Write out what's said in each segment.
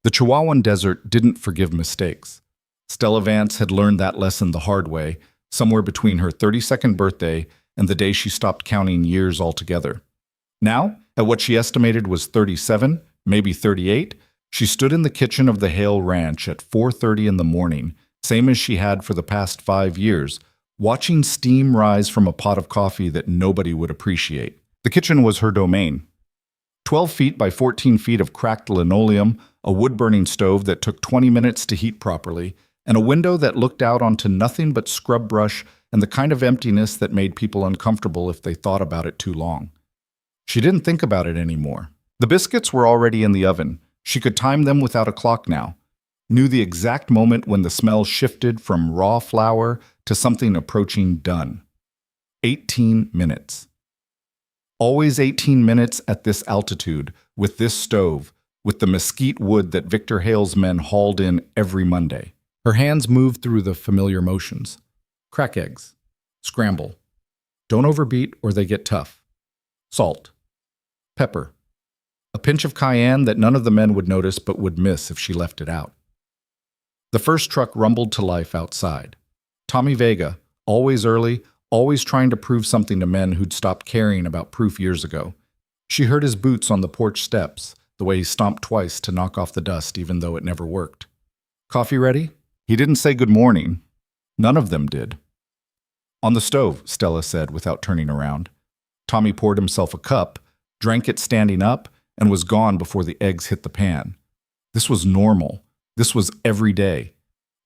The Chihuahuan Desert didn't forgive mistakes. Stella Vance had learned that lesson the hard way, somewhere between her 32nd birthday and the day she stopped counting years altogether. Now, at what she estimated was 37, maybe 38, she stood in the kitchen of the Hale Ranch at 4:30 in the morning, same as she had for the past 5 years, watching steam rise from a pot of coffee that nobody would appreciate. The kitchen was her domain. 12 feet by 14 feet of cracked linoleum, a wood-burning stove that took 20 minutes to heat properly, and a window that looked out onto nothing but scrub brush and the kind of emptiness that made people uncomfortable if they thought about it too long. She didn't think about it anymore. The biscuits were already in the oven. She could time them without a clock now. Knew the exact moment when the smell shifted from raw flour to something approaching done. 18 minutes. Always 18 minutes at this altitude, with this stove, with the mesquite wood that Victor Hale's men hauled in every Monday. Her hands moved through the familiar motions. Crack eggs. Scramble. Don't overbeat or they get tough. Salt. Pepper. A pinch of cayenne that none of the men would notice but would miss if she left it out. The first truck rumbled to life outside. Tommy Vega, always early, always trying to prove something to men who'd stopped caring about proof years ago. She heard his boots on the porch steps, the way he stomped twice to knock off the dust even though it never worked. Coffee ready? He didn't say good morning. None of them did. On the stove, Stella said without turning around. Tommy poured himself a cup, drank it standing up, and was gone before the eggs hit the pan. This was normal. This was every day.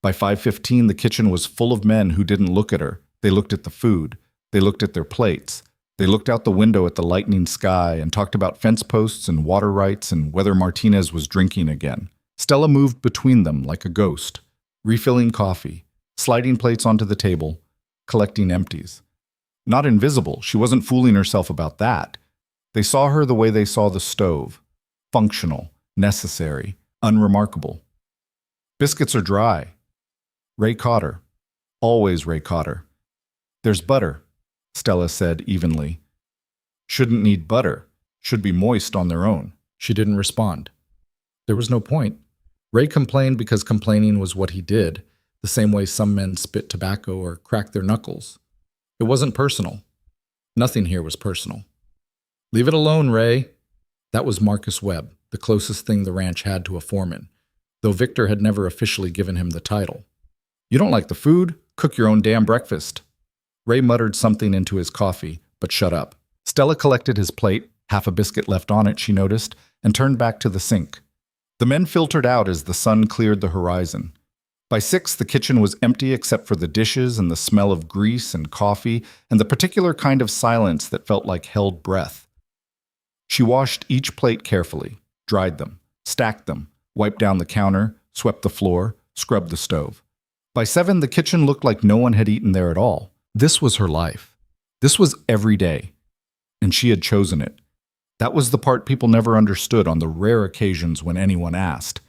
By 5:15, the kitchen was full of men who didn't look at her. They looked at the food. They looked at their plates. They looked out the window at the lightening sky and talked about fence posts and water rights and whether Martinez was drinking again. Stella moved between them like a ghost, refilling coffee, sliding plates onto the table, collecting empties. Not invisible, she wasn't fooling herself about that. They saw her the way they saw the stove. Functional, necessary, unremarkable. Biscuits are dry. Ray caught her. Always Ray caught her. There's butter, Stella said evenly. Shouldn't need butter. Should be moist on their own. She didn't respond. There was no point. Ray complained because complaining was what he did, the same way some men spit tobacco or crack their knuckles. It wasn't personal. Nothing here was personal. Leave it alone, Ray. That was Marcus Webb, the closest thing the ranch had to a foreman, though Victor had never officially given him the title. You don't like the food? Cook your own damn breakfast. Ray muttered something into his coffee, but shut up. Stella collected his plate, half a biscuit left on it, she noticed, and turned back to the sink. The men filtered out as the sun cleared the horizon. By 6, the kitchen was empty except for the dishes and the smell of grease and coffee and the particular kind of silence that felt like held breath. She washed each plate carefully, dried them, stacked them, wiped down the counter, swept the floor, scrubbed the stove. By 7, the kitchen looked like no one had eaten there at all. This was her life. This was every day. And she had chosen it. That was the part people never understood on the rare occasions when anyone asked.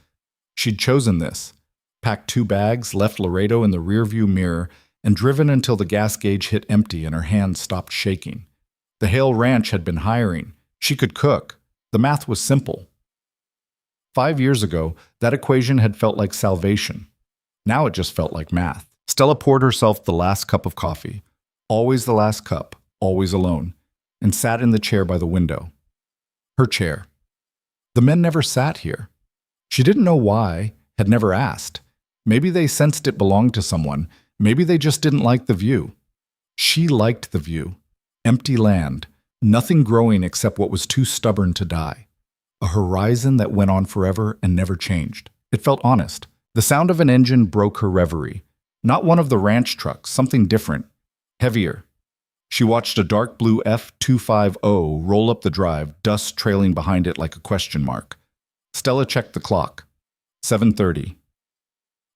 She'd chosen this, packed 2 bags, left Laredo in the rearview mirror, and driven until the gas gauge hit empty and her hands stopped shaking. The Hale Ranch had been hiring. She could cook. The math was simple. 5 years ago, that equation had felt like salvation. Now it just felt like math. Stella poured herself the last cup of coffee, always the last cup, always alone, and sat in the chair by the window. Her chair. The men never sat here. She didn't know why, had never asked. Maybe they sensed it belonged to someone. Maybe they just didn't like the view. She liked the view. Empty land, nothing growing except what was too stubborn to die. A horizon that went on forever and never changed. It felt honest. The sound of an engine broke her reverie. Not one of the ranch trucks, something different, heavier. She watched a dark blue F250 roll up the drive, dust trailing behind it like a question mark. Stella checked the clock. 7:30.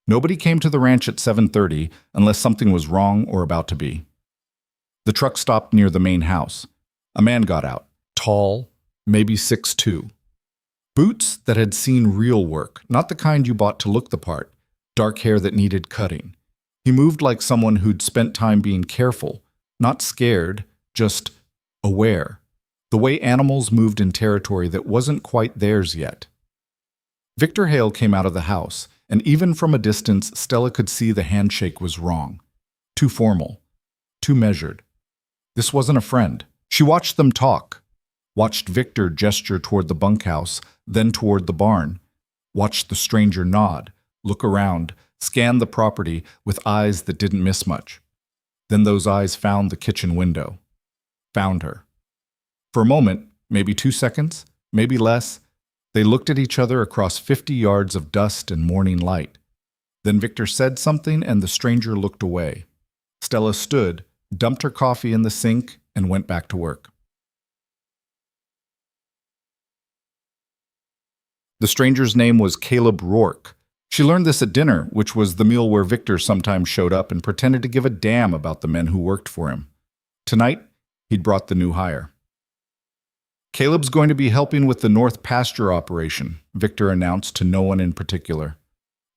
Nobody came to the ranch at 7:30 unless something was wrong or about to be. The truck stopped near the main house. A man got out, tall, maybe 6'2". Boots that had seen real work, not the kind you bought to look the part, dark hair that needed cutting. He moved like someone who'd spent time being careful, not scared, just aware. The way animals moved in territory that wasn't quite theirs yet. Victor Hale came out of the house, and even from a distance, Stella could see the handshake was wrong. Too formal. Too measured. This wasn't a friend. She watched them talk. Watched Victor gesture toward the bunkhouse, then toward the barn. Watched the stranger nod, look around, scan the property with eyes that didn't miss much. Then those eyes found the kitchen window. Found her. For a moment, maybe 2 seconds, maybe less, they looked at each other across 50 yards of dust and morning light. Then Victor said something and the stranger looked away. Stella stood, dumped her coffee in the sink, and went back to work. The stranger's name was Caleb Rourke. She learned this at dinner, which was the meal where Victor sometimes showed up and pretended to give a damn about the men who worked for him. Tonight, he'd brought the new hire. Caleb's going to be helping with the North Pasture operation, Victor announced to no one in particular.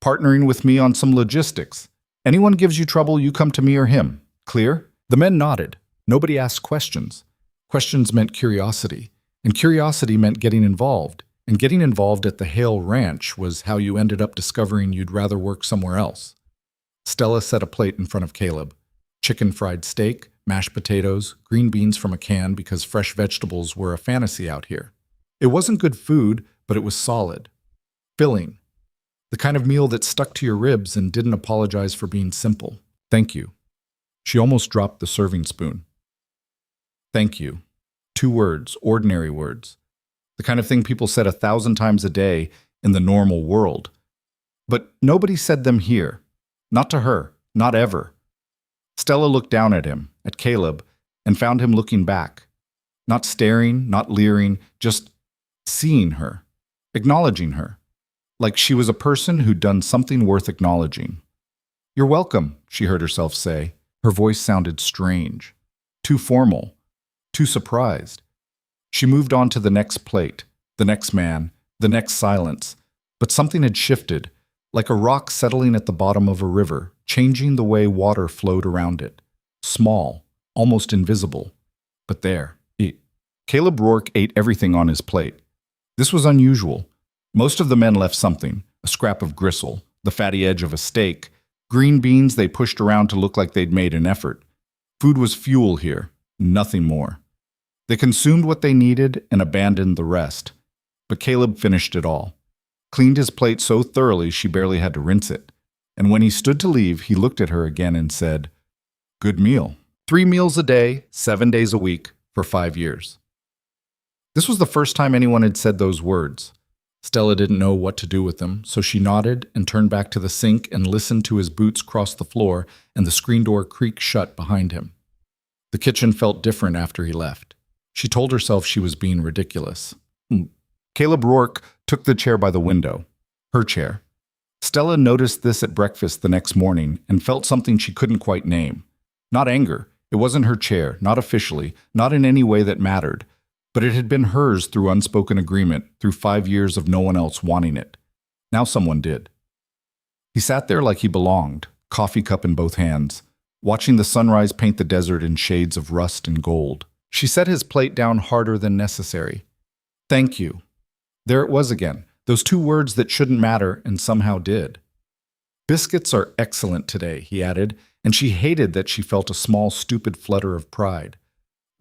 Partnering with me on some logistics. Anyone gives you trouble, you come to me or him. Clear? The men nodded. Nobody asked questions. Questions meant curiosity, and curiosity meant getting involved. And getting involved at the Hale Ranch was how you ended up discovering you'd rather work somewhere else. Stella set a plate in front of Caleb. Chicken fried steak, mashed potatoes, green beans from a can because fresh vegetables were a fantasy out here. It wasn't good food, but it was solid. Filling. The kind of meal that stuck to your ribs and didn't apologize for being simple. Thank you. She almost dropped the serving spoon. Thank you. 2 words, ordinary words. The kind of thing people said 1,000 times a day in the normal world. But nobody said them here. Not to her. Not ever. Stella looked down at him, at Caleb, and found him looking back. Not staring, not leering, just seeing her, acknowledging her, like she was a person who'd done something worth acknowledging. You're welcome, she heard herself say. Her voice sounded strange, too formal, too surprised. She moved on to the next plate, the next man, the next silence, but something had shifted, like a rock settling at the bottom of a river, changing the way water flowed around it. Small, almost invisible, but there. Caleb Rourke ate everything on his plate. This was unusual. Most of the men left something, a scrap of gristle, the fatty edge of a steak, green beans they pushed around to look like they'd made an effort. Food was fuel here, nothing more. They consumed what they needed and abandoned the rest. But Caleb finished it all. Cleaned his plate so thoroughly she barely had to rinse it. And when he stood to leave, he looked at her again and said, "Good meal. 3 meals a day, 7 days a week, for 5 years." This was the first time anyone had said those words. Stella didn't know what to do with them, so she nodded and turned back to the sink and listened to his boots cross the floor and the screen door creak shut behind him. The kitchen felt different after he left. She told herself she was being ridiculous. Caleb Rourke took the chair by the window. Her chair. Stella noticed this at breakfast the next morning and felt something she couldn't quite name. Not anger. It wasn't her chair, not officially, not in any way that mattered. But it had been hers through unspoken agreement, through 5 years of no one else wanting it. Now someone did. He sat there like he belonged, coffee cup in both hands, watching the sunrise paint the desert in shades of rust and gold. She set his plate down harder than necessary. Thank you. There it was again, those 2 words that shouldn't matter and somehow did. Biscuits are excellent today, he added, and she hated that she felt a small, stupid flutter of pride.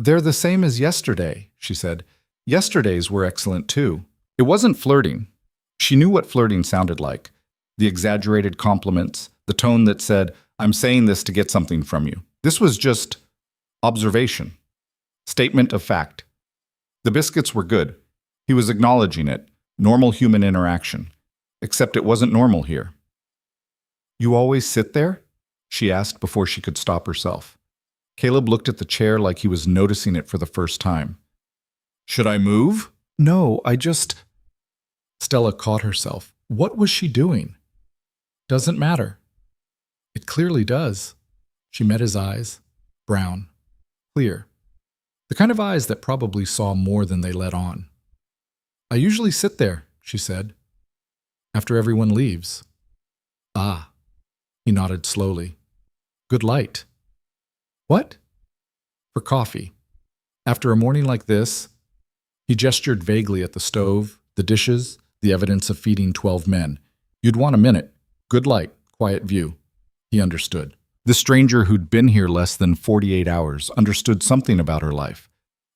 They're the same as yesterday, she said. Yesterday's were excellent too. It wasn't flirting. She knew what flirting sounded like. The exaggerated compliments, the tone that said, I'm saying this to get something from you. This was just observation. Statement of fact. The biscuits were good. He was acknowledging it. Normal human interaction. Except it wasn't normal here. You always sit there? She asked before she could stop herself. Caleb looked at the chair like he was noticing it for the first time. Should I move? No, I just... Stella caught herself. What was she doing? Doesn't matter. It clearly does. She met his eyes. Brown. Clear. The kind of eyes that probably saw more than they let on. I usually sit there, she said, after everyone leaves. Ah. He nodded slowly. Good light. What? For coffee. After a morning like this, he gestured vaguely at the stove, the dishes, The evidence of feeding 12 men. You'd want a minute. Good light, quiet view. He understood. The stranger who'd been here less than 48 hours understood something about her life,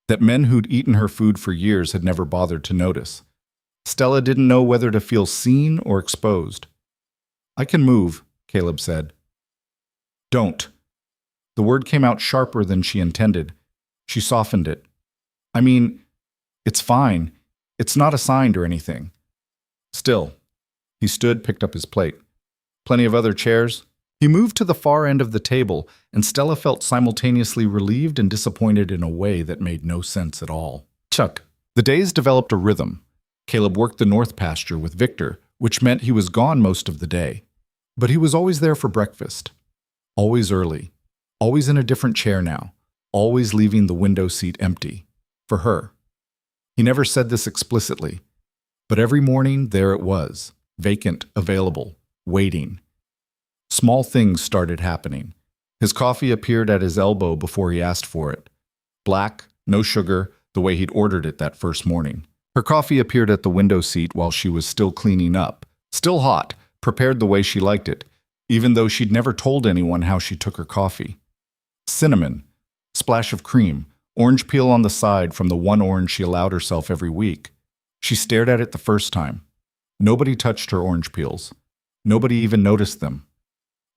that men who'd eaten her food for years had never bothered to notice. Stella didn't know whether to feel seen or exposed. I can move, Caleb said. Don't. The word came out sharper than she intended. She softened it. I mean, it's fine. It's not assigned or anything. Still. He stood, picked up his plate. Plenty of other chairs? He moved to the far end of the table, and Stella felt simultaneously relieved and disappointed in a way that made no sense at all. Chuck. The days developed a rhythm. Caleb worked the north pasture with Victor, which meant he was gone most of the day. But he was always there for breakfast. Always early. Always in a different chair now. Always leaving the window seat empty. For her. He never said this explicitly. But every morning, there it was. Vacant, available, waiting. Small things started happening. His coffee appeared at his elbow before he asked for it. Black, no sugar, the way he'd ordered it that first morning. Her coffee appeared at the window seat while she was still cleaning up. Still hot, prepared the way she liked it, even though she'd never told anyone how she took her coffee. Cinnamon, splash of cream, orange peel on the side from the one orange she allowed herself every week. She stared at it the first time. Nobody touched her orange peels. Nobody even noticed them.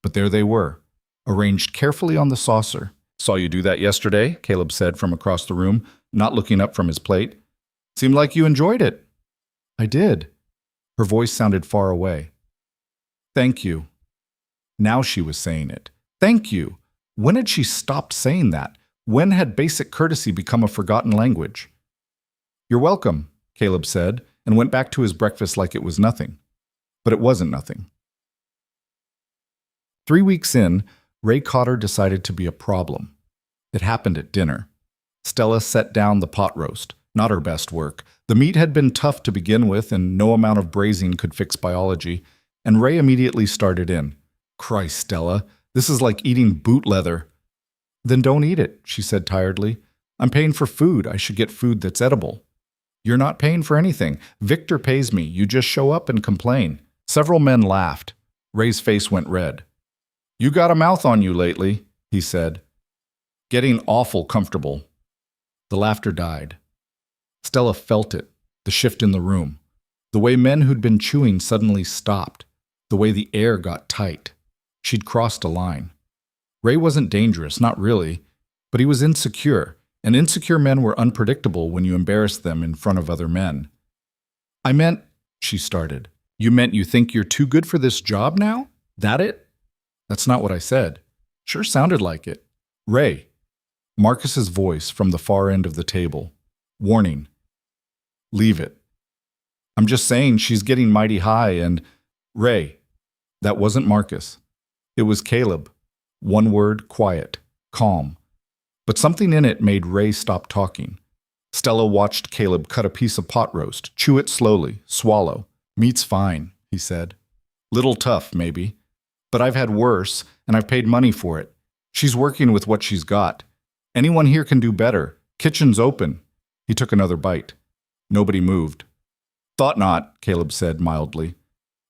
But there they were, arranged carefully on the saucer. Saw you do that yesterday, Caleb said from across the room, not looking up from his plate. Seemed like you enjoyed it. I did. Her voice sounded far away. Thank you. Now she was saying it. Thank you. When had she stopped saying that? When had basic courtesy become a forgotten language? You're welcome, Caleb said, and went back to his breakfast like it was nothing. But it wasn't nothing. 3 weeks in, Ray Cotter decided to be a problem. It happened at dinner. Stella set down the pot roast, not her best work. The meat had been tough to begin with, and no amount of braising could fix biology, and Ray immediately started in. Christ, Stella, this is like eating boot leather. Then don't eat it, she said tiredly. I'm paying for food. I should get food that's edible. You're not paying for anything. Victor pays me. You just show up and complain. Several men laughed. Ray's face went red. You got a mouth on you lately, he said. Getting awful comfortable. The laughter died. Stella felt it, the shift in the room. The way men who'd been chewing suddenly stopped. The way the air got tight. She'd crossed a line. Ray wasn't dangerous, not really, but he was insecure, and insecure men were unpredictable when you embarrassed them in front of other men. I meant, she started. You meant you think you're too good for this job now? That it? That's not what I said. Sure sounded like it. Ray. Marcus's voice from the far end of the table. Warning. Leave it. I'm just saying she's getting mighty high and... Ray. That wasn't Marcus. It was Caleb. One word, quiet, calm. But something in it made Ray stop talking. Stella watched Caleb cut a piece of pot roast, chew it slowly, swallow. Meat's fine, he said. Little tough, maybe. But I've had worse, and I've paid money for it. She's working with what she's got. Anyone here can do better. Kitchen's open. He took another bite. Nobody moved. Thought not, Caleb said mildly.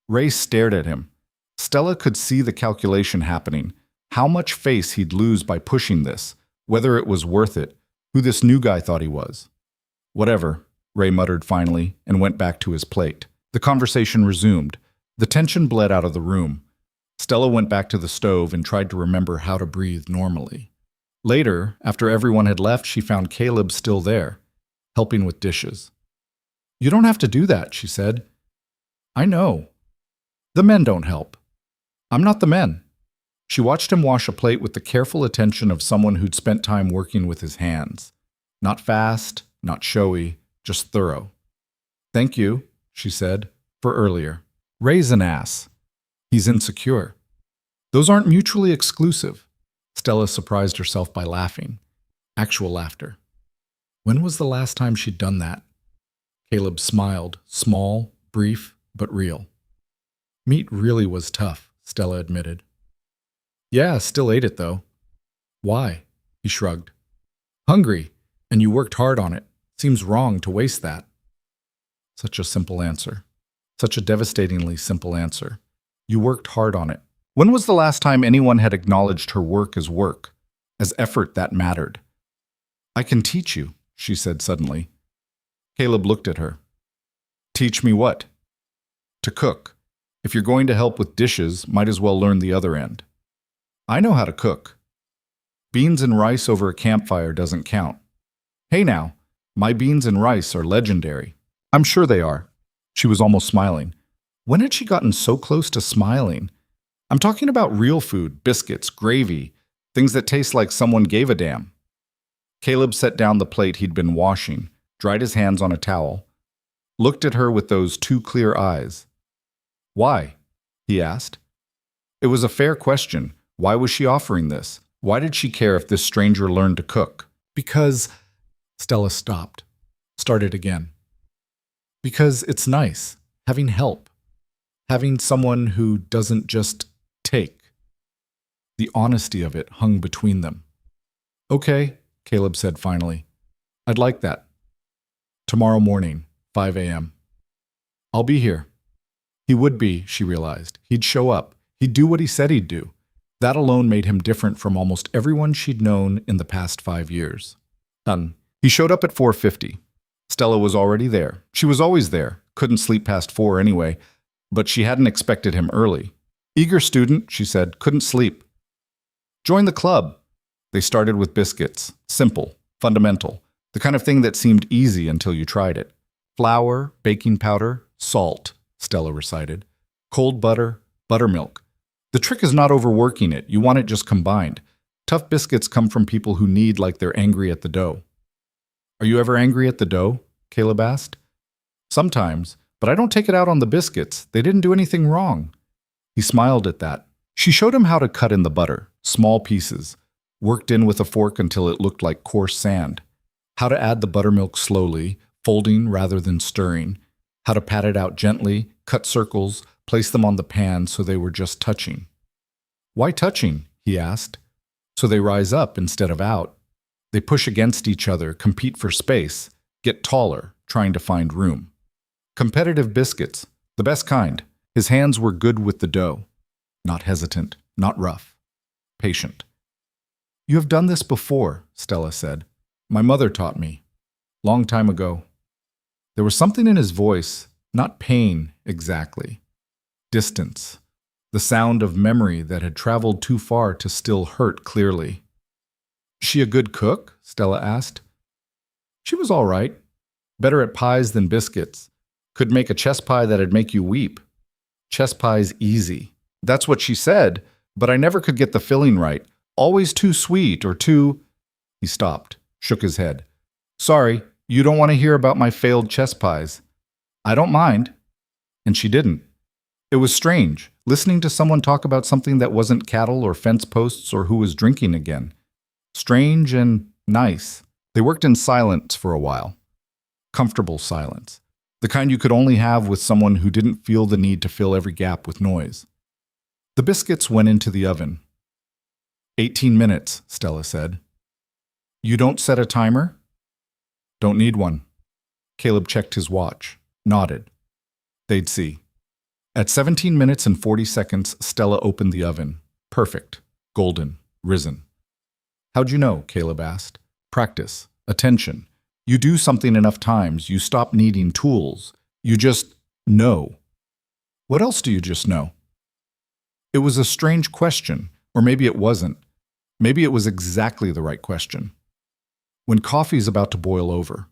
Ray stared at him. Stella could see the calculation happening. How much face he'd lose by pushing this, whether it was worth it, who this new guy thought he was. Whatever, Ray muttered finally and went back to his plate. The conversation resumed. The tension bled out of the room. Stella went back to the stove and tried to remember how to breathe normally. Later, after everyone had left, she found Caleb still there, helping with dishes. You don't have to do that, she said. I know. The men don't help. I'm not the men. She watched him wash a plate with the careful attention of someone who'd spent time working with his hands. Not fast, not showy, just thorough. Thank you, she said, for earlier. Ray's an ass. He's insecure. Those aren't mutually exclusive. Stella surprised herself by laughing. Actual laughter. When was the last time she'd done that? Caleb smiled, small, brief, but real. Meat really was tough, Stella admitted. Yeah, still ate it though. Why? He shrugged. Hungry, and you worked hard on it. Seems wrong to waste that. Such a simple answer. Such a devastatingly simple answer. You worked hard on it. When was the last time anyone had acknowledged her work, as effort that mattered? I can teach you, she said suddenly. Caleb looked at her. Teach me what? To cook. If you're going to help with dishes, might as well learn the other end. I know how to cook. Beans and rice over a campfire doesn't count. Hey now, my beans and rice are legendary. I'm sure they are. She was almost smiling. When had she gotten so close to smiling? I'm talking about real food, biscuits, gravy, things that taste like someone gave a damn. Caleb set down the plate he'd been washing, dried his hands on a towel, looked at her with those two clear eyes. Why? He asked. It was a fair question. Why was she offering this? Why did she care if this stranger learned to cook? Because... Stella stopped. Started again. Because it's nice, having help. Having someone who doesn't just take. The honesty of it hung between them. Okay, Caleb said finally. I'd like that. Tomorrow morning, 5 a.m. I'll be here. He would be, she realized. He'd show up. He'd do what he said he'd do. That alone made him different from almost everyone she'd known in the past 5 years. Done. He showed up at 4:50. Stella was already there. She was always there. Couldn't sleep past 4 anyway, but she hadn't expected him early. Eager student, she said, couldn't sleep. Join the club. They started with biscuits. Simple, fundamental, the kind of thing that seemed easy until you tried it. Flour, baking powder, salt, Stella recited. Cold butter, buttermilk. The trick is not overworking it. You want it just combined. Tough biscuits come from people who knead like they're angry at the dough. Are you ever angry at the dough? Caleb asked. Sometimes, but I don't take it out on the biscuits. They didn't do anything wrong. He smiled at that. She showed him how to cut in the butter, small pieces, worked in with a fork until it looked like coarse sand, how to add the buttermilk slowly, folding rather than stirring, how to pat it out gently, cut circles, place them on the pan so they were just touching. Why touching? He asked. So they rise up instead of out. They push against each other, compete for space, get taller, trying to find room. Competitive biscuits, the best kind. His hands were good with the dough. Not hesitant, not rough. Patient. You have done this before, Stella said. My mother taught me. Long time ago. There was something in his voice, not pain exactly. Distance. The sound of memory that had traveled too far to still hurt clearly. She a good cook? Stella asked. She was all right. Better at pies than biscuits. Could make a chess pie that'd make you weep. Chess pie's easy. That's what she said, but I never could get the filling right. Always too sweet or too... He stopped, shook his head. Sorry, you don't want to hear about my failed chess pies. I don't mind. And she didn't. It was strange, listening to someone talk about something that wasn't cattle or fence posts or who was drinking again. Strange and nice. They worked in silence for a while. Comfortable silence. The kind you could only have with someone who didn't feel the need to fill every gap with noise. The biscuits went into the oven. 18 minutes, Stella said. You don't set a timer? Don't need one. Caleb checked his watch, nodded. They'd see. At 17 minutes and 40 seconds, Stella opened the oven. Perfect. Golden. Risen. How'd you know? Caleb asked. Practice. Attention. You do something enough times, you stop needing tools. You just know. What else do you just know? It was a strange question, or maybe it wasn't. Maybe it was exactly the right question. When coffee's about to boil over.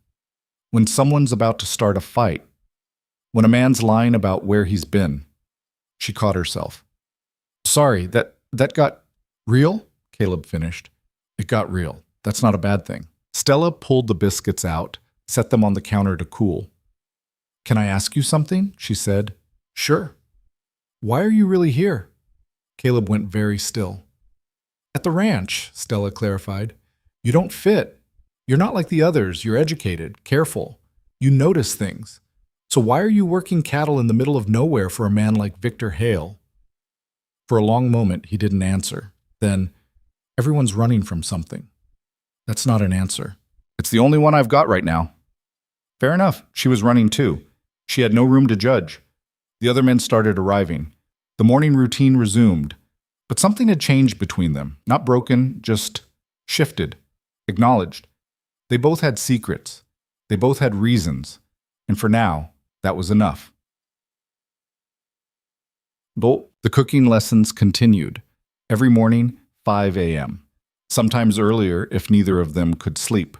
When someone's about to start a fight. When a man's lying about where he's been. She caught herself. Sorry, that got real? Caleb finished. It got real. That's not a bad thing. Stella pulled the biscuits out, set them on the counter to cool. Can I ask you something? She said. Sure. Why are you really here? Caleb went very still. At the ranch, Stella clarified. You don't fit. You're not like the others. You're educated, careful. You notice things. So why are you working cattle in the middle of nowhere for a man like Victor Hale? For a long moment, he didn't answer. Then, everyone's running from something. That's not an answer. It's the only one I've got right now. Fair enough. She was running too. She had no room to judge. The other men started arriving. The morning routine resumed. But something had changed between them. Not broken, just shifted, acknowledged. They both had secrets. They both had reasons. And for now, that was enough. The cooking lessons continued. Every morning, 5 a.m. Sometimes earlier if neither of them could sleep.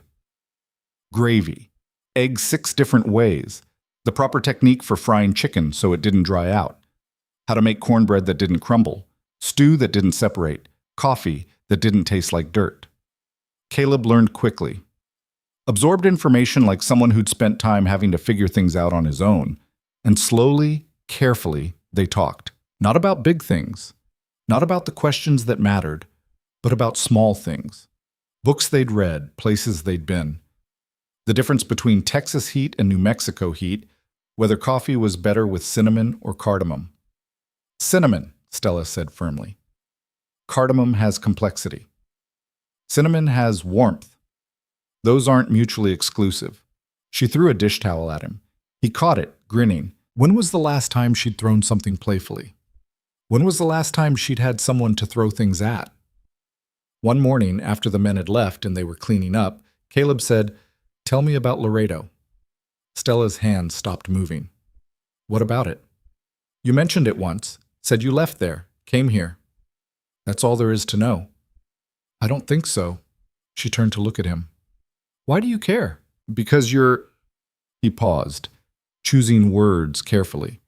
Gravy. Eggs 6 different ways. The proper technique for frying chicken so it didn't dry out. How to make cornbread that didn't crumble. Stew that didn't separate. Coffee that didn't taste like dirt. Caleb learned quickly. Absorbed information like someone who'd spent time having to figure things out on his own. And slowly, carefully, they talked. Not about big things. Not about the questions that mattered, but about small things. Books they'd read, places they'd been. The difference between Texas heat and New Mexico heat, whether coffee was better with cinnamon or cardamom. Cinnamon, Stella said firmly. Cardamom has complexity. Cinnamon has warmth. Those aren't mutually exclusive. She threw a dish towel at him. He caught it, grinning. When was the last time she'd thrown something playfully? When was the last time she'd had someone to throw things at? One morning, after the men had left and they were cleaning up, Caleb said, "Tell me about Laredo." Stella's hand stopped moving. "What about it?" "You mentioned it once. Said you left there, came here. That's all there is to know." "I don't think so." She turned to look at him. "Why do you care?" "Because you're—" He paused, choosing words carefully.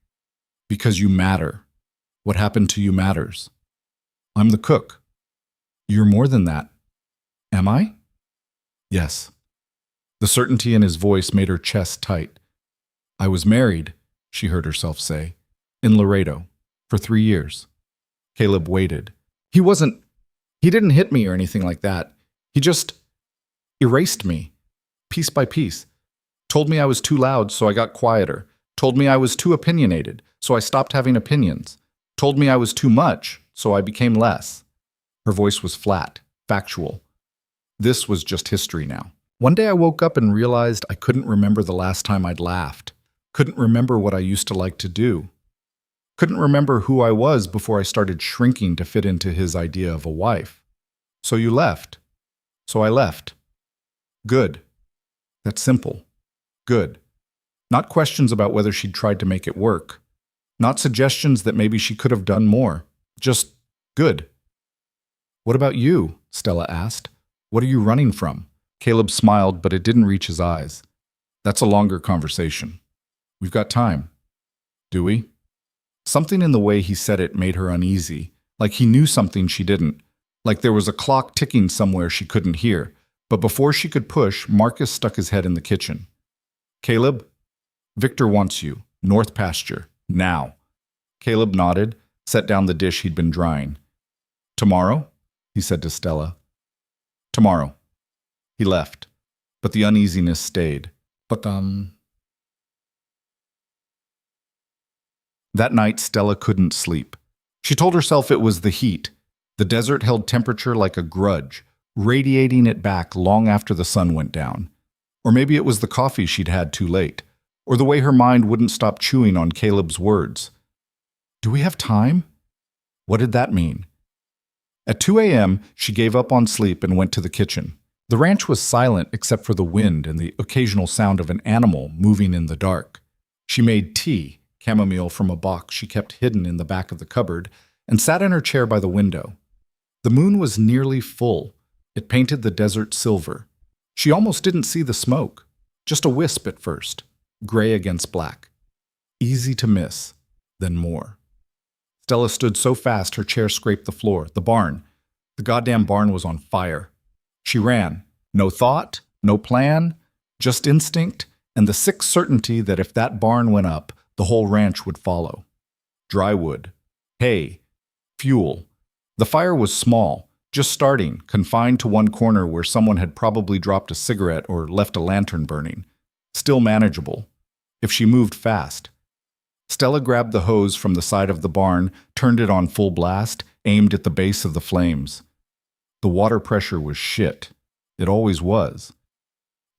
"Because you matter. What happened to you matters. I'm the cook." "You're more than that." "Am I?" "Yes." The certainty in his voice made her chest tight. "I was married," she heard herself say, "in Laredo, for 3 years." Caleb waited. He didn't hit me or anything like that. He just erased me, piece by piece. Told me I was too loud, so I got quieter. Told me I was too opinionated, so I stopped having opinions. Told me I was too much, so I became less. Her voice was flat, factual. This was just history now. One day I woke up and realized I couldn't remember the last time I'd laughed. Couldn't remember what I used to like to do. Couldn't remember who I was before I started shrinking to fit into his idea of a wife. "So you left." "So I left." "Good." That's simple. Good. Not questions about whether she'd tried to make it work. Not suggestions that maybe she could have done more. Just good. "What about you?" Stella asked. "What are you running from?" Caleb smiled, but it didn't reach his eyes. "That's a longer conversation. We've got time." "Do we?" Something in the way he said it made her uneasy, like he knew something she didn't, like there was a clock ticking somewhere she couldn't hear. But before she could push, Marcus stuck his head in the kitchen. "Caleb, Victor wants you. North Pasture. Now." Caleb nodded, set down the dish he'd been drying. "Tomorrow?" he said to Stella. "Tomorrow." He left, but the uneasiness stayed. But, That night, Stella couldn't sleep. She told herself it was the heat. The desert held temperature like a grudge, radiating it back long after the sun went down. Or maybe it was the coffee she'd had too late, or the way her mind wouldn't stop chewing on Caleb's words. "Do we have time?" What did that mean? At 2 a.m., she gave up on sleep and went to the kitchen. The ranch was silent except for the wind and the occasional sound of an animal moving in the dark. She made tea, chamomile from a box she kept hidden in the back of the cupboard, and sat in her chair by the window. The moon was nearly full. It painted the desert silver. She almost didn't see the smoke, just a wisp at first, gray against black. Easy to miss, then more. Stella stood so fast her chair scraped the floor. The barn. The goddamn barn was on fire. She ran. No thought, no plan, just instinct, and the sick certainty that if that barn went up, the whole ranch would follow. Dry wood, hay, fuel. The fire was small, just starting, confined to one corner where someone had probably dropped a cigarette or left a lantern burning. Still manageable, if she moved fast. Stella grabbed the hose from the side of the barn, turned it on full blast, aimed at the base of the flames. The water pressure was shit. It always was.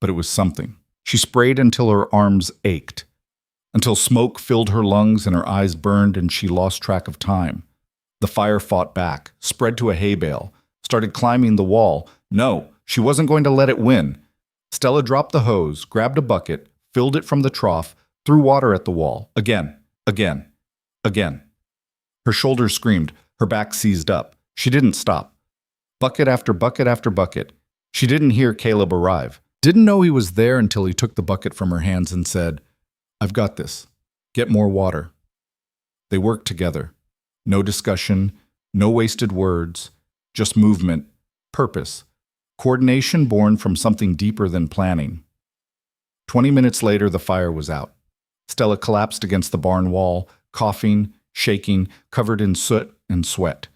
But it was something. She sprayed until her arms ached, until smoke filled her lungs and her eyes burned and she lost track of time. The fire fought back, spread to a hay bale, started climbing the wall. No, she wasn't going to let it win. Stella dropped the hose, grabbed a bucket, filled it from the trough, threw water at the wall. Again, again, again. Her shoulders screamed, her back seized up. She didn't stop. Bucket after bucket after bucket. She didn't hear Caleb arrive. Didn't know he was there until he took the bucket from her hands and said, "I've got this. Get more water." They worked together. No discussion, no wasted words, just movement, purpose, coordination born from something deeper than planning. 20 minutes later, the fire was out. Stella collapsed against the barn wall, coughing, shaking, covered in soot and sweat.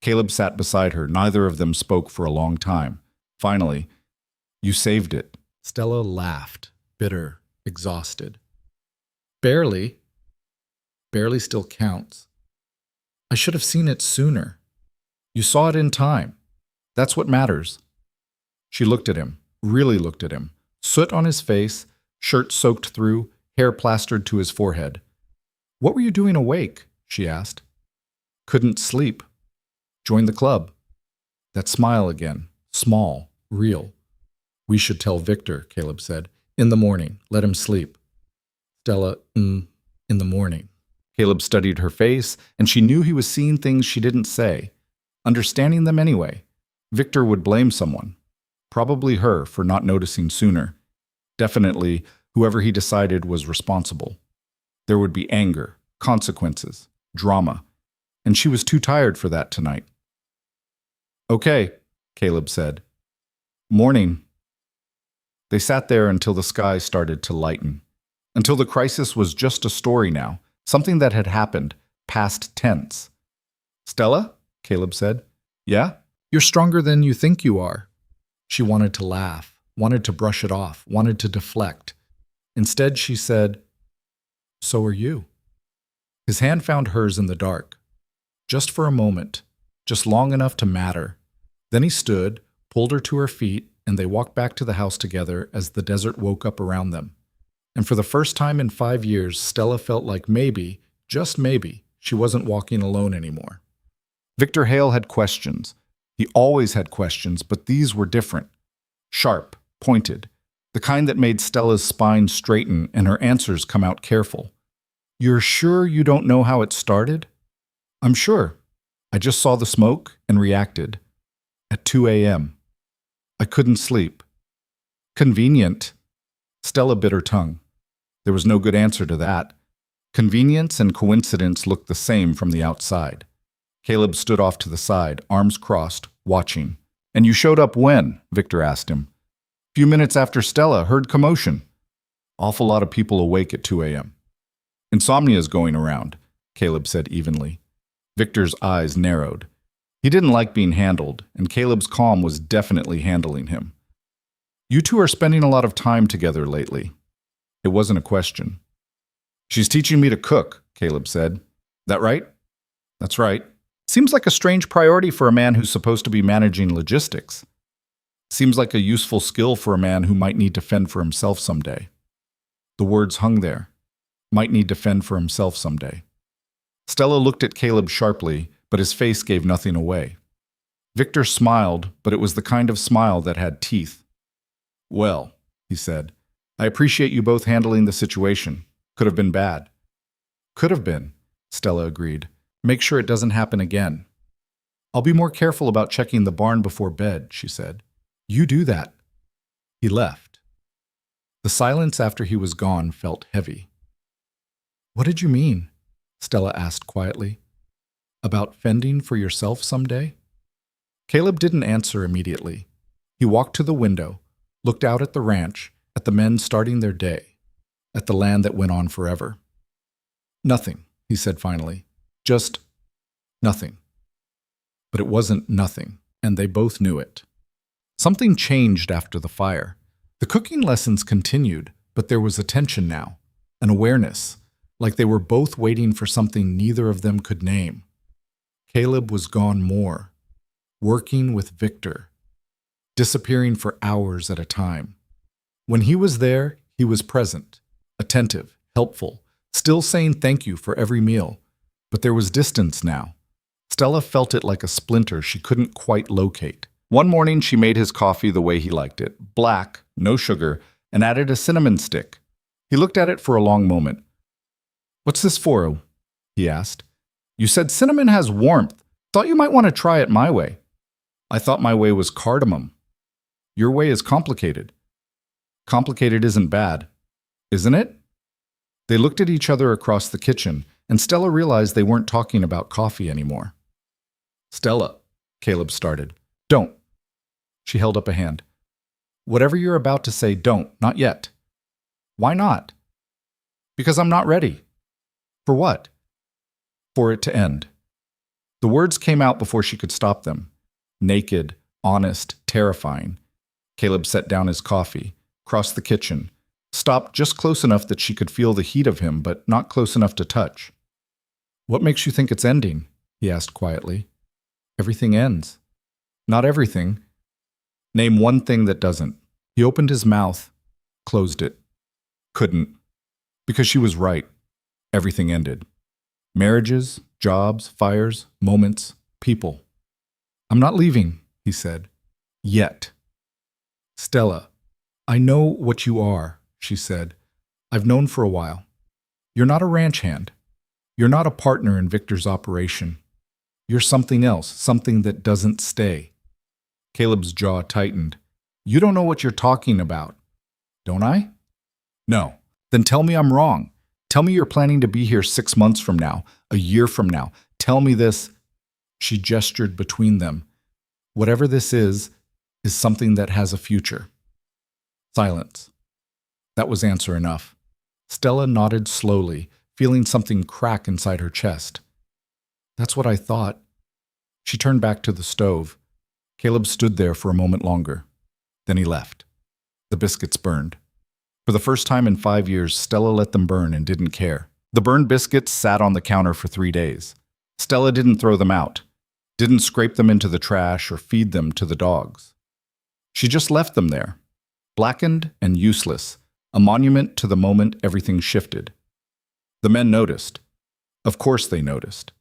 Caleb sat beside her. Neither of them spoke for a long time. Finally, "You saved it." Stella laughed, bitter, exhausted. Barely. Barely still counts. I should have seen it sooner. You saw it in time. That's what matters. She looked at him, really looked at him. Soot on his face, shirt soaked through, hair plastered to his forehead. "What were you doing awake?" she asked. "Couldn't sleep. Joined the club." That smile again, small, real. "We should tell Victor," Caleb said. "In the morning. Let him sleep." Stella, in the morning. Caleb studied her face, and she knew he was seeing things she didn't say, understanding them anyway. Victor would blame someone. Probably her for not noticing sooner. Definitely, whoever he decided was responsible. There would be anger, consequences, drama, and she was too tired for that tonight. "Okay," Caleb said. "Morning." They sat there until the sky started to lighten. Until the crisis was just a story now, something that had happened, past tense. "Stella?" Caleb said. "Yeah? You're stronger than you think you are." She wanted to laugh, wanted to brush it off, wanted to deflect. Instead, she said, "So are you." His hand found hers in the dark. Just for a moment, just long enough to matter. Then he stood, pulled her to her feet, and they walked back to the house together as the desert woke up around them. And for the first time in 5 years, Stella felt like maybe, just maybe, she wasn't walking alone anymore. Victor Hale had questions. He always had questions, but these were different. Sharp, pointed, the kind that made Stella's spine straighten and her answers come out careful. "You're sure you don't know how it started?" "I'm sure. I just saw the smoke and reacted. At 2 a.m. I couldn't sleep." "Convenient." Stella bit her tongue. There was no good answer to that. Convenience and coincidence looked the same from the outside. Caleb stood off to the side, arms crossed, watching. "And you showed up when?" Victor asked him. "Few minutes after Stella, heard commotion." "Awful lot of people awake at 2 a.m. "Insomnia's going around," Caleb said evenly. Victor's eyes narrowed. He didn't like being handled, and Caleb's calm was definitely handling him. "You two are spending a lot of time together lately." It wasn't a question. "She's teaching me to cook," Caleb said. "That right?" "That's right." "Seems like a strange priority for a man who's supposed to be managing logistics." "Seems like a useful skill for a man who might need to fend for himself someday." The words hung there. Might need to fend for himself someday. Stella looked at Caleb sharply, but his face gave nothing away. Victor smiled, but it was the kind of smile that had teeth. "Well," he said, "I appreciate you both handling the situation. Could have been bad." "Could have been," Stella agreed. "Make sure it doesn't happen again." "I'll be more careful about checking the barn before bed," she said. "You do that." He left. The silence after he was gone felt heavy. "What did you mean?" Stella asked quietly. "About fending for yourself someday?" Caleb didn't answer immediately. He walked to the window, looked out at the ranch, at the men starting their day, at the land that went on forever. "Nothing," he said finally. "Just nothing." But it wasn't nothing, and they both knew it. Something changed after the fire. The cooking lessons continued, but there was a tension now, an awareness, like they were both waiting for something neither of them could name. Caleb was gone more, working with Victor, disappearing for hours at a time. When he was there, he was present, attentive, helpful, still saying thank you for every meal. But there was distance now. Stella felt it like a splinter she couldn't quite locate. One morning she made his coffee the way he liked it, black, no sugar, and added a cinnamon stick. He looked at it for a long moment. "What's this for?" he asked. "You said cinnamon has warmth. Thought you might want to try it my way." "I thought my way was cardamom. Your way is complicated." "Complicated isn't bad, isn't it?" They looked at each other across the kitchen, and Stella realized they weren't talking about coffee anymore. "Stella," Caleb started. "Don't." She held up a hand. "Whatever you're about to say, don't. Not yet." "Why not?" "Because I'm not ready." "For what?" "For it to end." The words came out before she could stop them. Naked, honest, terrifying. Caleb set down his coffee, crossed the kitchen, stopped just close enough that she could feel the heat of him, but not close enough to touch. "What makes you think it's ending?" he asked quietly. "Everything ends." "Not everything." "Name one thing that doesn't." He opened his mouth, closed it. Couldn't. Because she was right. Everything ended. Marriages, jobs, fires, moments, people. "I'm not leaving," he said. "Yet." "Stella, I know what you are," she said. "I've known for a while. You're not a ranch hand. You're not a partner in Victor's operation. You're something else, something that doesn't stay." Caleb's jaw tightened. "You don't know what you're talking about." "Don't I?" "No." "Then tell me I'm wrong. Tell me you're planning to be here 6 months from now, a year from now. Tell me this." She gestured between them. "Whatever this is something that has a future." Silence. That was answer enough. Stella nodded slowly, feeling something crack inside her chest. "That's what I thought." She turned back to the stove. Caleb stood there for a moment longer. Then he left. The biscuits burned. For the first time in 5 years, Stella let them burn and didn't care. The burned biscuits sat on the counter for 3 days. Stella didn't throw them out, didn't scrape them into the trash or feed them to the dogs. She just left them there, blackened and useless, a monument to the moment everything shifted. The men noticed. Of course they noticed.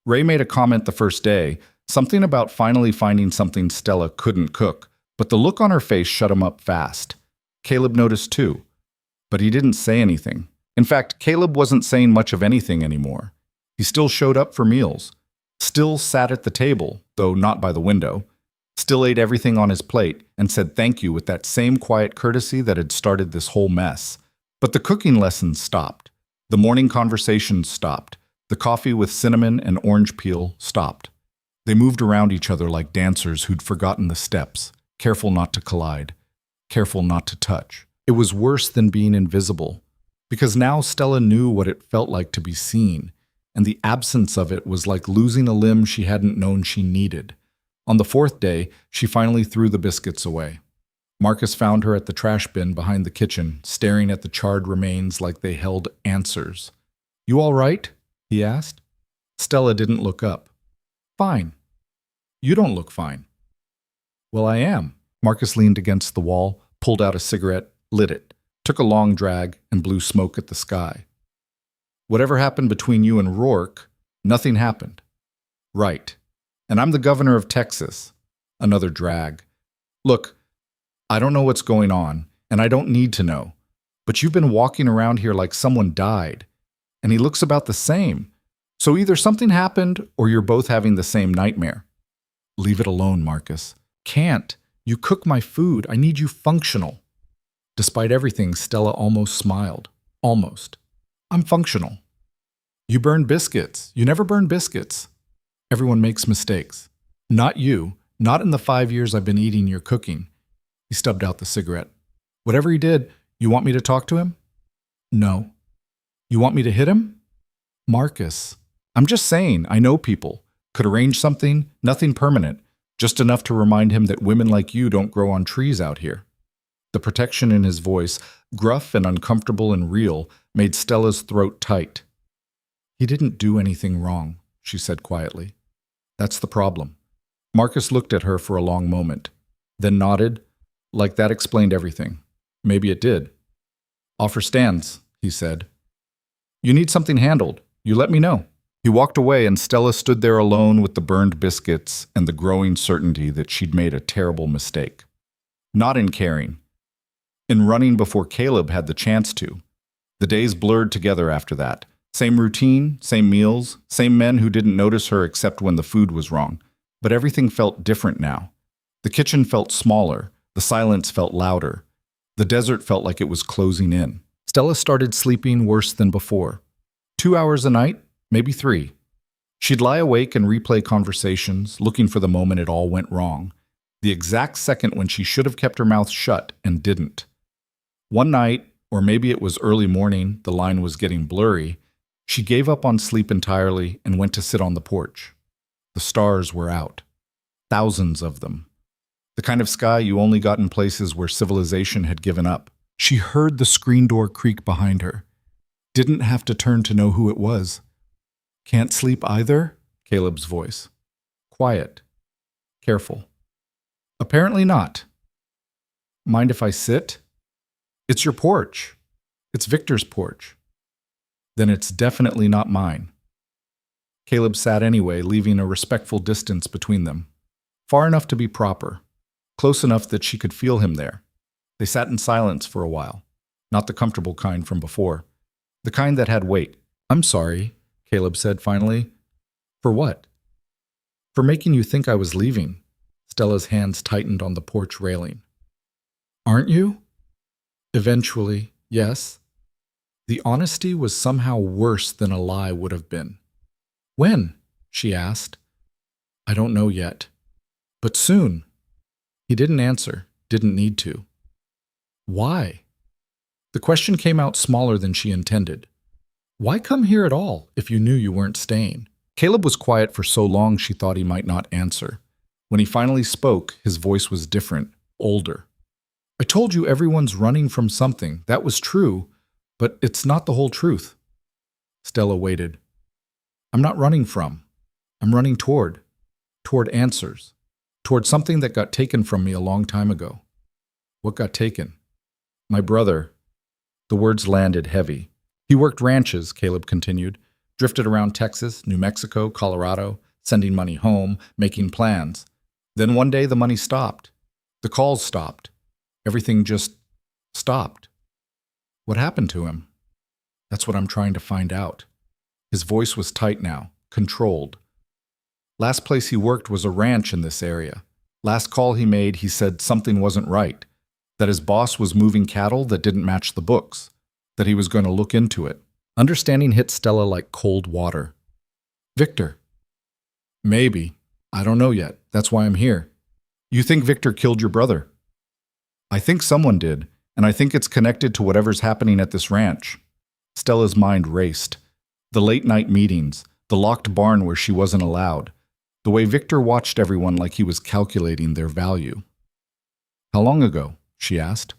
Ray made a comment the first day, something about finally finding something Stella couldn't cook, but the look on her face shut him up fast. Caleb noticed too, but he didn't say anything. In fact, Caleb wasn't saying much of anything anymore. He still showed up for meals, still sat at the table, though not by the window, still ate everything on his plate and said thank you with that same quiet courtesy that had started this whole mess. But the cooking lessons stopped. The morning conversations stopped. The coffee with cinnamon and orange peel stopped. They moved around each other like dancers who'd forgotten the steps, careful not to collide, careful not to touch. It was worse than being invisible, because now Stella knew what it felt like to be seen, and the absence of it was like losing a limb she hadn't known she needed. On the 4th day, she finally threw the biscuits away. Marcus found her at the trash bin behind the kitchen, staring at the charred remains like they held answers. "You all right?" he asked. Stella didn't look up. "Fine." "You don't look fine." "Well, I am." Marcus leaned against the wall, pulled out a cigarette, lit it, took a long drag, and blew smoke at the sky. "Whatever happened between you and Rourke, nothing happened." "Right. And I'm the governor of Texas." Another drag. "Look, I don't know what's going on, and I don't need to know. But you've been walking around here like someone died, and he looks about the same. So either something happened, or you're both having the same nightmare." "Leave it alone, Marcus." "Can't. You cook my food. I need you functional." Despite everything, Stella almost smiled. Almost. "I'm functional." "You burn biscuits. You never burn biscuits." "Everyone makes mistakes." "Not you. Not in the 5 years I've been eating your cooking." He stubbed out the cigarette. "Whatever he did, you want me to talk to him?" "No." "You want me to hit him?" "Marcus, I'm just saying, I know people. Could arrange something, nothing permanent, just enough to remind him that women like you don't grow on trees out here." The protection in his voice, gruff and uncomfortable and real, made Stella's throat tight. "He didn't do anything wrong," she said quietly. "That's the problem." Marcus looked at her for a long moment, then nodded, like that explained everything. Maybe it did. "Offer stands," he said. You need something handled. You let me know. He walked away and Stella stood there alone with the burned biscuits and the growing certainty that she'd made a terrible mistake. Not in caring. In running before Caleb had the chance to. The days blurred together after that. Same routine, same meals, same men who didn't notice her except when the food was wrong. But everything felt different now. The kitchen felt smaller. The silence felt louder. The desert felt like it was closing in. Stella started sleeping worse than before. 2 hours a night, maybe 3. She'd lie awake and replay conversations, looking for the moment it all went wrong. The exact second when she should have kept her mouth shut and didn't. One night, or maybe it was early morning, the line was getting blurry, she gave up on sleep entirely and went to sit on the porch. The stars were out. Thousands of them. The kind of sky you only got in places where civilization had given up. She heard the screen door creak behind her. Didn't have to turn to know who it was. Can't sleep either? Caleb's voice. Quiet. Careful. Apparently not. Mind if I sit? It's your porch. It's Victor's porch. Then it's definitely not mine. Caleb sat anyway, leaving a respectful distance between them. Far enough to be proper. Close enough that she could feel him there. They sat in silence for a while. Not the comfortable kind from before. The kind that had weight. I'm sorry, Caleb said finally. For what? For making you think I was leaving. Stella's hands tightened on the porch railing. Aren't you? Eventually, yes. The honesty was somehow worse than a lie would have been. When? She asked. I don't know yet. But soon. He didn't answer, didn't need to. Why? The question came out smaller than she intended. Why come here at all if you knew you weren't staying? Caleb was quiet for so long she thought he might not answer. When he finally spoke, his voice was different, older. I told you everyone's running from something. That was true, but it's not the whole truth. Stella waited. I'm not running from. I'm running toward answers. Toward something that got taken from me a long time ago. What got taken? My brother. The words landed heavy. He worked ranches, Caleb continued, drifted around Texas, New Mexico, Colorado, sending money home, making plans. Then one day the money stopped. The calls stopped. Everything just stopped. What happened to him? That's what I'm trying to find out. His voice was tight now, controlled. Last place he worked was a ranch in this area. Last call he made, he said something wasn't right, that his boss was moving cattle that didn't match the books, that he was going to look into it. Understanding hit Stella like cold water. Victor. Maybe. I don't know yet. That's why I'm here. You think Victor killed your brother? I think someone did, and I think it's connected to whatever's happening at this ranch. Stella's mind raced. The late-night meetings, the locked barn where she wasn't allowed, the way Victor watched everyone like he was calculating their value. How long ago? She asked.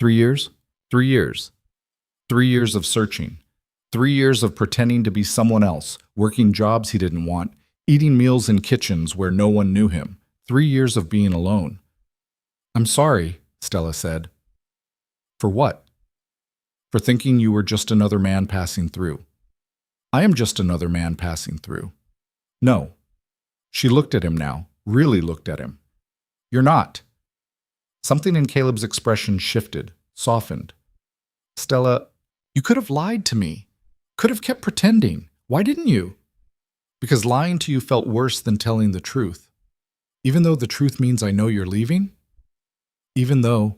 3 years? 3 years. 3 years of searching. 3 years of pretending to be someone else, working jobs he didn't want, eating meals in kitchens where no one knew him. 3 years of being alone. I'm sorry, Stella said. For what? For thinking you were just another man passing through. I am just another man passing through. No. She looked at him now, really looked at him. You're not. Something in Caleb's expression shifted, softened. Stella, you could have lied to me. Could have kept pretending. Why didn't you? Because lying to you felt worse than telling the truth. Even though the truth means I know you're leaving? Even though.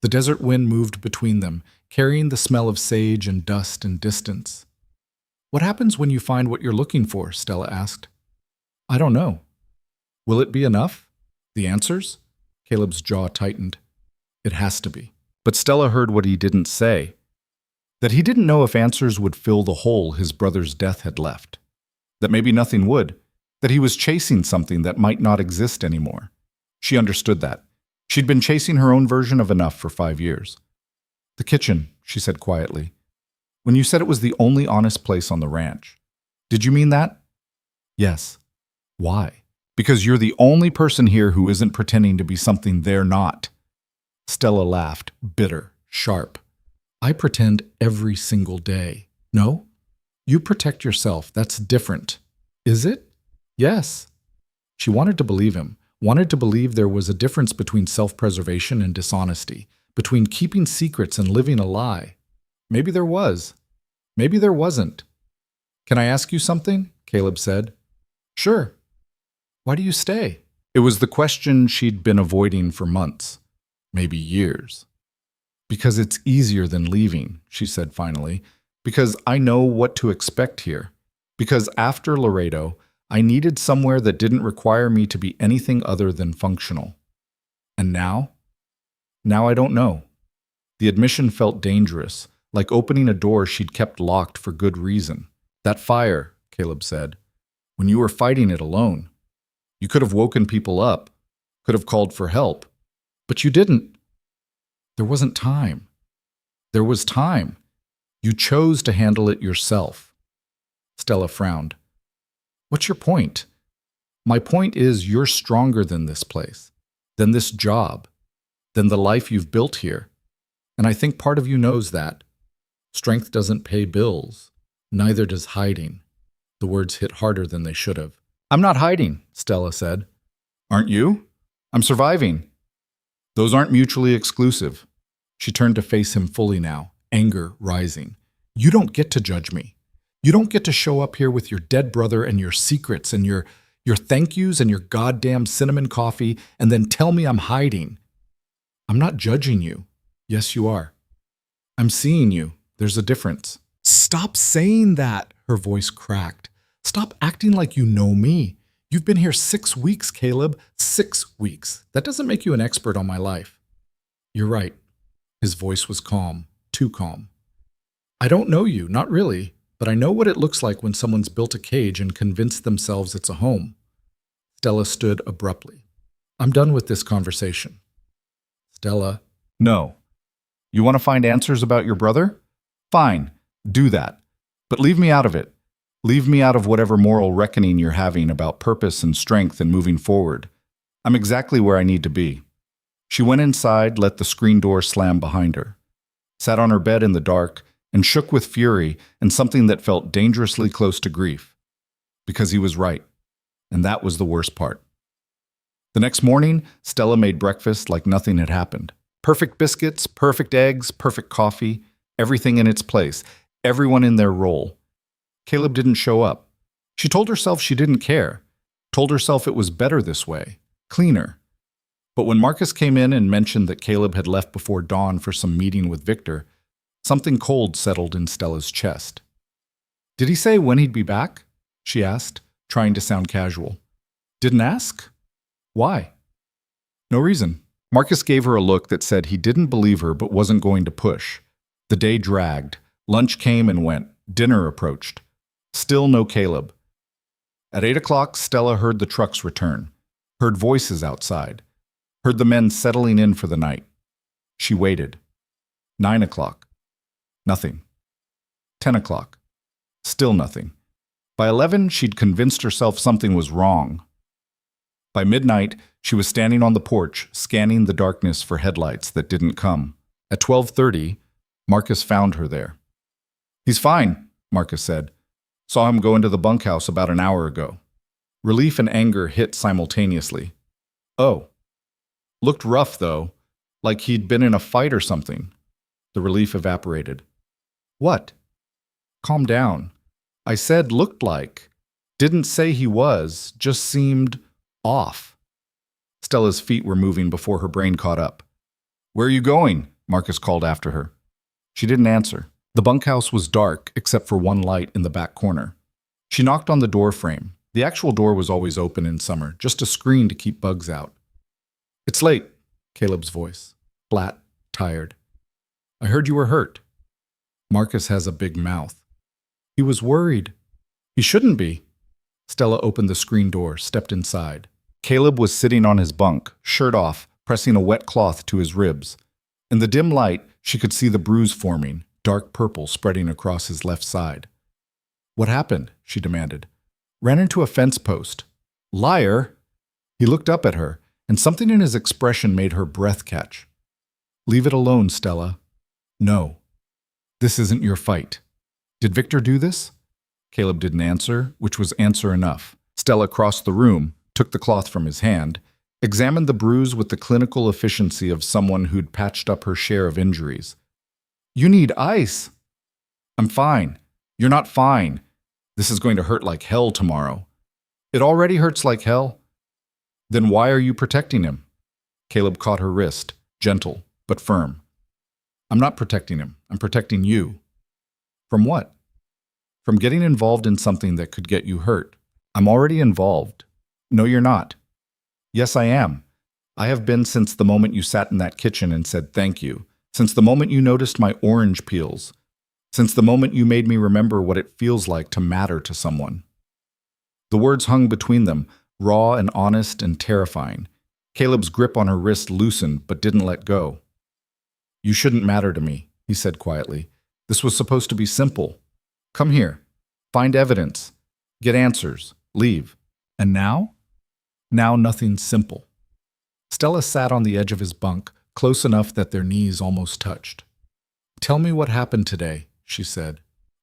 The desert wind moved between them, carrying the smell of sage and dust and distance. What happens when you find what you're looking for? Stella asked. I don't know. Will it be enough? The answers? Caleb's jaw tightened. It has to be. But Stella heard what he didn't say. That he didn't know if answers would fill the hole his brother's death had left. That maybe nothing would. That he was chasing something that might not exist anymore. She understood that. She'd been chasing her own version of enough for 5 years. The kitchen, she said quietly. When you said it was the only honest place on the ranch, did you mean that? Yes. Why? Because you're the only person here who isn't pretending to be something they're not. Stella laughed, bitter, sharp. I pretend every single day. No? You protect yourself. That's different. Is it? Yes. She wanted to believe him, wanted to believe there was a difference between self-preservation and dishonesty, between keeping secrets and living a lie. Maybe there was. Maybe there wasn't. Can I ask you something? Caleb said. Sure. Why do you stay? It was the question she'd been avoiding for months, maybe years. Because it's easier than leaving, she said finally. Because I know what to expect here. Because after Laredo, I needed somewhere that didn't require me to be anything other than functional. And now? Now I don't know. The admission felt dangerous, like opening a door she'd kept locked for good reason. That fire, Caleb said, when you were fighting it alone. You could have woken people up, could have called for help, but you didn't. There wasn't time. There was time. You chose to handle it yourself. Stella frowned. What's your point? My point is you're stronger than this place, than this job, than the life you've built here. And I think part of you knows that. Strength doesn't pay bills. Neither does hiding. The words hit harder than they should have. I'm not hiding, Stella said. Aren't you? I'm surviving. Those aren't mutually exclusive. She turned to face him fully now, anger rising. You don't get to judge me. You don't get to show up here with your dead brother and your secrets and your thank yous and your goddamn cinnamon coffee and then tell me I'm hiding. I'm not judging you. Yes, you are. I'm seeing you. There's a difference. Stop saying that, her voice cracked. Stop acting like you know me. You've been here 6 weeks, Caleb. 6 weeks. That doesn't make you an expert on my life. You're right. His voice was calm, too calm. I don't know you, not really, but I know what it looks like when someone's built a cage and convinced themselves it's a home. Stella stood abruptly. I'm done with this conversation. Stella. No. You want to find answers about your brother? Fine, do that. But leave me out of it. Leave me out of whatever moral reckoning you're having about purpose and strength and moving forward. I'm exactly where I need to be. She went inside, let the screen door slam behind her, sat on her bed in the dark, and shook with fury and something that felt dangerously close to grief. Because he was right, and that was the worst part. The next morning, Stella made breakfast like nothing had happened. Perfect biscuits, perfect eggs, perfect coffee, everything in its place, everyone in their role. Caleb didn't show up. She told herself she didn't care, told herself it was better this way, cleaner. But when Marcus came in and mentioned that Caleb had left before dawn for some meeting with Victor, something cold settled in Stella's chest. Did he say when he'd be back? She asked, trying to sound casual. Didn't ask? Why? No reason. Marcus gave her a look that said he didn't believe her but wasn't going to push. The day dragged. Lunch came and went. Dinner approached. Still no Caleb. At 8 o'clock, Stella heard the trucks return, heard voices outside, heard the men settling in for the night. She waited. 9 o'clock. Nothing. 10 o'clock. Still nothing. By 11, she'd convinced herself something was wrong. By midnight, she was standing on the porch, scanning the darkness for headlights that didn't come. At 12:30, Marcus found her there. He's fine, Marcus said. Saw him go into the bunkhouse about an hour ago. Relief and anger hit simultaneously. Oh. Looked rough, though, like he'd been in a fight or something. The relief evaporated. What? Calm down. I said looked like. Didn't say he was, just seemed off. Stella's feet were moving before her brain caught up. Where are you going? Marcus called after her. She didn't answer. The bunkhouse was dark except for one light in the back corner. She knocked on the door frame. The actual door was always open in summer, just a screen to keep bugs out. It's late, Caleb's voice, flat, tired. I heard you were hurt. Marcus has a big mouth. He was worried. He shouldn't be. Stella opened the screen door, stepped inside. Caleb was sitting on his bunk, shirt off, pressing a wet cloth to his ribs. In the dim light, she could see the bruise forming, dark purple spreading across his left side. What happened? She demanded. Ran into a fence post. Liar! He looked up at her, and something in his expression made her breath catch. Leave it alone, Stella. No. This isn't your fight. Did Victor do this? Caleb didn't answer, which was answer enough. Stella crossed the room, took the cloth from his hand, examined the bruise with the clinical efficiency of someone who'd patched up her share of injuries. You need ice. I'm fine. You're not fine. This is going to hurt like hell tomorrow. It already hurts like hell. Then why are you protecting him? Caleb caught her wrist, gentle but firm. I'm not protecting him. I'm protecting you. From what? From getting involved in something that could get you hurt. I'm already involved. No, you're not. Yes, I am. I have been since the moment you sat in that kitchen and said thank you, since the moment you noticed my orange peels, since the moment you made me remember what it feels like to matter to someone. The words hung between them, raw and honest and terrifying. Caleb's grip on her wrist loosened but didn't let go. You shouldn't matter to me, he said quietly. This was supposed to be simple. Come here. Find evidence. Get answers. Leave. And now? Now nothing's simple. Stella sat on the edge of his bunk, close enough that their knees almost touched. Tell me what happened today, she said.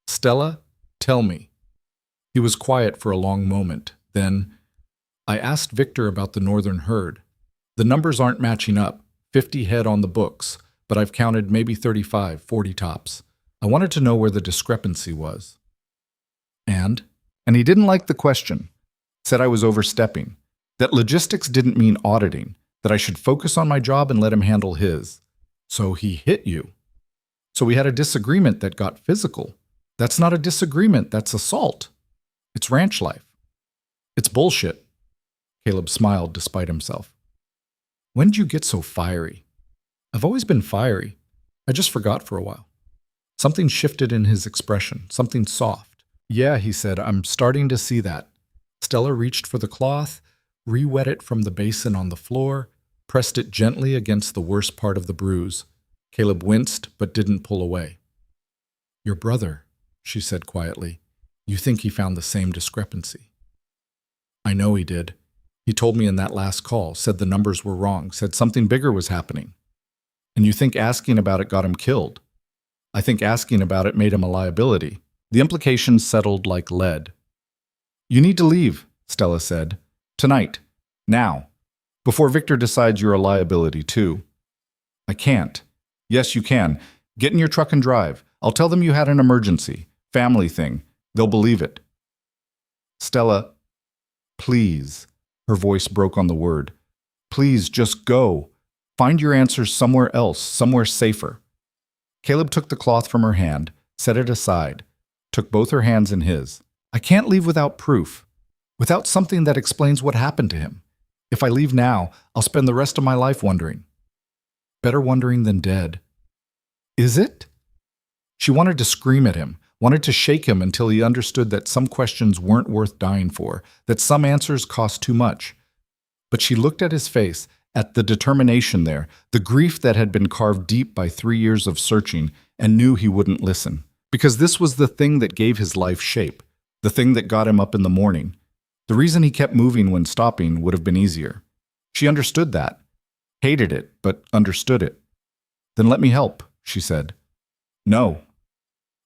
Stella, tell me. He was quiet for a long moment. Then, I asked Victor about the northern herd. The numbers aren't matching up, 50 head on the books, but I've counted maybe 35, 40 tops. I wanted to know where the discrepancy was. And he didn't like the question. Said I was overstepping. That logistics didn't mean auditing. That I should focus on my job and let him handle his. So he hit you. So we had a disagreement that got physical. That's not a disagreement, that's assault. It's ranch life. It's bullshit. Caleb smiled despite himself. When did you get so fiery? I've always been fiery. I just forgot for a while. Something shifted in his expression, something soft. Yeah, he said, I'm starting to see that. Stella reached for the cloth, re-wet it from the basin on the floor, pressed it gently against the worst part of the bruise. Caleb winced but didn't pull away. Your brother, she said quietly. You think he found the same discrepancy? I know he did. He told me in that last call, said the numbers were wrong, said something bigger was happening. And you think asking about it got him killed? I think asking about it made him a liability. The implications settled like lead. You need to leave, Stella said. Tonight. Now. Before Victor decides you're a liability too. I can't. Yes, you can. Get in your truck and drive. I'll tell them you had an emergency. Family thing. They'll believe it. Stella, please. Her voice broke on the word. Please, just go. Find your answers somewhere else, somewhere safer. Caleb took the cloth from her hand, set it aside, took both her hands in his. I can't leave without proof, without something that explains what happened to him. If I leave now, I'll spend the rest of my life wondering. Better wondering than dead. Is it? She wanted to scream at him, wanted to shake him until he understood that some questions weren't worth dying for, that some answers cost too much. But she looked at his face, at the determination there, the grief that had been carved deep by 3 years of searching, and knew he wouldn't listen. Because this was the thing that gave his life shape, the thing that got him up in the morning. The reason he kept moving when stopping would have been easier. She understood that. Hated it, but understood it. Then let me help, she said. No.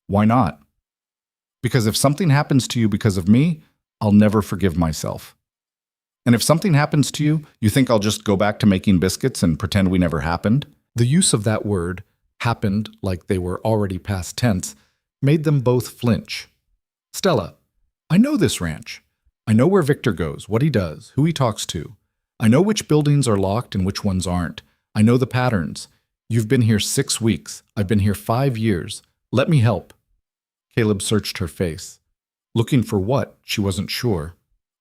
Why not? Because if something happens to you because of me, I'll never forgive myself. And if something happens to you, you think I'll just go back to making biscuits and pretend we never happened? The use of that word, happened like they were already past tense, made them both flinch. Stella, I know this ranch. I know where Victor goes, what he does, who he talks to. I know which buildings are locked and which ones aren't. I know the patterns. You've been here 6 weeks. I've been here 5 years. Let me help. Caleb searched her face. Looking for what, she wasn't sure.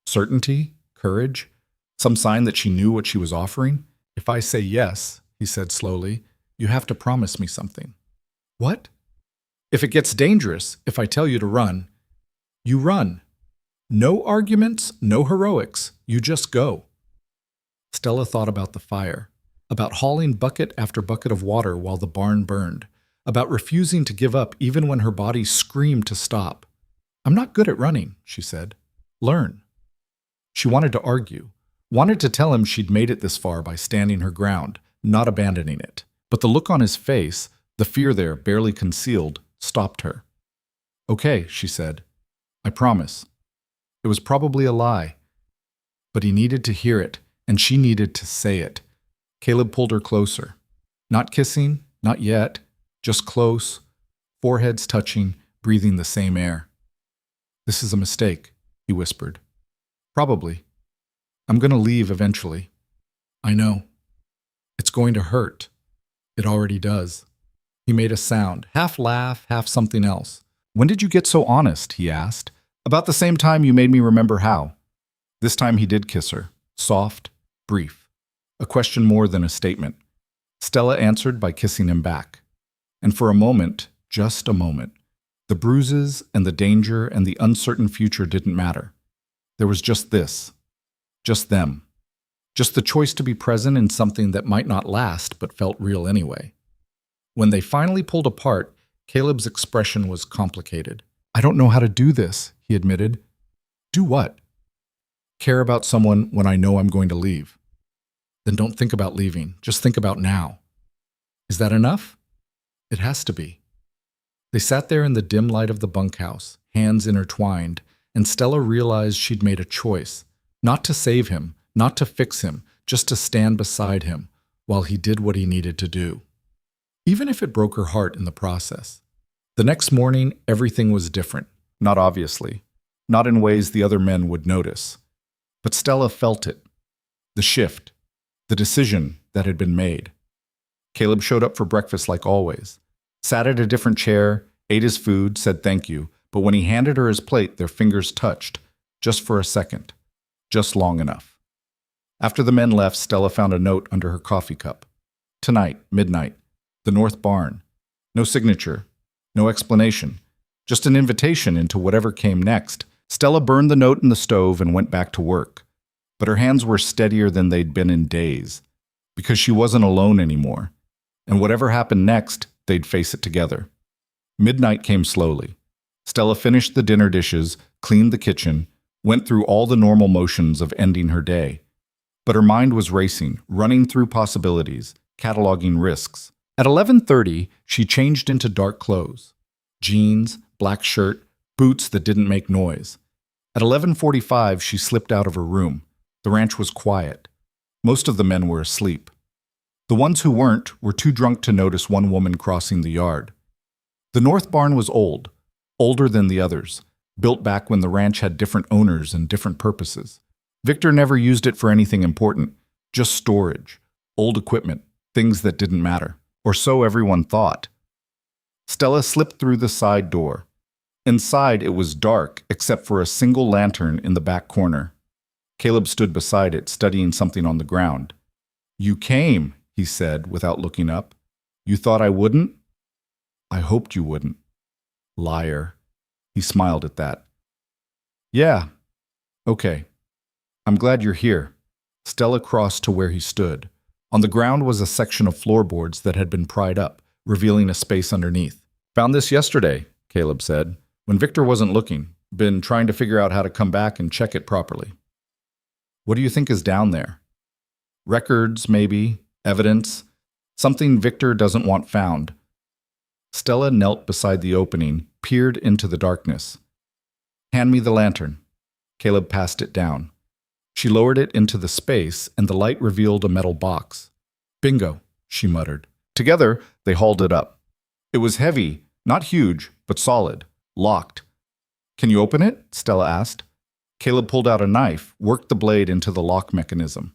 Certainty? Courage? Some sign that she knew what she was offering? If I say yes, he said slowly, you have to promise me something. What? If it gets dangerous, if I tell you to run, you run. No arguments, no heroics. You just go. Stella thought about the fire, about hauling bucket after bucket of water while the barn burned, about refusing to give up even when her body screamed to stop. I'm not good at running, she said. Learn. She wanted to argue, wanted to tell him she'd made it this far by standing her ground, not abandoning it. But the look on his face, the fear there barely concealed, stopped her. Okay, she said. I promise. It was probably a lie. But he needed to hear it, and she needed to say it. Caleb pulled her closer. Not kissing, not yet, just close, foreheads touching, breathing the same air. This is a mistake, he whispered. Probably. I'm going to leave eventually. I know. It's going to hurt. It already does. He made a sound, half laugh, half something else. When did you get so honest? He asked. About the same time you made me remember how. This time he did kiss her, soft, brief. A question more than a statement. Stella answered by kissing him back. And for a moment, just a moment, the bruises and the danger and the uncertain future didn't matter. There was just this. Just them. Just the choice to be present in something that might not last but felt real anyway. When they finally pulled apart, Caleb's expression was complicated. I don't know how to do this, he admitted. Do what? Care about someone when I know I'm going to leave. Then don't think about leaving. Just think about now. Is that enough? It has to be. They sat there in the dim light of the bunkhouse, hands intertwined, and Stella realized she'd made a choice. Not to save him, not to fix him, just to stand beside him while he did what he needed to do. Even if it broke her heart in the process. The next morning, everything was different. Not obviously. Not in ways the other men would notice. But Stella felt it. The shift. The decision that had been made. Caleb showed up for breakfast like always. Sat at a different chair, ate his food, said thank you, but when he handed her his plate, their fingers touched. Just for a second. Just long enough. After the men left, Stella found a note under her coffee cup. Tonight, midnight. The North Barn. No signature. No explanation. Just an invitation into whatever came next. Stella burned the note in the stove and went back to work. But her hands were steadier than they'd been in days. Because she wasn't alone anymore. And whatever happened next, they'd face it together. Midnight came slowly. Stella finished the dinner dishes, cleaned the kitchen, went through all the normal motions of ending her day. But her mind was racing, running through possibilities, cataloging risks. At 11:30, she changed into dark clothes. Jeans, black shirt, boots that didn't make noise. At 11:45, she slipped out of her room. The ranch was quiet. Most of the men were asleep. The ones who weren't were too drunk to notice one woman crossing the yard. The North Barn was old, older than the others, built back when the ranch had different owners and different purposes. Victor never used it for anything important, just storage, old equipment, things that didn't matter. Or so everyone thought. Stella slipped through the side door. Inside, it was dark, except for a single lantern in the back corner. Caleb stood beside it, studying something on the ground. You came, he said, without looking up. You thought I wouldn't? I hoped you wouldn't. Liar. He smiled at that. Yeah. Okay. I'm glad you're here. Stella crossed to where he stood. On the ground was a section of floorboards that had been pried up, revealing a space underneath. Found this yesterday, Caleb said, when Victor wasn't looking. Been trying to figure out how to come back and check it properly. What do you think is down there? Records, maybe, evidence, something Victor doesn't want found. Stella knelt beside the opening, peered into the darkness. Hand me the lantern. Caleb passed it down. She lowered it into the space, and the light revealed a metal box. Bingo, she muttered. Together, they hauled it up. It was heavy, not huge, but solid, locked. Can you open it? Stella asked. Caleb pulled out a knife, worked the blade into the lock mechanism.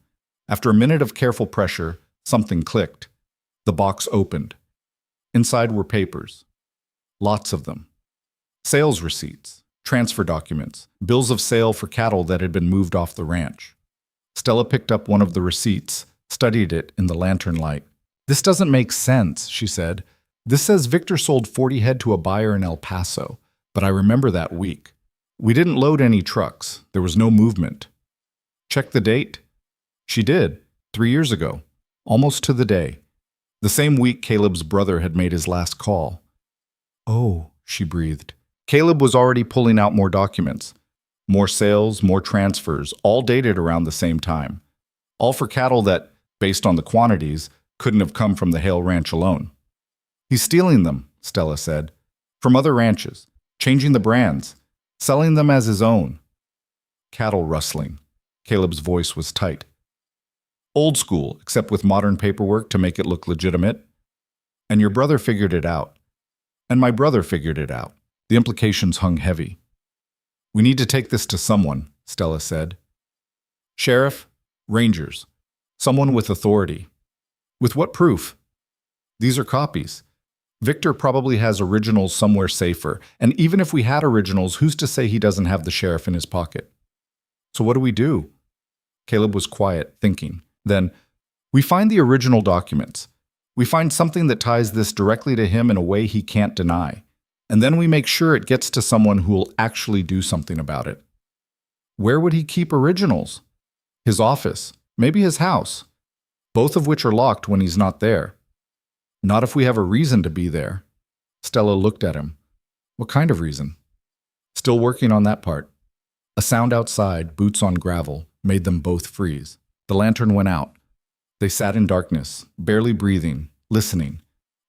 After a minute of careful pressure, something clicked. The box opened. Inside were papers. Lots of them. Sales receipts. Transfer documents, bills of sale for cattle that had been moved off the ranch. Stella picked up one of the receipts, studied it in the lantern light. This doesn't make sense, she said. This says Victor sold 40 head to a buyer in El Paso, but I remember that week. We didn't load any trucks. There was no movement. Check the date? She did, 3 years ago, almost to the day. The same week Caleb's brother had made his last call. Oh, she breathed. Caleb was already pulling out more documents. More sales, more transfers, all dated around the same time. All for cattle that, based on the quantities, couldn't have come from the Hale Ranch alone. He's stealing them, Stella said. From other ranches. changing the brands, selling them as his own. Cattle rustling. Caleb's voice was tight. Old school, except with modern paperwork to make it look legitimate. And your brother figured it out. And my brother figured it out. The implications hung heavy. We need to take this to someone, Stella said. Sheriff, Rangers, someone with authority. With what proof? These are copies. Victor probably has originals somewhere safer, and even if we had originals, who's to say he doesn't have the sheriff in his pocket? So what do we do? Caleb was quiet, thinking. Then, we find the original documents. We find something that ties this directly to him in a way he can't deny. And then we make sure it gets to someone who will actually do something about it. Where would he keep originals? His office, maybe his house, both of which are locked when he's not there. Not if we have a reason to be there. Stella looked at him. What kind of reason? Still working on that part. A sound outside, boots on gravel, made them both freeze. The lantern went out. They sat in darkness, barely breathing, listening.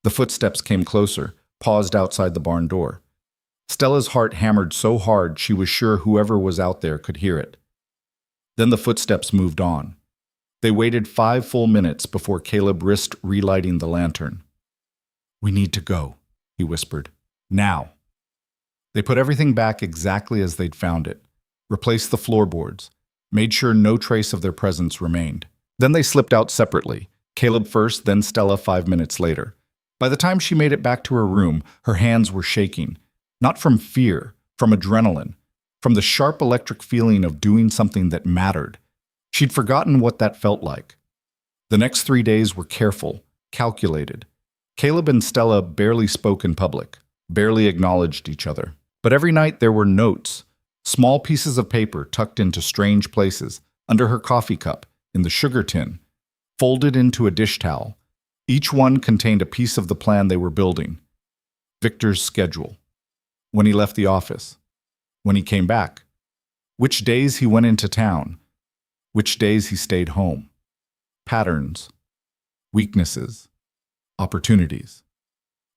The footsteps came closer, paused outside the barn door. Stella's heart hammered so hard she was sure whoever was out there could hear it. Then the footsteps moved on. They waited 5 full minutes before Caleb risked relighting the lantern. We need to go, he whispered. Now. They put everything back exactly as they'd found it, replaced the floorboards, made sure no trace of their presence remained. Then they slipped out separately, Caleb first, then Stella 5 minutes later. By the time she made it back to her room, her hands were shaking, not from fear, from adrenaline, from the sharp electric feeling of doing something that mattered. She'd forgotten what that felt like. The next 3 days were careful, calculated. Caleb and Stella barely spoke in public, barely acknowledged each other. But every night there were notes, small pieces of paper tucked into strange places, under her coffee cup, in the sugar tin, folded into a dish towel. Each one contained a piece of the plan they were building. Victor's schedule. When he left the office. When he came back. Which days he went into town. Which days he stayed home. Patterns. Weaknesses. Opportunities.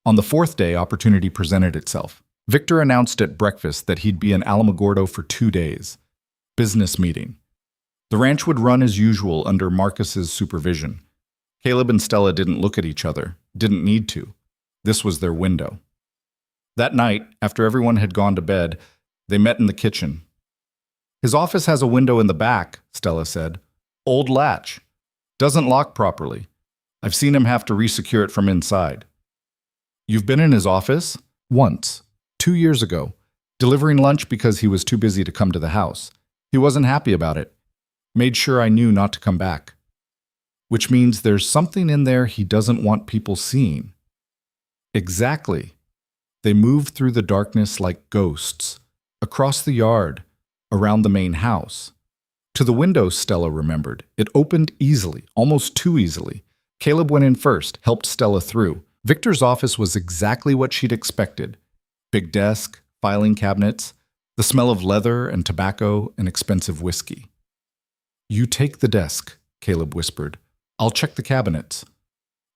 On the 4th day, opportunity presented itself. Victor announced at breakfast that he'd be in Alamogordo for 2 days. Business meeting. The ranch would run as usual under Marcus's supervision. Caleb and Stella didn't look at each other, didn't need to. This was their window. That night, after everyone had gone to bed, they met in the kitchen. His office has a window in the back, Stella said. Old latch. Doesn't lock properly. I've seen him have to resecure it from inside. You've been in his office? Once. 2 years ago. Delivering lunch because he was too busy to come to the house. He wasn't happy about it. Made sure I knew not to come back. Which means there's something in there he doesn't want people seeing. Exactly. They moved through the darkness like ghosts, across the yard, around the main house. To the window, Stella remembered. It opened easily, almost too easily. Caleb went in first, helped Stella through. Victor's office was exactly what she'd expected. Big desk, filing cabinets, the smell of leather and tobacco and expensive whiskey. You take the desk, Caleb whispered. I'll check the cabinets.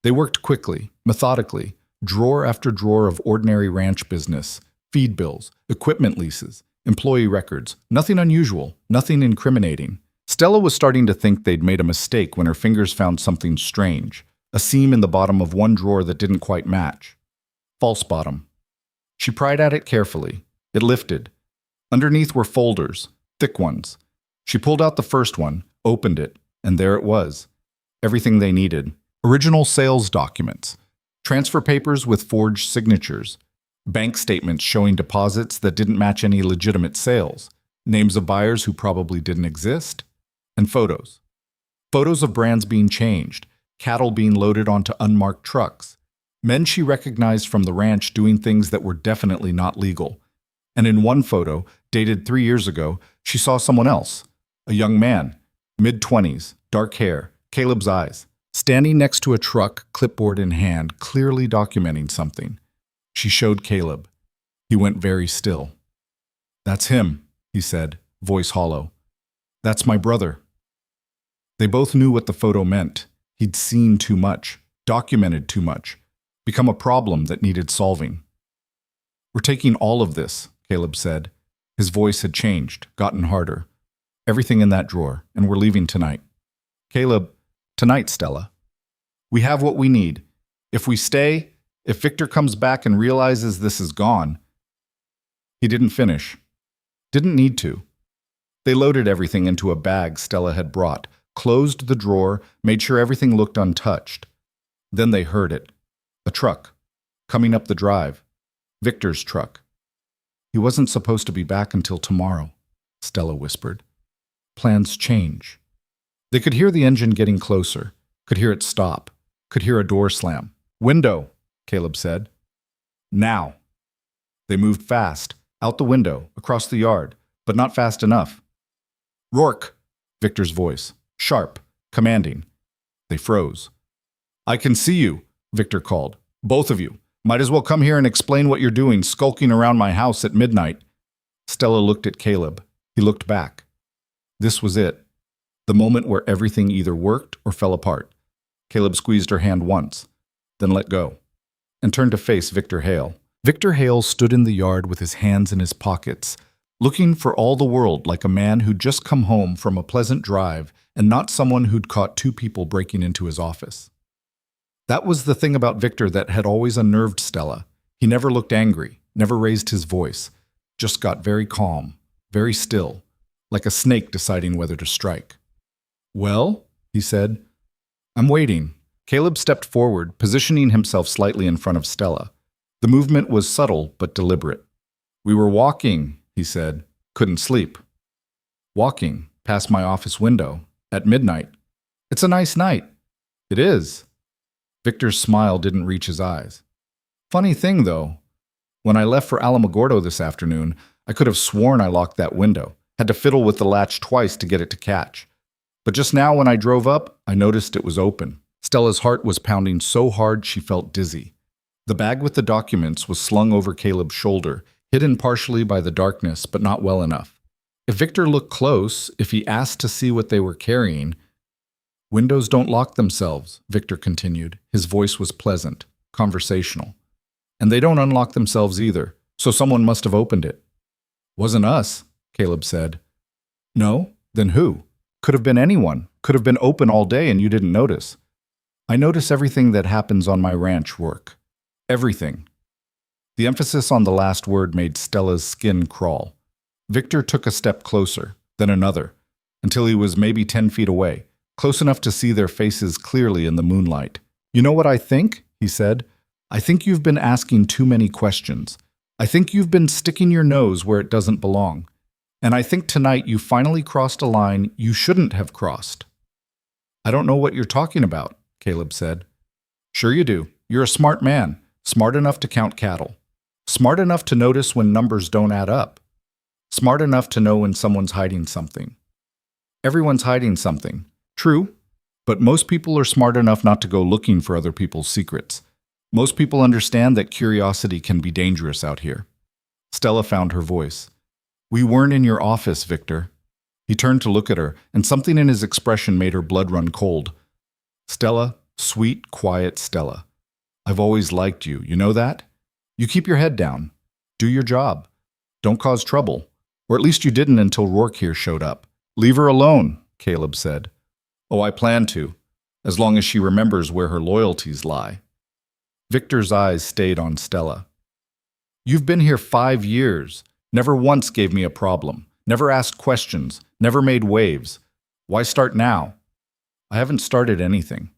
They worked quickly, methodically, drawer after drawer of ordinary ranch business, feed bills, equipment leases, employee records, nothing unusual, nothing incriminating. Stella was starting to think they'd made a mistake when her fingers found something strange, a seam in the bottom of one drawer that didn't quite match. False bottom. She pried at it carefully. It lifted. Underneath were folders, thick ones. She pulled out the first one, opened it, and there it was. Everything they needed. Original sales documents. Transfer papers with forged signatures. Bank statements showing deposits that didn't match any legitimate sales. Names of buyers who probably didn't exist. And photos. Photos of brands being changed. Cattle being loaded onto unmarked trucks. Men she recognized from the ranch doing things that were definitely not legal. And in one photo, dated 3 years ago, she saw someone else. A young man, mid-20s, dark hair, Caleb's eyes, standing next to a truck, clipboard in hand, clearly documenting something. She showed Caleb. He went very still. That's him, he said, voice hollow. That's my brother. They both knew what the photo meant. He'd seen too much, documented too much, become a problem that needed solving. We're taking all of this, Caleb said. His voice had changed, gotten harder. Everything in that drawer, and we're leaving tonight. Caleb, tonight, Stella. We have what we need. If we stay, if Victor comes back and realizes this is gone. He didn't finish. Didn't need to. They loaded everything into a bag Stella had brought, closed the drawer, made sure everything looked untouched. Then they heard it. A truck. Coming up the drive. Victor's truck. He wasn't supposed to be back until tomorrow, Stella whispered. Plans change. They could hear the engine getting closer, could hear it stop, could hear a door slam. Window, Caleb said. Now. They moved fast, out the window, across the yard, but not fast enough. Rourke, Victor's voice, sharp, commanding. They froze. I can see you, Victor called. Both of you. Might as well come here and explain what you're doing, skulking around my house at midnight. Stella looked at Caleb. He looked back. This was it. The moment where everything either worked or fell apart. Caleb squeezed her hand once, then let go, and turned to face Victor Hale. Victor Hale stood in the yard with his hands in his pockets, looking for all the world like a man who'd just come home from a pleasant drive and not someone who'd caught two people breaking into his office. That was the thing about Victor that had always unnerved Stella. He never looked angry, never raised his voice, just got very calm, very still, like a snake deciding whether to strike. Well, he said, I'm waiting. Caleb stepped forward, positioning himself slightly in front of Stella. The movement was subtle but deliberate. We were walking, he said. Couldn't sleep. Walking past my office window at midnight. It's a nice night. It is. Victor's smile didn't reach his eyes. Funny thing, though. When I left for Alamogordo this afternoon, I could have sworn I locked that window. Had to fiddle with the latch twice to get it to catch. But just now when I drove up, I noticed it was open. Stella's heart was pounding so hard she felt dizzy. The bag with the documents was slung over Caleb's shoulder, hidden partially by the darkness, but not well enough. If Victor looked close, if he asked to see what they were carrying... Windows don't lock themselves, Victor continued. His voice was pleasant, conversational. And they don't unlock themselves either, so someone must have opened it. Wasn't us, Caleb said. No? Then who? Could have been anyone. Could have been open all day and you didn't notice. I notice everything that happens on my ranch, Rourke. Everything. The emphasis on the last word made Stella's skin crawl. Victor took a step closer, then another, until he was maybe 10 feet away, close enough to see their faces clearly in the moonlight. You know what I think? He said. I think you've been asking too many questions. I think you've been sticking your nose where it doesn't belong. And I think tonight you finally crossed a line you shouldn't have crossed. I don't know what you're talking about, Caleb said. Sure you do. You're a smart man, smart enough to count cattle. Smart enough to notice when numbers don't add up. Smart enough to know when someone's hiding something. Everyone's hiding something. True, but most people are smart enough not to go looking for other people's secrets. Most people understand that curiosity can be dangerous out here. Stella found her voice. We weren't in your office, Victor. He turned to look at her, and something in his expression made her blood run cold. Stella, sweet, quiet Stella. I've always liked you, you know that? You keep your head down. Do your job. Don't cause trouble. Or at least you didn't until Rourke here showed up. Leave her alone, Caleb said. Oh, I plan to, as long as she remembers where her loyalties lie. Victor's eyes stayed on Stella. You've been here 5 years, never once gave me a problem, never asked questions, never made waves. Why start now? I haven't started anything.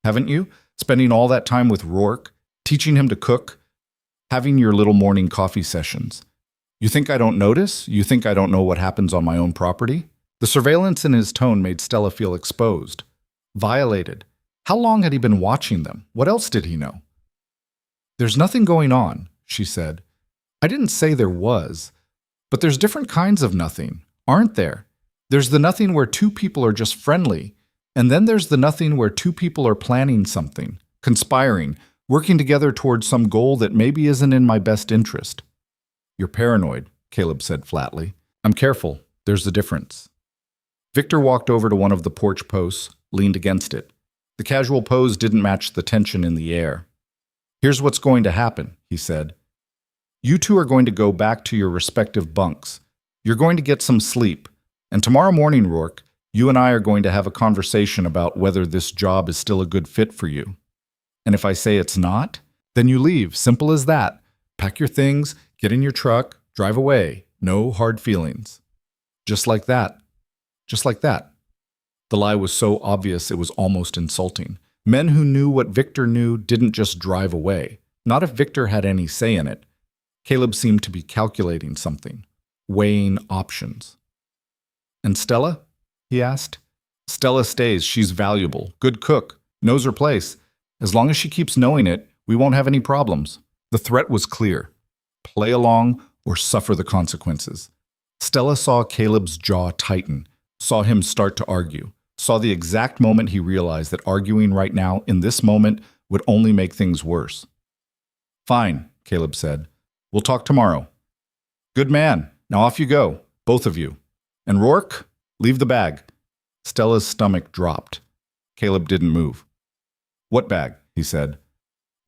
Haven't you? Spending all that time with Rourke, teaching him to cook, having your little morning coffee sessions. You think I don't notice? You think I don't know what happens on my own property? The surveillance in his tone made Stella feel exposed, violated. How long had he been watching them? What else did he know? There's nothing going on, she said. I didn't say there was, but there's different kinds of nothing, aren't there? There's the nothing where two people are just friendly, and then there's the nothing where two people are planning something, conspiring, working together towards some goal that maybe isn't in my best interest. You're paranoid, Caleb said flatly. I'm careful. There's the difference. Victor walked over to one of the porch posts, leaned against it. The casual pose didn't match the tension in the air. Here's what's going to happen, he said. You two are going to go back to your respective bunks. You're going to get some sleep. And tomorrow morning, Rourke, you and I are going to have a conversation about whether this job is still a good fit for you. And if I say it's not, then you leave. Simple as that. Pack your things, get in your truck, drive away. No hard feelings. Just like that. Just like that. The lie was so obvious it was almost insulting. Men who knew what Victor knew didn't just drive away. Not if Victor had any say in it. Caleb seemed to be calculating something, weighing options. And Stella? He asked. Stella stays. She's valuable. Good cook. Knows her place. As long as she keeps knowing it, we won't have any problems. The threat was clear. Play along or suffer the consequences. Stella saw Caleb's jaw tighten, saw him start to argue, saw the exact moment he realized that arguing right now, in this moment, would only make things worse. Fine, Caleb said. We'll talk tomorrow. Good man. Now off you go, both of you. And Rourke, leave the bag. Stella's stomach dropped. Caleb didn't move. What bag? He said.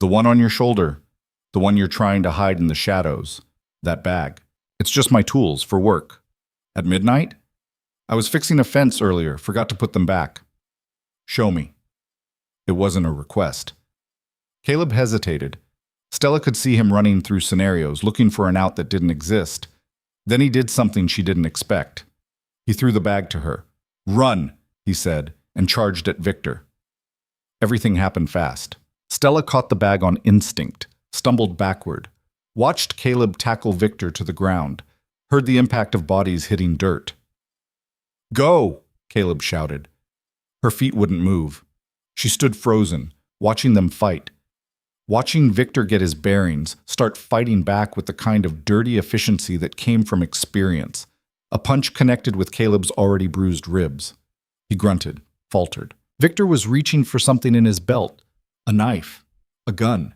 The one on your shoulder. The one you're trying to hide in the shadows. That bag. It's just my tools for work. At midnight? I was fixing a fence earlier, forgot to put them back. Show me. It wasn't a request. Caleb hesitated. Stella could see him running through scenarios, looking for an out that didn't exist. Then he did something she didn't expect. He threw the bag to her. Run, he said, and charged at Victor. Everything happened fast. Stella caught the bag on instinct, stumbled backward, watched Caleb tackle Victor to the ground, heard the impact of bodies hitting dirt. Go, Caleb shouted. Her feet wouldn't move. She stood frozen, watching them fight. Watching Victor get his bearings, start fighting back with the kind of dirty efficiency that came from experience. A punch connected with Caleb's already bruised ribs. He grunted, faltered. Victor was reaching for something in his belt. A knife. A gun.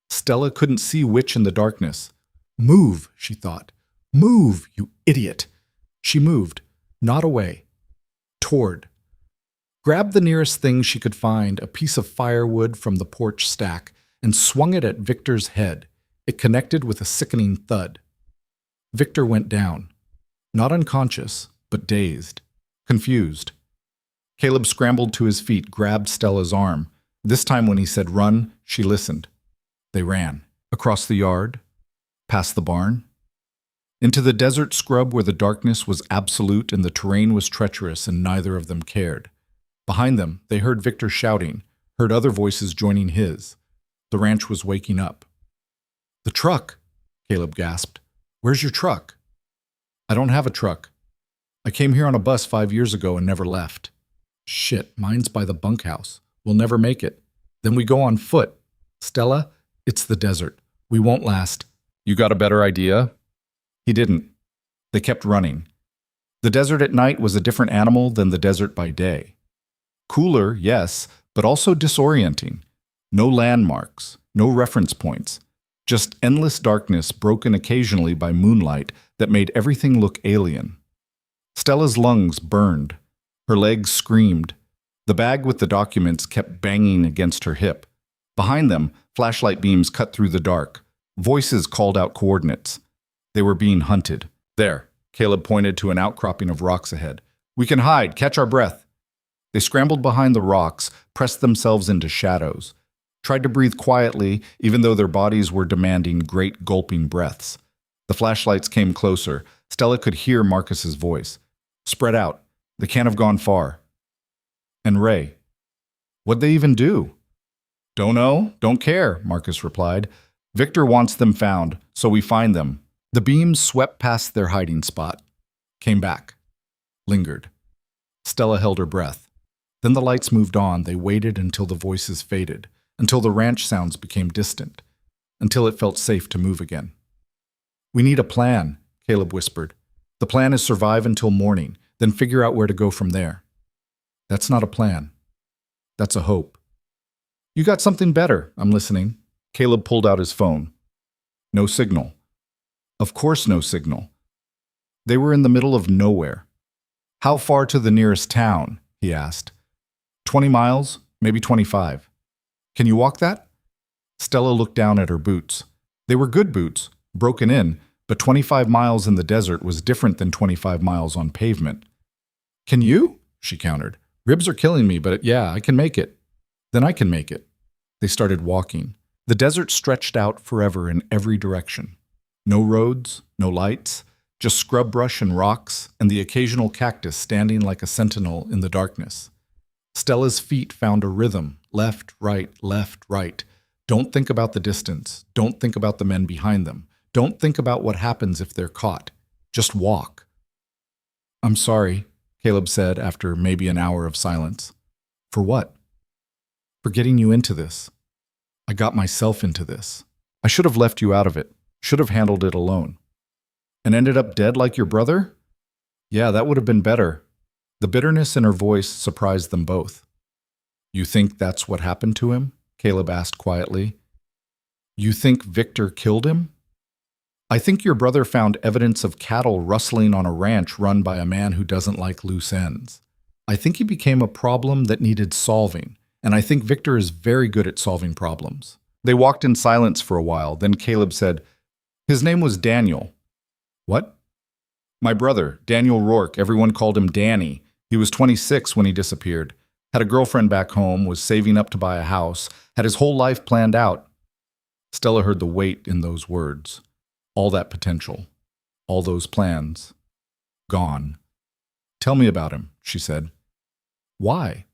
Stella couldn't see which in the darkness. Move, she thought. Move, you idiot. She moved, not away. Toward. Grabbed the nearest thing she could find, a piece of firewood from the porch stack, and swung it at Victor's head. It connected with a sickening thud. Victor went down. Not unconscious, but dazed. Confused. Caleb scrambled to his feet, grabbed Stella's arm. This time when he said run, she listened. They ran. Across the yard. Past the barn. Into the desert scrub where the darkness was absolute and the terrain was treacherous and neither of them cared. Behind them, they heard Victor shouting, heard other voices joining his. The ranch was waking up. The truck, Caleb gasped. Where's your truck? I don't have a truck. I came here on a bus 5 years ago and never left. Shit, mine's by the bunkhouse. We'll never make it. Then we go on foot. Stella, it's the desert. We won't last. You got a better idea? He didn't. They kept running. The desert at night was a different animal than the desert by day. Cooler, yes, but also disorienting. No landmarks, no reference points. Just endless darkness broken occasionally by moonlight that made everything look alien. Stella's lungs burned. Her legs screamed. The bag with the documents kept banging against her hip. Behind them, flashlight beams cut through the dark. Voices called out coordinates. They were being hunted. There, Caleb pointed to an outcropping of rocks ahead. We can hide, catch our breath. They scrambled behind the rocks, pressed themselves into shadows. Tried to breathe quietly, even though their bodies were demanding great gulping breaths. The flashlights came closer. Stella could hear Marcus's voice. Spread out. They can't have gone far. And Ray. What'd they even do? Don't know, don't care, Marcus replied. Victor wants them found, so we find them. The beams swept past their hiding spot. Came back. Lingered. Stella held her breath. Then the lights moved on. They waited until the voices faded. Until the ranch sounds became distant, until it felt safe to move again. We need a plan, Caleb whispered. The plan is survive until morning, then figure out where to go from there. That's not a plan. That's a hope. You got something better, I'm listening. Caleb pulled out his phone. No signal. Of course no signal. They were in the middle of nowhere. How far to the nearest town? He asked. 20 miles, maybe 25. Can you walk that? Stella looked down at her boots. They were good boots, broken in, but 25 miles in the desert was different than 25 miles on pavement. Can you? She countered. Ribs are killing me, but yeah, I can make it. Then I can make it. They started walking. The desert stretched out forever in every direction. No roads, no lights, just scrub brush and rocks, and the occasional cactus standing like a sentinel in the darkness. Stella's feet found a rhythm, left, right, left, right. Don't think about the distance. Don't think about the men behind them. Don't think about what happens if they're caught. Just walk. I'm sorry, Caleb said after maybe an hour of silence. For what? For getting you into this. I got myself into this. I should have left you out of it. Should have handled it alone. And ended up dead like your brother? Yeah, that would have been better. The bitterness in her voice surprised them both. You think that's what happened to him? Caleb asked quietly. You think Victor killed him? I think your brother found evidence of cattle rustling on a ranch run by a man who doesn't like loose ends. I think he became a problem that needed solving, and I think Victor is very good at solving problems. They walked in silence for a while, then Caleb said, His name was Daniel. What? My brother, Daniel Rourke. Everyone called him Danny. He was 26 when he disappeared. Had a girlfriend back home, was saving up to buy a house, had his whole life planned out. Stella heard the weight in those words. All that potential. All those plans. Gone. Tell me about him, she said. Why?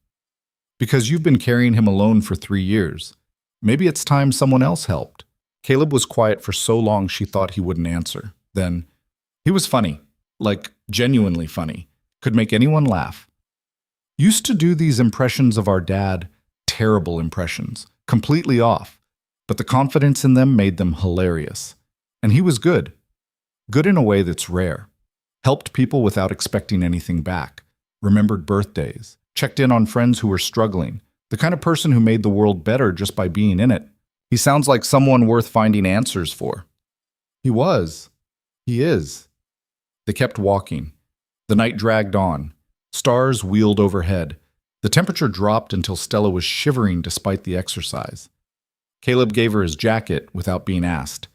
Because you've been carrying him alone for 3 years. Maybe it's time someone else helped. Caleb was quiet for so long she thought he wouldn't answer. Then, he was funny. Like, genuinely funny. Could make anyone laugh. Used to do these impressions of our dad, terrible impressions, completely off, but the confidence in them made them hilarious. And he was good. Good in a way that's rare. Helped people without expecting anything back. Remembered birthdays. Checked in on friends who were struggling. The kind of person who made the world better just by being in it. He sounds like someone worth finding answers for. He was. He is. They kept walking. The night dragged on. Stars wheeled overhead. The temperature dropped until Stella was shivering despite the exercise. Caleb gave her his jacket without being asked.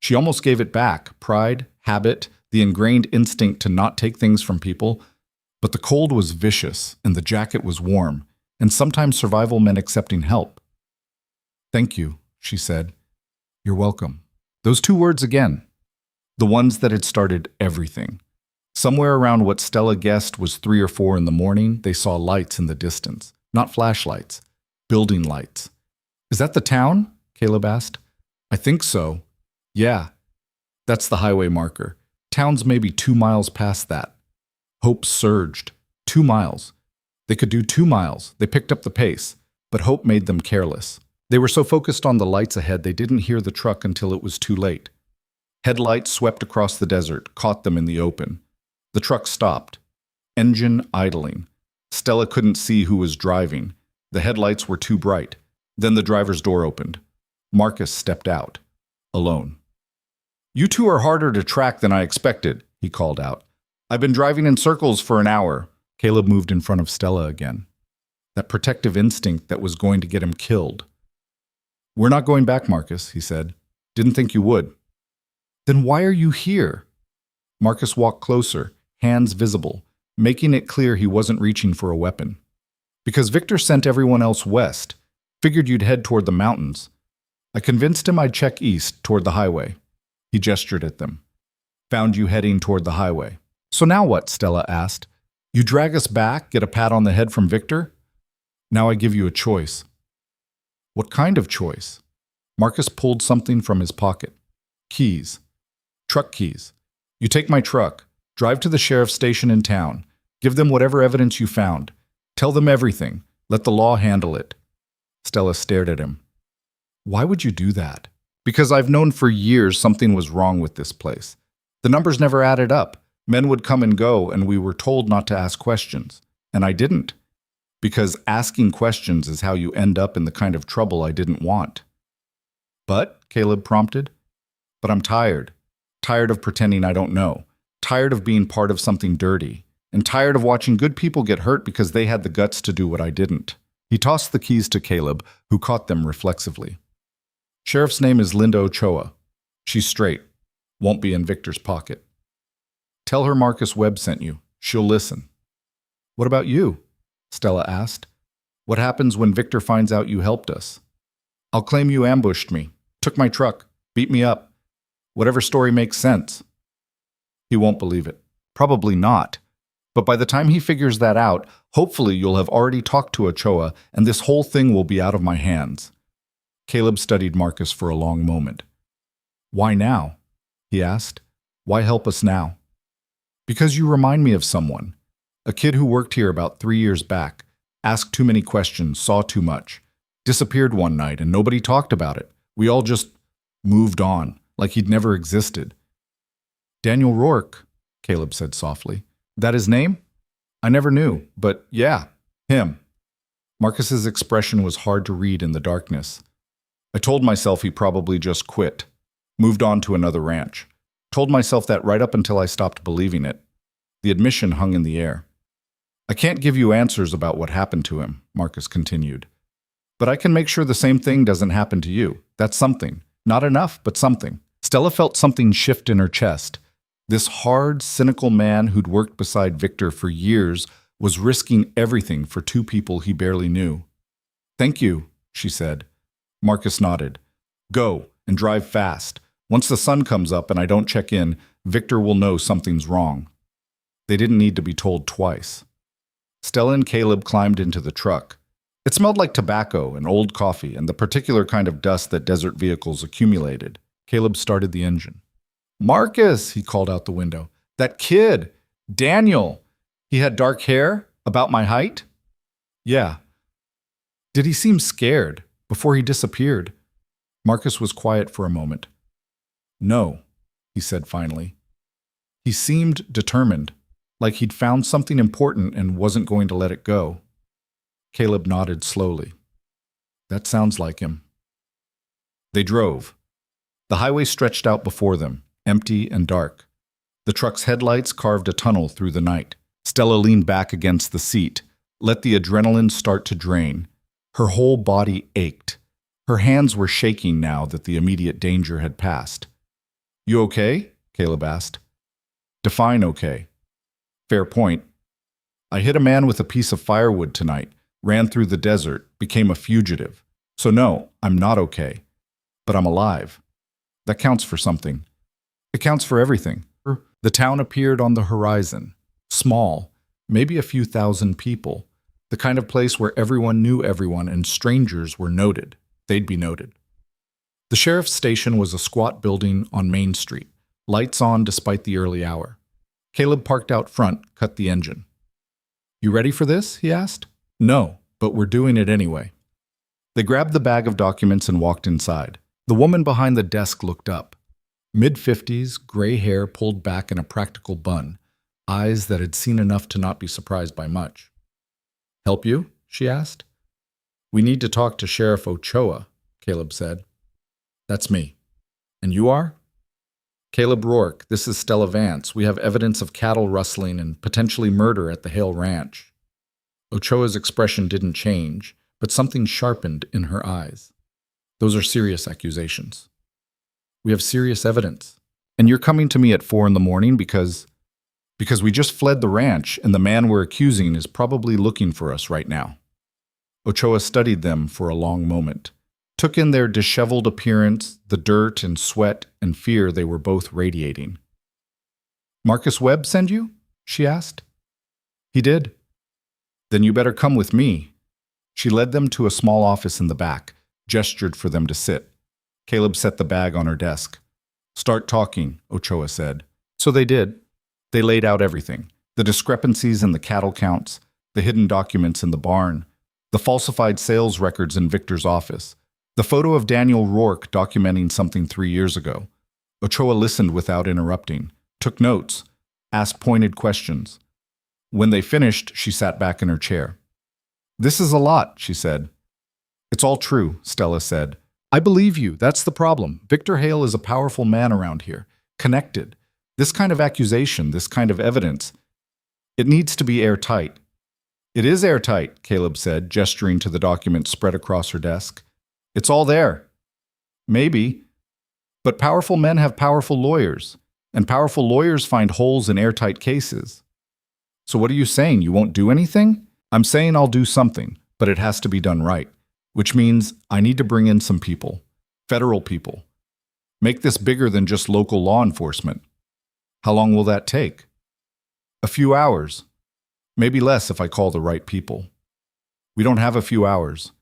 She almost gave it back, pride, habit, the ingrained instinct to not take things from people. But the cold was vicious, and the jacket was warm, and sometimes survival meant accepting help. Thank you, she said. You're welcome. Those 2 words again. The ones that had started everything. Somewhere around what Stella guessed was 3 or 4 in the morning, they saw lights in the distance. Not flashlights. Building lights. Is that the town? Caleb asked. I think so. Yeah. That's the highway marker. Town's maybe 2 miles past that. Hope surged. 2 miles. They could do 2 miles. They picked up the pace. But hope made them careless. They were so focused on the lights ahead they didn't hear the truck until it was too late. Headlights swept across the desert, caught them in the open. The truck stopped. Engine idling. Stella couldn't see who was driving. The headlights were too bright. Then the driver's door opened. Marcus stepped out. Alone. You 2 are harder to track than I expected, he called out. I've been driving in circles for an hour. Caleb moved in front of Stella again. That protective instinct that was going to get him killed. We're not going back, Marcus, he said. Didn't think you would. Then why are you here? Marcus walked closer, hands visible, making it clear he wasn't reaching for a weapon. Because Victor sent everyone else west. Figured you'd head toward the mountains. I convinced him I'd check east toward the highway. He gestured at them. Found you heading toward the highway. So now what? Stella asked. You drag us back, get a pat on the head from Victor? Now I give you a choice. What kind of choice? Marcus pulled something from his pocket. Keys. Truck keys. You take my truck, drive to the sheriff's station in town, give them whatever evidence you found. Tell them everything. Let the law handle it. Stella stared at him. Why would you do that? Because I've known for years something was wrong with this place. The numbers never added up. Men would come and go, and we were told not to ask questions. And I didn't. Because asking questions is how you end up in the kind of trouble I didn't want. But, Caleb prompted, but I'm tired. Tired of pretending I don't know. Tired of being part of something dirty. And tired of watching good people get hurt because they had the guts to do what I didn't. He tossed the keys to Caleb, who caught them reflexively. Sheriff's name is Linda Ochoa. She's straight. Won't be in Victor's pocket. Tell her Marcus Webb sent you. She'll listen. What about you? Stella asked. What happens when Victor finds out you helped us? I'll claim you ambushed me, took my truck, beat me up. Whatever story makes sense. He won't believe it. Probably not. But by the time he figures that out, hopefully you'll have already talked to Ochoa and this whole thing will be out of my hands. Caleb studied Marcus for a long moment. Why now? He asked. Why help us now? Because you remind me of someone. A kid who worked here about 3 years back, asked too many questions, saw too much, disappeared one night and nobody talked about it. We all just moved on, like he'd never existed. Daniel Rourke, Caleb said softly. That his name? I never knew, but yeah, him. Marcus's expression was hard to read in the darkness. I told myself he probably just quit, moved on to another ranch. Told myself that right up until I stopped believing it. The admission hung in the air. I can't give you answers about what happened to him, Marcus continued. But I can make sure the same thing doesn't happen to you. That's something. Not enough, but something. Stella felt something shift in her chest. This hard, cynical man who'd worked beside Victor for years was risking everything for two people he barely knew. Thank you, she said. Marcus nodded. Go, and drive fast. Once the sun comes up and I don't check in, Victor will know something's wrong. They didn't need to be told twice. Stella and Caleb climbed into the truck. It smelled like tobacco and old coffee and the particular kind of dust that desert vehicles accumulated. Caleb started the engine. Marcus, he called out the window. That kid, Daniel. He had dark hair, about my height? Yeah. Did he seem scared before he disappeared? Marcus was quiet for a moment. No, he said finally. He seemed determined, like he'd found something important and wasn't going to let it go. Caleb nodded slowly. That sounds like him. They drove. The highway stretched out before them, empty and dark. The truck's headlights carved a tunnel through the night. Stella leaned back against the seat, let the adrenaline start to drain. Her whole body ached. Her hands were shaking now that the immediate danger had passed. You okay? Caleb asked. Define okay. Fair point. I hit a man with a piece of firewood tonight, ran through the desert, became a fugitive. So no, I'm not okay. But I'm alive. That counts for something. It counts for everything. The town appeared on the horizon. Small, maybe a few thousand people. The kind of place where everyone knew everyone and strangers were noted. They'd be noted. The sheriff's station was a squat building on Main Street, lights on despite the early hour. Caleb parked out front, cut the engine. You ready for this? He asked. No, but we're doing it anyway. They grabbed the bag of documents and walked inside. The woman behind the desk looked up. Mid-50s, gray hair pulled back in a practical bun, eyes that had seen enough to not be surprised by much. Help you? She asked. We need to talk to Sheriff Ochoa, Caleb said. That's me. And you are? Caleb Rourke, this is Stella Vance. We have evidence of cattle rustling and potentially murder at the Hale Ranch. Ochoa's expression didn't change, but something sharpened in her eyes. Those are serious accusations. We have serious evidence. And you're coming to me at 4 a.m. because we just fled the ranch and the man we're accusing is probably looking for us right now. Ochoa studied them for a long moment, took in their disheveled appearance, the dirt and sweat and fear they were both radiating. Marcus Webb send you? She asked. He did. Then you better come with me. She led them to a small office in the back, gestured for them to sit. Caleb set the bag on her desk. Start talking, Ochoa said. So they did. They laid out everything. The discrepancies in the cattle counts, the hidden documents in the barn, the falsified sales records in Victor's office, the photo of Daniel Rourke documenting something 3 years ago. Ochoa listened without interrupting, took notes, asked pointed questions. When they finished, she sat back in her chair. This is a lot, she said. It's all true, Stella said. I believe you. That's the problem. Victor Hale is a powerful man around here, connected. This kind of accusation, this kind of evidence, it needs to be airtight. It is airtight, Caleb said, gesturing to the document spread across her desk. It's all there. Maybe. But powerful men have powerful lawyers, and powerful lawyers find holes in airtight cases. So what are you saying? You won't do anything? I'm saying I'll do something, but it has to be done right, which means I need to bring in some people, federal people. Make this bigger than just local law enforcement. How long will that take? A few hours. Maybe less if I call the right people. We don't have a few hours.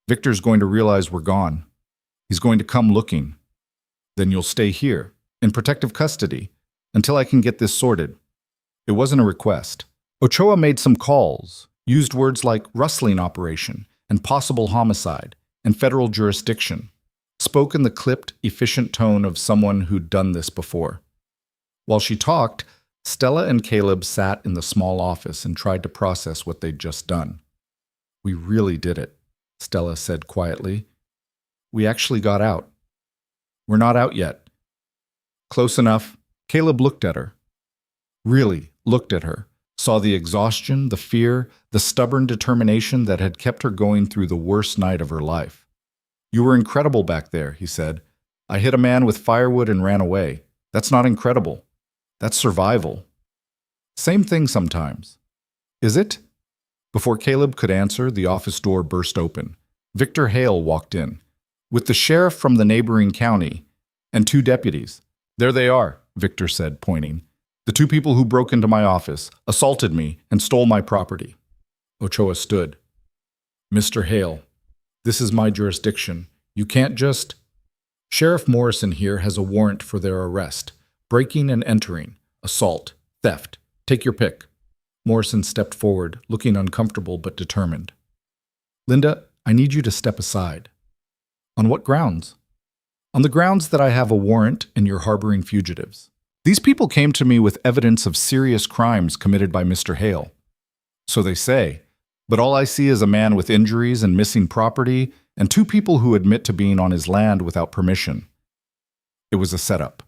Victor's going to realize we're gone. He's going to come looking. Then you'll stay here, in protective custody, until I can get this sorted. It wasn't a request. Ochoa made some calls, used words like rustling operation and possible homicide and federal jurisdiction, spoke in the clipped, efficient tone of someone who'd done this before. While she talked, Stella and Caleb sat in the small office and tried to process what they'd just done. We really did it, Stella said quietly. We actually got out. We're not out yet. Close enough. Caleb looked at her. Really looked at her, saw the exhaustion, the fear, the stubborn determination that had kept her going through the worst night of her life. You were incredible back there, he said. I hit a man with firewood and ran away. That's not incredible. That's survival. Same thing sometimes. Is it? Before Caleb could answer, the office door burst open. Victor Hale walked in, with the sheriff from the neighboring county and 2 deputies. There they are, Victor said, pointing. The 2 people who broke into my office, assaulted me, and stole my property. Ochoa stood. Mr. Hale, this is my jurisdiction. You can't just… Sheriff Morrison here has a warrant for their arrest. Breaking and entering, assault, theft. Take your pick. Morrison stepped forward, looking uncomfortable but determined. Linda, I need you to step aside. On what grounds? On the grounds that I have a warrant and you're harboring fugitives. These people came to me with evidence of serious crimes committed by Mr. Hale. So they say, but all I see is a man with injuries and missing property and 2 people who admit to being on his land without permission. It was a setup.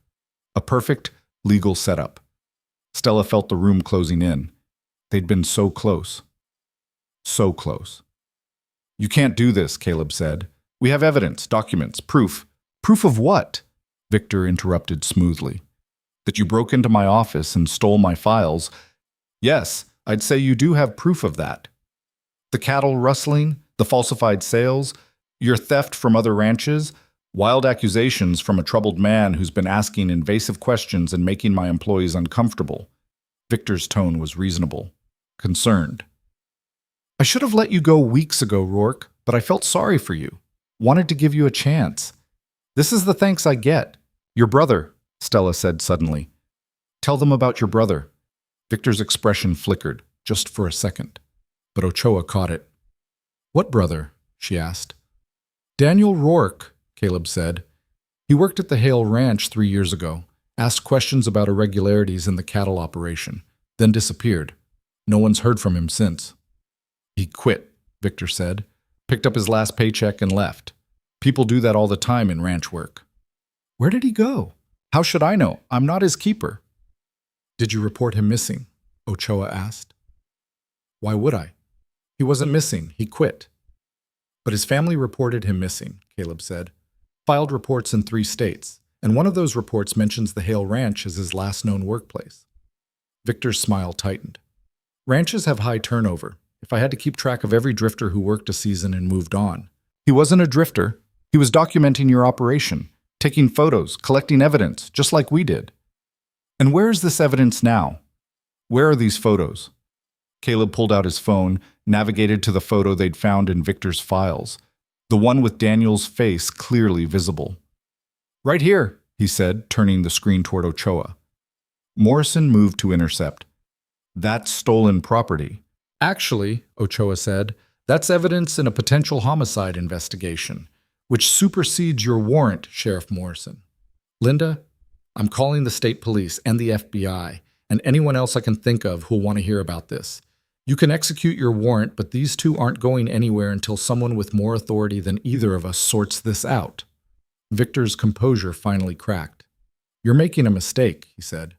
A perfect, legal setup. Stella felt the room closing in. They'd been so close. So close. You can't do this, Caleb said. We have evidence, documents, proof. Proof of what? Victor interrupted smoothly. That you broke into my office and stole my files. Yes, I'd say you do have proof of that. The cattle rustling, the falsified sales, your theft from other ranches, wild accusations from a troubled man who's been asking invasive questions and making my employees uncomfortable. Victor's tone was reasonable, concerned. I should have let you go weeks ago, Rourke, but I felt sorry for you. Wanted to give you a chance. This is the thanks I get. Your brother, Stella said suddenly. Tell them about your brother. Victor's expression flickered, just for a second. But Ochoa caught it. What brother? She asked. Daniel Rourke, Caleb said. He worked at the Hale Ranch 3 years ago, asked questions about irregularities in the cattle operation, then disappeared. No one's heard from him since. He quit, Victor said, picked up his last paycheck and left. People do that all the time in ranch work. Where did he go? How should I know? I'm not his keeper. Did you report him missing? Ochoa asked. Why would I? He wasn't missing, he quit. But his family reported him missing, Caleb said. Filed reports in 3 states, and one of those reports mentions the Hale Ranch as his last known workplace. Victor's smile tightened. Ranches have high turnover. If I had to keep track of every drifter who worked a season and moved on. He wasn't a drifter. He was documenting your operation, taking photos, collecting evidence, just like we did. And where is this evidence now? Where are these photos? Caleb pulled out his phone, navigated to the photo they'd found in Victor's files, the one with Daniel's face clearly visible. Right here, he said, turning the screen toward Ochoa. Morrison moved to intercept. That's stolen property. Actually, Ochoa said, that's evidence in a potential homicide investigation, which supersedes your warrant, Sheriff Morrison. Linda, I'm calling the state police and the FBI and anyone else I can think of who'll want to hear about this. You can execute your warrant, but these 2 aren't going anywhere until someone with more authority than either of us sorts this out. Victor's composure finally cracked. You're making a mistake, he said.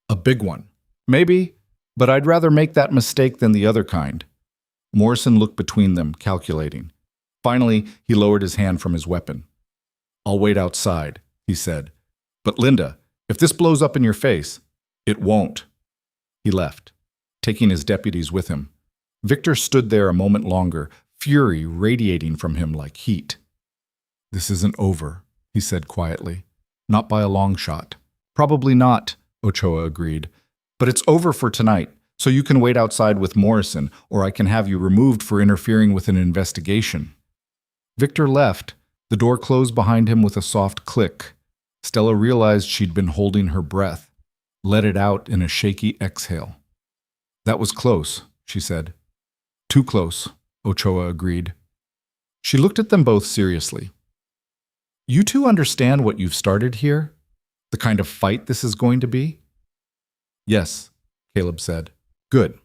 A big one. Maybe, but I'd rather make that mistake than the other kind. Morrison looked between them, calculating. Finally, he lowered his hand from his weapon. I'll wait outside. he said. But Linda, if this blows up in your face, it won't. He left, taking his deputies with him. Victor stood there a moment longer, fury radiating from him like heat. This isn't over, he said quietly. Not by a long shot. Probably not, Ochoa agreed. But it's over for tonight, so you can wait outside with Morrison, or I can have you removed for interfering with an investigation. Victor left. The door closed behind him with a soft click. Stella realized she'd been holding her breath, let it out in a shaky exhale. That was close, she said. Too close, Ochoa agreed. She looked at them both seriously. You two understand what you've started here? The kind of fight this is going to be? Yes, Caleb said. Good.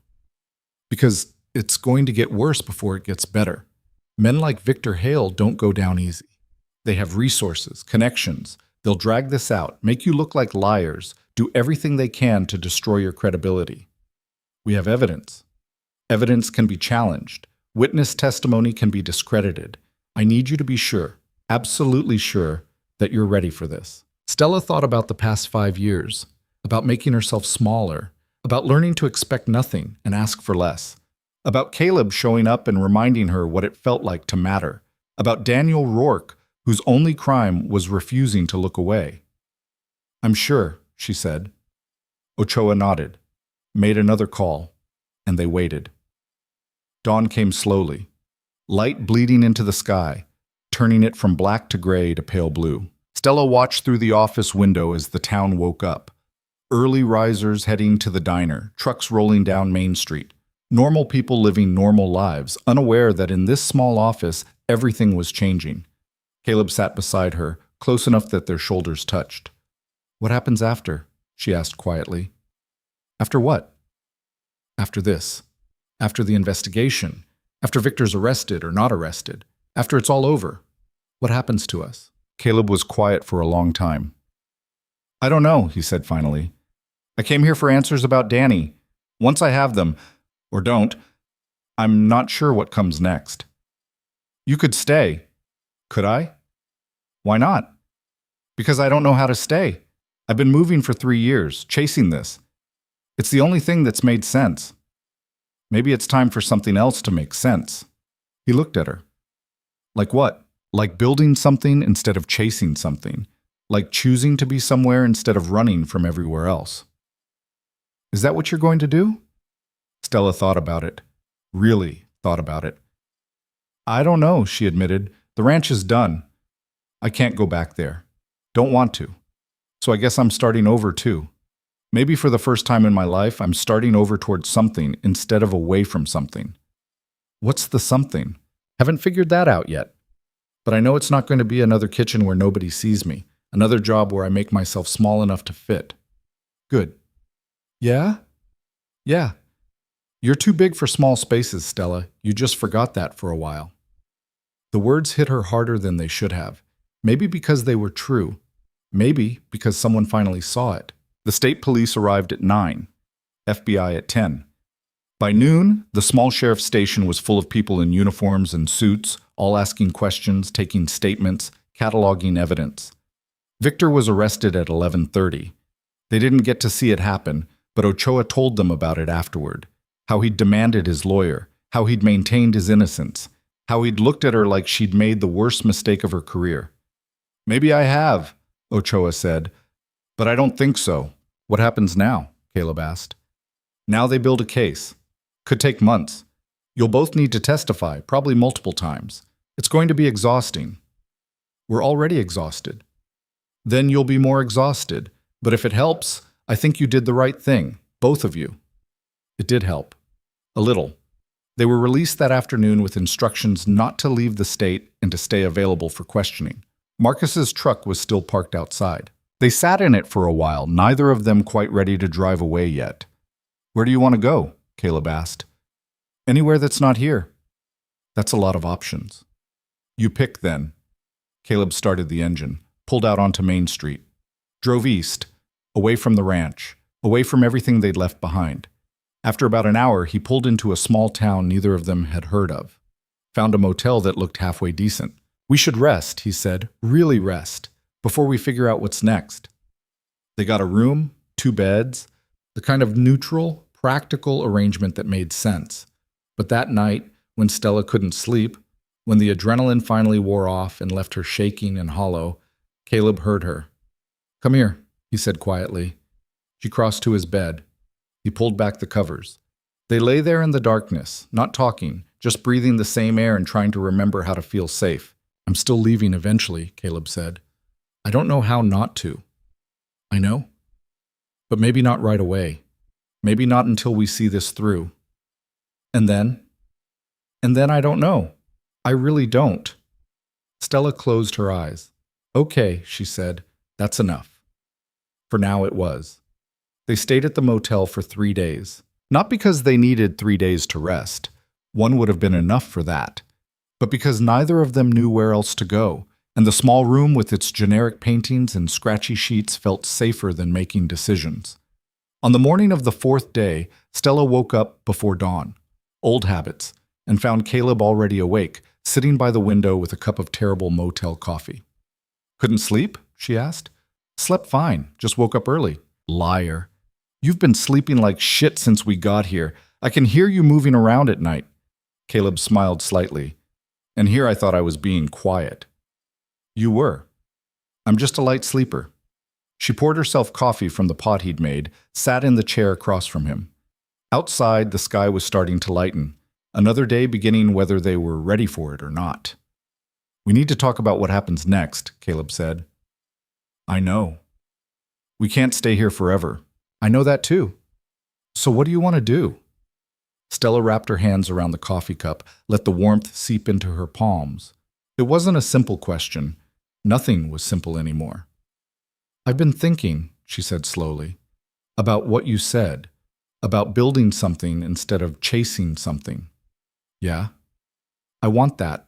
Because it's going to get worse before it gets better. Men like Victor Hale don't go down easy. They have resources, connections. They'll drag this out, make you look like liars, do everything they can to destroy your credibility. We have evidence. Evidence can be challenged. Witness testimony can be discredited. I need you to be sure, absolutely sure, that you're ready for this. Stella thought about the past 5 years, about making herself smaller, about learning to expect nothing and ask for less, about Caleb showing up and reminding her what it felt like to matter, about Daniel Rourke, whose only crime was refusing to look away. I'm sure, she said. Ochoa nodded, made another call, and they waited. Dawn came slowly, light bleeding into the sky, turning it from black to gray to pale blue. Stella watched through the office window as the town woke up. Early risers heading to the diner, trucks rolling down Main Street. Normal people living normal lives, unaware that in this small office, everything was changing. Caleb sat beside her, close enough that their shoulders touched. What happens after? She asked quietly. After what? After this. After the investigation. After Victor's arrested or not arrested. After it's all over. What happens to us? Caleb was quiet for a long time. I don't know, he said finally. I came here for answers about Danny. Once I have them, or don't, I'm not sure what comes next. You could stay. Could I? Why not? Because I don't know how to stay. I've been moving for 3 years, chasing this. It's the only thing that's made sense. Maybe it's time for something else to make sense. He looked at her. Like what? Like building something instead of chasing something. Like choosing to be somewhere instead of running from everywhere else. Is that what you're going to do? Stella thought about it. Really thought about it. I don't know, she admitted. The ranch is done. I can't go back there. Don't want to. So I guess I'm starting over too. Maybe for the first time in my life, I'm starting over towards something instead of away from something. What's the something? Haven't figured that out yet. But I know it's not going to be another kitchen where nobody sees me. Another job where I make myself small enough to fit. Good. Yeah? Yeah. You're too big for small spaces, Stella. You just forgot that for a while. The words hit her harder than they should have. Maybe because they were true. Maybe because someone finally saw it. The state police arrived at 9, FBI at 10. By noon, the small sheriff's station was full of people in uniforms and suits, all asking questions, taking statements, cataloging evidence. Victor was arrested at 11:30. They didn't get to see it happen, but Ochoa told them about it afterward. How he'd demanded his lawyer, how he'd maintained his innocence, how he'd looked at her like she'd made the worst mistake of her career. Maybe I have, Ochoa said, but I don't think so. What happens now? Caleb asked. Now they build a case. Could take months. You'll both need to testify, probably multiple times. It's going to be exhausting. We're already exhausted. Then you'll be more exhausted. But if it helps, I think you did the right thing, both of you. It did help. A little. They were released that afternoon with instructions not to leave the state and to stay available for questioning. Marcus's truck was still parked outside. They sat in it for a while, neither of them quite ready to drive away yet. Where do you want to go? Caleb asked. Anywhere that's not here. That's a lot of options. You pick then. Caleb started the engine, pulled out onto Main Street, drove east, away from the ranch, away from everything they'd left behind. After about an hour, he pulled into a small town neither of them had heard of. Found a motel that looked halfway decent. We should rest, he said, really rest, before we figure out what's next. They got a room, 2 beds, the kind of neutral, practical arrangement that made sense. But that night, when Stella couldn't sleep, when the adrenaline finally wore off and left her shaking and hollow, Caleb heard her. "Come here," he said quietly. She crossed to his bed. He pulled back the covers. They lay there in the darkness, not talking, just breathing the same air and trying to remember how to feel safe. "I'm still leaving eventually," Caleb said. "I don't know how not to." "I know. But maybe not right away. Maybe not until we see this through. And then? And then I don't know. I really don't." Stella closed her eyes. "Okay," she said. "That's enough." For now it was. They stayed at the motel for 3 days. Not because they needed 3 days to rest. One would have been enough for that. But because neither of them knew where else to go, and the small room with its generic paintings and scratchy sheets felt safer than making decisions. On the morning of the 4th day, Stella woke up before dawn. Old habits, and found Caleb already awake, sitting by the window with a cup of terrible motel coffee. "Couldn't sleep?" she asked. "Slept fine, just woke up early." "Liar. You've been sleeping like shit since we got here. I can hear you moving around at night." Caleb smiled slightly. "And here I thought I was being quiet." "You were. I'm just a light sleeper." She poured herself coffee from the pot he'd made, sat in the chair across from him. Outside, the sky was starting to lighten. Another day beginning whether they were ready for it or not. "We need to talk about what happens next," Caleb said. "I know. We can't stay here forever." "I know that too. So what do you want to do?" Stella wrapped her hands around the coffee cup, let the warmth seep into her palms. It wasn't a simple question. Nothing was simple anymore. "I've been thinking," she said slowly, "about what you said, about building something instead of chasing something." "Yeah? I want that.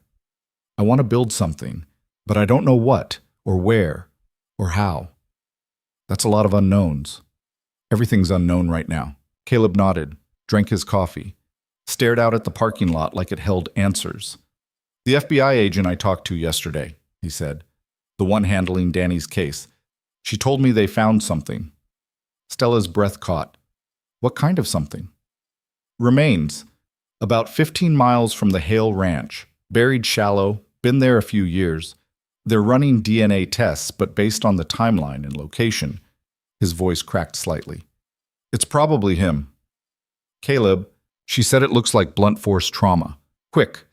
I want to build something, but I don't know what, or where, or how. That's a lot of unknowns." "Everything's unknown right now." Caleb nodded, drank his coffee, stared out at the parking lot like it held answers. "The FBI agent I talked to yesterday," he said, "the one handling Danny's case. She told me they found something." Stella's breath caught. "What kind of something?" "Remains. About 15 miles from the Hale Ranch. Buried shallow, been there a few years. They're running DNA tests, but based on the timeline and location." His voice cracked slightly. "It's probably him." "Caleb, she said it looks like blunt force trauma. Quick.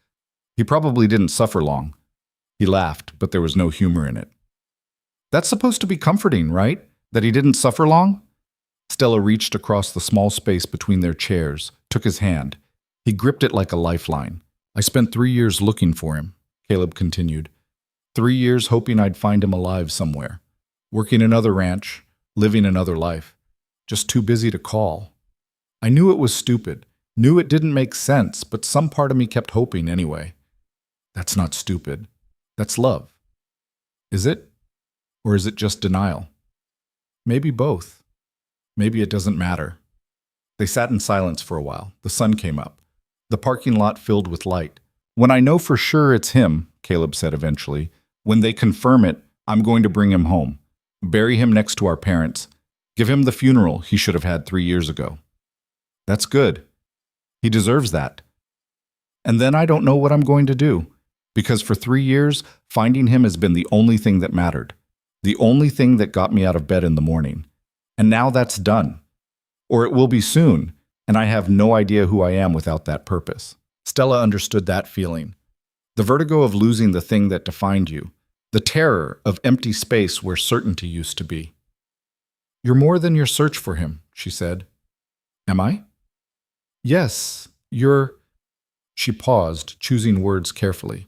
He probably didn't suffer long." He laughed, but there was no humor in it. "That's supposed to be comforting, right? That he didn't suffer long?" Stella reached across the small space between their chairs, took his hand. He gripped it like a lifeline. "I spent 3 years looking for him," Caleb continued. 3 years hoping I'd find him alive somewhere. Working another ranch, living another life. Just too busy to call. I knew it was stupid, knew it didn't make sense, but some part of me kept hoping anyway. That's not stupid. That's love. Is it? Or is it just denial? Maybe both. Maybe it doesn't matter. They sat in silence for a while. The sun came up. The parking lot filled with light. "When I know for sure it's him," Caleb said eventually, "when they confirm it, I'm going to bring him home. Bury him next to our parents. Give him the funeral he should have had 3 years ago." "That's good. He deserves that." "And then I don't know what I'm going to do. Because for 3 years, finding him has been the only thing that mattered. The only thing that got me out of bed in the morning. And now that's done. Or it will be soon, and I have no idea who I am without that purpose." Stella understood that feeling. The vertigo of losing the thing that defined you. The terror of empty space where certainty used to be. "You're more than your search for him," she said. "Am I?" "Yes, you're—" She paused, choosing words carefully.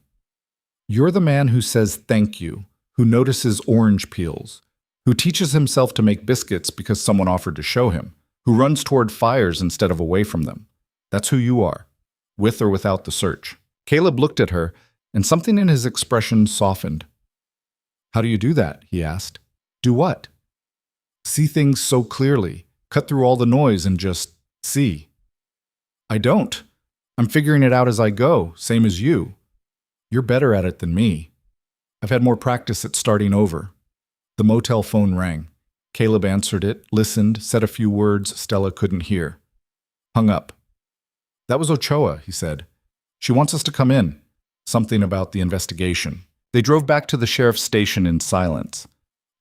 "You're the man who says thank you, who notices orange peels, who teaches himself to make biscuits because someone offered to show him, who runs toward fires instead of away from them. That's who you are, with or without the search." Caleb looked at her, and something in his expression softened. "How do you do that?" he asked. "Do what?" "See things so clearly, cut through all the noise and just see." "I don't. I'm figuring it out as I go, same as you. You're better at it than me. I've had more practice at starting over." The motel phone rang. Caleb answered it, listened, said a few words Stella couldn't hear. Hung up. That was Ochoa, he said. She wants us to come in. Something about the investigation. They drove back to the sheriff's station in silence.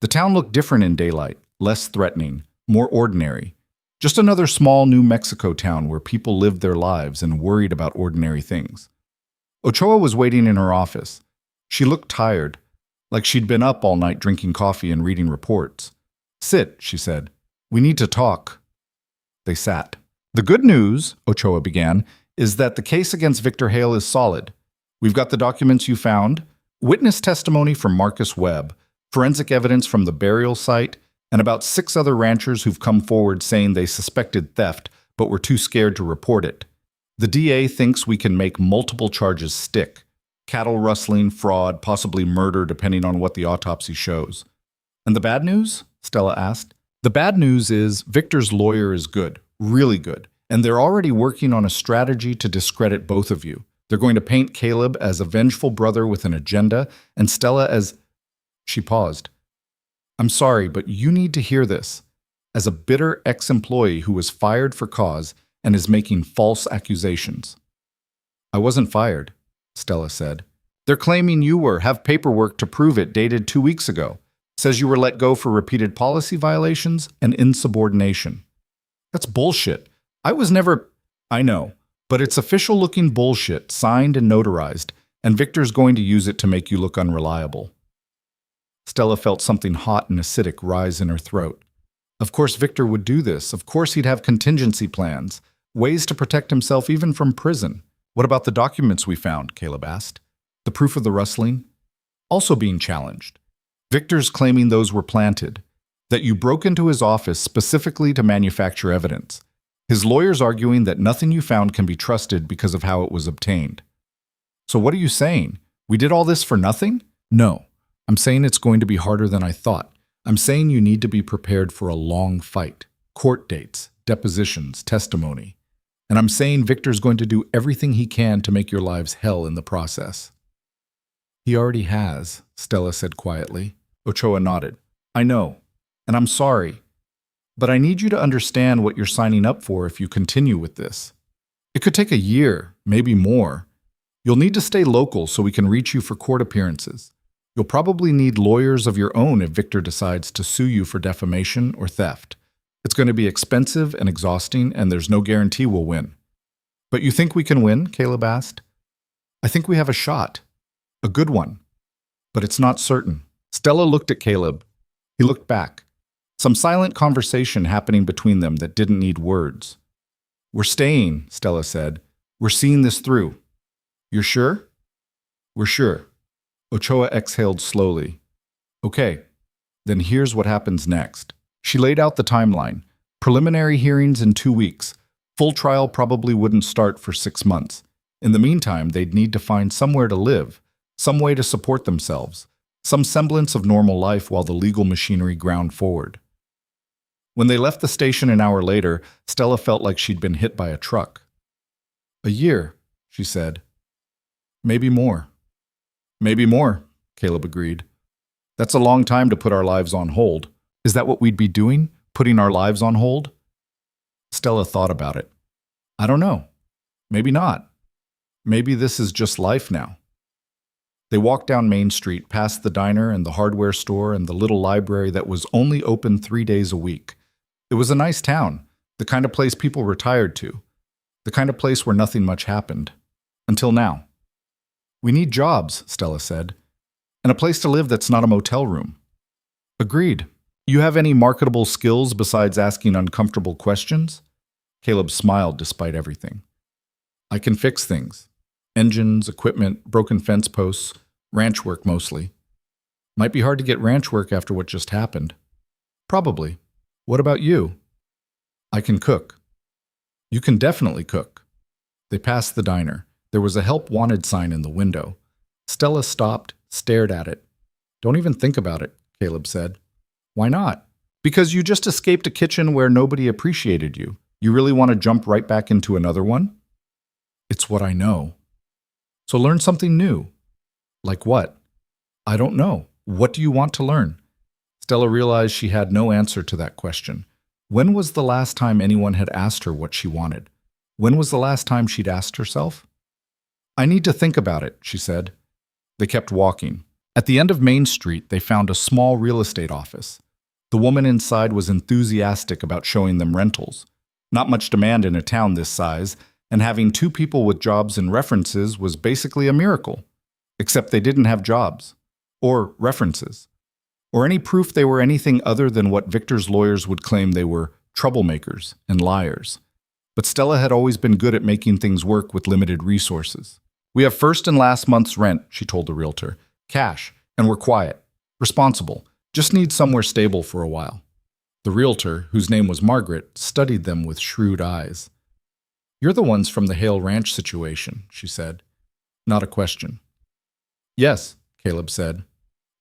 The town looked different in daylight, less threatening, more ordinary. Just another small New Mexico town where people lived their lives and worried about ordinary things. Ochoa was waiting in her office. She looked tired, like she'd been up all night drinking coffee and reading reports. Sit, she said. We need to talk. They sat. The good news, Ochoa began, is that the case against Victor Hale is solid. We've got the documents you found, witness testimony from Marcus Webb, forensic evidence from the burial site, and about 6 other ranchers who've come forward saying they suspected theft but were too scared to report it. The DA thinks we can make multiple charges stick. Cattle rustling, fraud, possibly murder depending on what the autopsy shows. And the bad news? Stella asked. The bad news is Victor's lawyer is good, really good, and they're already working on a strategy to discredit both of you. They're going to paint Caleb as a vengeful brother with an agenda, and Stella as... She paused. I'm sorry, but you need to hear this. As a bitter ex-employee who was fired for cause and is making false accusations. I wasn't fired, Stella said. They're claiming you were, have paperwork to prove it dated 2 weeks ago. Says you were let go for repeated policy violations and insubordination. That's bullshit. I was never... I know, but it's official-looking bullshit, signed and notarized, and Victor's going to use it to make you look unreliable. Stella felt something hot and acidic rise in her throat. Of course Victor would do this. Of course he'd have contingency plans, ways to protect himself even from prison. What about the documents we found? Caleb asked. The proof of the rustling? Also being challenged. Victor's claiming those were planted, that you broke into his office specifically to manufacture evidence. His lawyer's arguing that nothing you found can be trusted because of how it was obtained. So what are you saying? We did all this for nothing? No. I'm saying it's going to be harder than I thought. I'm saying you need to be prepared for a long fight. Court dates, depositions, testimony. And I'm saying Victor's going to do everything he can to make your lives hell in the process. He already has, Stella said quietly. Ochoa nodded. I know, and I'm sorry. But I need you to understand what you're signing up for if you continue with this. It could take a year, maybe more. You'll need to stay local so we can reach you for court appearances. You'll probably need lawyers of your own if Victor decides to sue you for defamation or theft. It's going to be expensive and exhausting, and there's no guarantee we'll win. But you think we can win? Caleb asked. I think we have a shot. A good one. But it's not certain. Stella looked at Caleb. He looked back. Some silent conversation happening between them that didn't need words. We're staying, Stella said. We're seeing this through. You're sure? We're sure. Ochoa exhaled slowly. Okay, then here's what happens next. She laid out the timeline. Preliminary hearings in 2 weeks. Full trial probably wouldn't start for 6 months. In the meantime, they'd need to find somewhere to live, some way to support themselves, some semblance of normal life while the legal machinery ground forward. When they left the station an hour later, Stella felt like she'd been hit by a truck. A year, she said. Maybe more. Maybe more, Caleb agreed. That's a long time to put our lives on hold. Is that what we'd be doing? Putting our lives on hold? Stella thought about it. I don't know. Maybe not. Maybe this is just life now. They walked down Main Street, past the diner and the hardware store and the little library that was only open 3 days a week. It was a nice town, the kind of place people retired to, the kind of place where nothing much happened. Until now. We need jobs, Stella said, and a place to live that's not a motel room. Agreed. You have any marketable skills besides asking uncomfortable questions? Caleb smiled despite everything. I can fix things. Engines, equipment, broken fence posts, ranch work mostly. Might be hard to get ranch work after what just happened. Probably. What about you? I can cook. You can definitely cook. They passed the diner. There was a help wanted sign in the window. Stella stopped, stared at it. Don't even think about it, Caleb said. Why not? Because you just escaped a kitchen where nobody appreciated you. You really want to jump right back into another one? It's what I know. So learn something new. Like what? I don't know. What do you want to learn? Stella realized she had no answer to that question. When was the last time anyone had asked her what she wanted? When was the last time she'd asked herself? "I need to think about it," she said. They kept walking. At the end of Main Street, they found a small real estate office. The woman inside was enthusiastic about showing them rentals. Not much demand in a town this size, and having two people with jobs and references was basically a miracle. Except they didn't have jobs. Or references. Or any proof they were anything other than what Victor's lawyers would claim they were: troublemakers and liars. But Stella had always been good at making things work with limited resources. "We have first and last month's rent," she told the realtor. "Cash, and we're quiet. Responsible. Just need somewhere stable for a while." The realtor, whose name was Margaret, studied them with shrewd eyes. "You're the ones from the Hale Ranch situation," she said. Not a question. "Yes," Caleb said.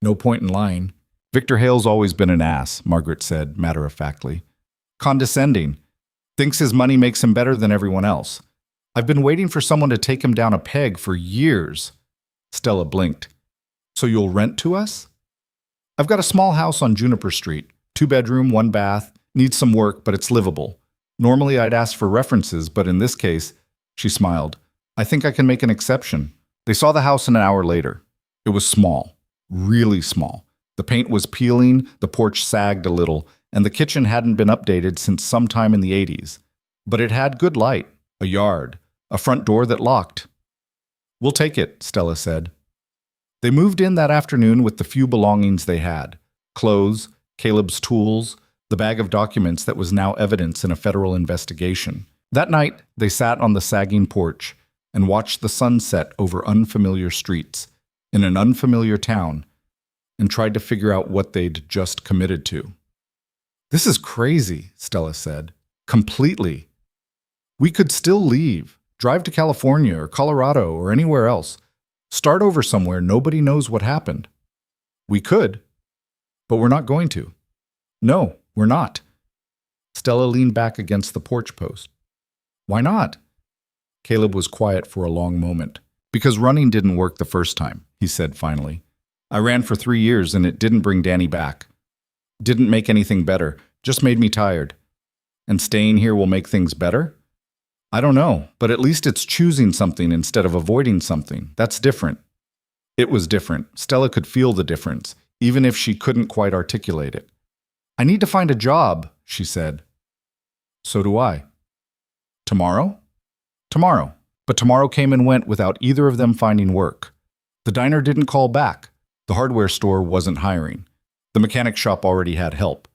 "No point in lying." "Victor Hale's always been an ass," Margaret said, matter-of-factly. "Condescending. Thinks his money makes him better than everyone else. I've been waiting for someone to take him down a peg for years." Stella blinked. "So you'll rent to us?" "I've got a small house on Juniper Street. 2-bedroom, 1 bath. Needs some work, but it's livable. Normally I'd ask for references, but in this case," she smiled, "I think I can make an exception." They saw the house an hour later. It was small. Really small. The paint was peeling, the porch sagged a little, and the kitchen hadn't been updated since sometime in the 80s. But it had good light, a yard, a front door that locked. "We'll take it," Stella said. They moved in that afternoon with the few belongings they had: clothes, Caleb's tools, the bag of documents that was now evidence in a federal investigation. That night, they sat on the sagging porch and watched the sun set over unfamiliar streets in an unfamiliar town and tried to figure out what they'd just committed to. "This is crazy," Stella said. "Completely. We could still leave, drive to California or Colorado or anywhere else. Start over somewhere nobody knows what happened. We could, but we're not going to. No, we're not." Stella leaned back against the porch post. "Why not?" Caleb was quiet for a long moment. "Because running didn't work the first time," he said finally. "I ran for 3 years and it didn't bring Danny back. Didn't make anything better, just made me tired. And staying here will make things better? I don't know, but at least it's choosing something instead of avoiding something. That's different." It was different. Stella could feel the difference, even if she couldn't quite articulate it. "I need to find a job," she said. "So do I." "Tomorrow?" "Tomorrow." But tomorrow came and went without either of them finding work. The diner didn't call back. The hardware store wasn't hiring. The mechanic shop already had help.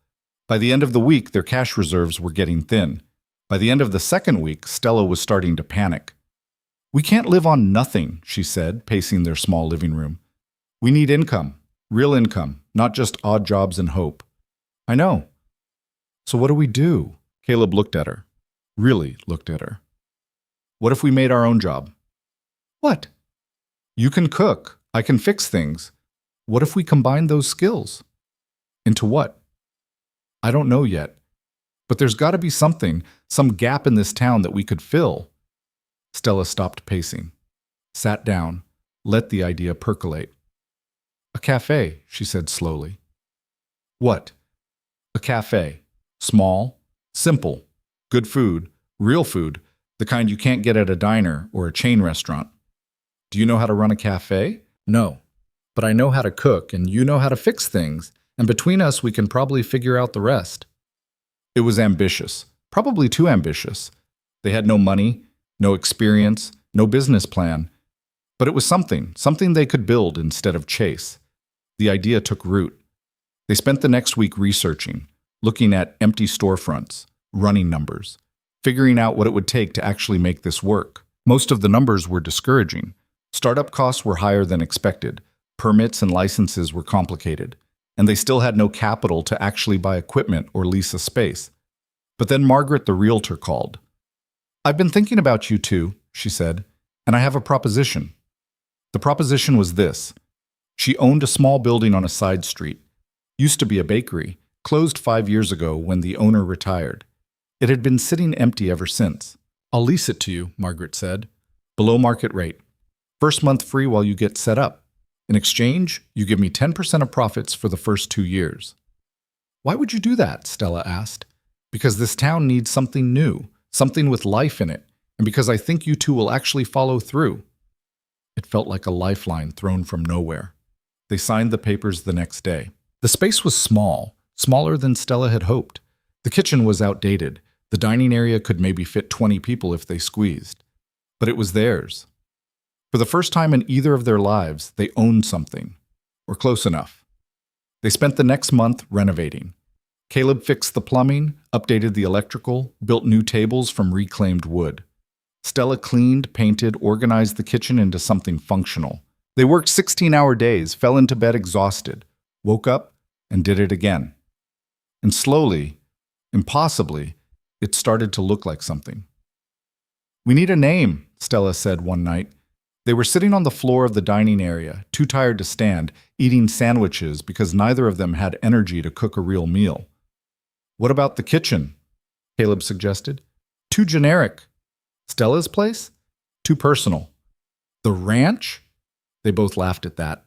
By the end of the week, their cash reserves were getting thin. By the end of the second week, Stella was starting to panic. "We can't live on nothing," she said, pacing their small living room. "We need income, real income, not just odd jobs and hope." "I know." "So what do we do?" Caleb looked at her. Really looked at her. "What if we made our own job?" "What?" "You can cook. I can fix things. What if we combine those skills?" "Into what?" "I don't know yet. But there's got to be something, some gap in this town that we could fill." Stella stopped pacing, sat down, let the idea percolate. "A cafe," she said slowly. "What?" "A cafe. Small, simple, good food, real food, the kind you can't get at a diner or a chain restaurant." "Do you know how to run a cafe?" "No. But I know how to cook, and you know how to fix things, and between us we can probably figure out the rest." It was ambitious, probably too ambitious. They had no money, no experience, no business plan. But it was something they could build instead of chase. The idea took root. They spent the next week researching, looking at empty storefronts, running numbers, figuring out what it would take to actually make this work. Most of the numbers were discouraging. Startup costs were higher than expected. Permits and licenses were complicated. And they still had no capital to actually buy equipment or lease a space. But then Margaret, the realtor, called. "I've been thinking about you two," she said, "and I have a proposition." The proposition was this. She owned a small building on a side street. Used to be a bakery, closed 5 years ago when the owner retired. It had been sitting empty ever since. "I'll lease it to you," Margaret said. "Below market rate. First month free while you get set up. In exchange, you give me 10% of profits for the first 2 years." Why would you do that? Stella asked. Because this town needs something new, something with life in it, and because I think you two will actually follow through. It felt like a lifeline thrown from nowhere. They signed the papers the next day. The space was small, smaller than Stella had hoped. The kitchen was outdated. The dining area could maybe fit 20 people if they squeezed. But it was theirs. For the first time in either of their lives, they owned something, or close enough. They spent the next month renovating. Caleb fixed the plumbing, updated the electrical, built new tables from reclaimed wood. Stella cleaned, painted, organized the kitchen into something functional. They worked 16-hour days, fell into bed exhausted, woke up, and did it again. And slowly, impossibly, it started to look like something. "We need a name," Stella said one night. They were sitting on the floor of the dining area, too tired to stand, eating sandwiches because neither of them had energy to cook a real meal. "What about the kitchen?" Caleb suggested. "Too generic." "Stella's place?" "Too personal." "The ranch?" They both laughed at that.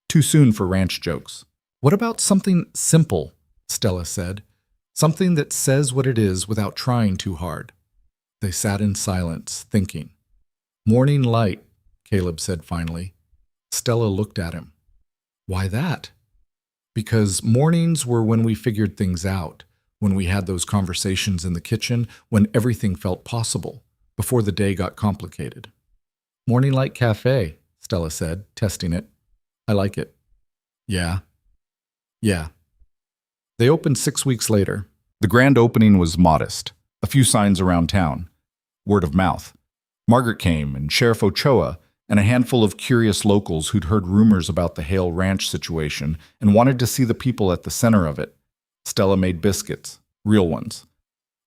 Too soon for ranch jokes. "What about something simple?" Stella said. "Something that says what it is without trying too hard." They sat in silence, thinking. "Morning light," Caleb said finally. Stella looked at him. "Why that?" "Because mornings were when we figured things out, when we had those conversations in the kitchen, when everything felt possible, before the day got complicated." "Morning Light Cafe," Stella said, testing it. "I like it." "Yeah." "Yeah." They opened 6 weeks later. The grand opening was modest. A few signs around town. Word of mouth. Margaret came, and Sheriff Ochoa, and a handful of curious locals who'd heard rumors about the Hale Ranch situation and wanted to see the people at the center of it. Stella made biscuits, real ones.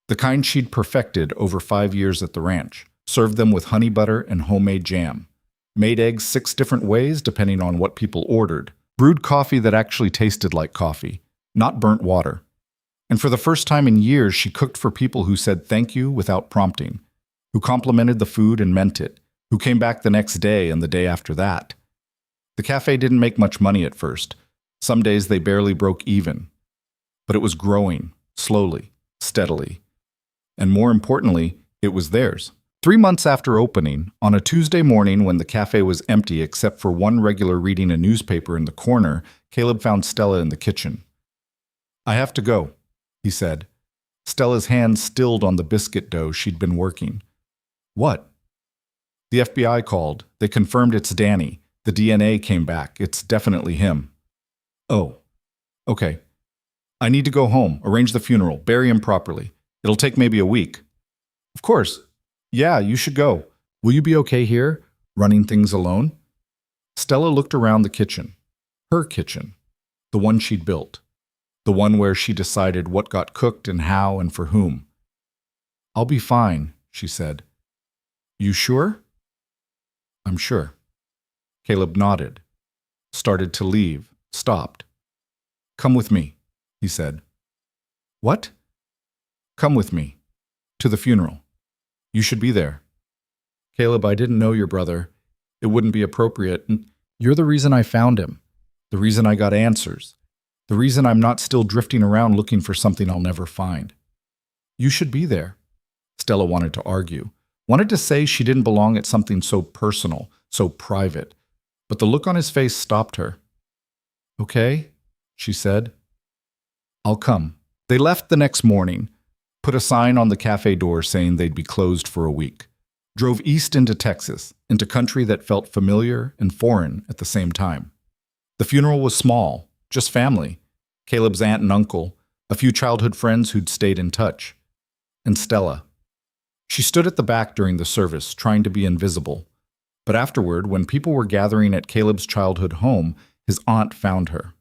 The kind she'd perfected over 5 years at the ranch. Served them with honey butter and homemade jam. Made eggs 6 different ways depending on what people ordered. Brewed coffee that actually tasted like coffee, not burnt water. And for the first time in years, she cooked for people who said thank you without prompting, who complimented the food and meant it, who came back the next day and the day after that. The cafe didn't make much money at first. Some days they barely broke even. But it was growing, slowly, steadily. And more importantly, it was theirs. 3 months after opening, on a Tuesday morning when the cafe was empty except for one regular reading a newspaper in the corner, Caleb found Stella in the kitchen. "I have to go," he said. Stella's hand stilled on the biscuit dough she'd been working. "What?" "The FBI called. They confirmed it's Danny. The DNA came back. It's definitely him." "Oh, okay. I need to go home, arrange the funeral, bury him properly. It'll take maybe a week." "Of course. Yeah, you should go. Will you be okay here, running things alone?" Stella looked around the kitchen. Her kitchen. The one she'd built. The one where she decided what got cooked and how and for whom. "I'll be fine," she said. "You sure?" "I'm sure." Caleb nodded. Started to leave. Stopped. "Come with me," he said. "What?" "Come with me. To the funeral. You should be there." "Caleb, I didn't know your brother. It wouldn't be appropriate. And you're the reason I found him. The reason I got answers. The reason I'm not still drifting around looking for something I'll never find. You should be there." Stella wanted to argue. Wanted to say she didn't belong at something so personal, so private. But the look on his face stopped her. "Okay," she said. "I'll come." They left the next morning. Put a sign on the cafe door saying they'd be closed for a week. Drove east into Texas, into country that felt familiar and foreign at the same time. The funeral was small, just family. Caleb's aunt and uncle, a few childhood friends who'd stayed in touch. And Stella. She stood at the back during the service, trying to be invisible. But afterward, when people were gathering at Caleb's childhood home, his aunt found her.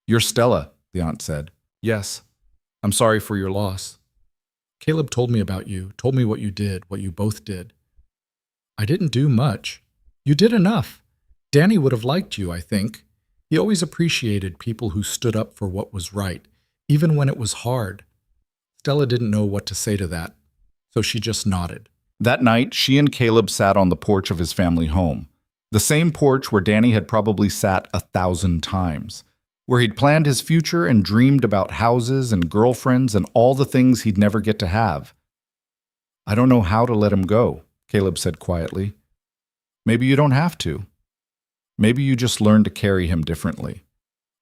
"You're Stella," the aunt said. "Yes. I'm sorry for your loss. Caleb told me about you, told me what you did, what you both did. I didn't do much. You did enough. Danny would have liked you, I think. He always appreciated people who stood up for what was right, even when it was hard." Stella didn't know what to say to that, so she just nodded. That night, she and Caleb sat on the porch of his family home. The same porch where Danny had probably sat 1,000 times. where he'd planned his future and dreamed about houses and girlfriends and all the things he'd never get to have. I don't know how to let him go, Caleb said quietly. Maybe you don't have to. Maybe you just learn to carry him differently.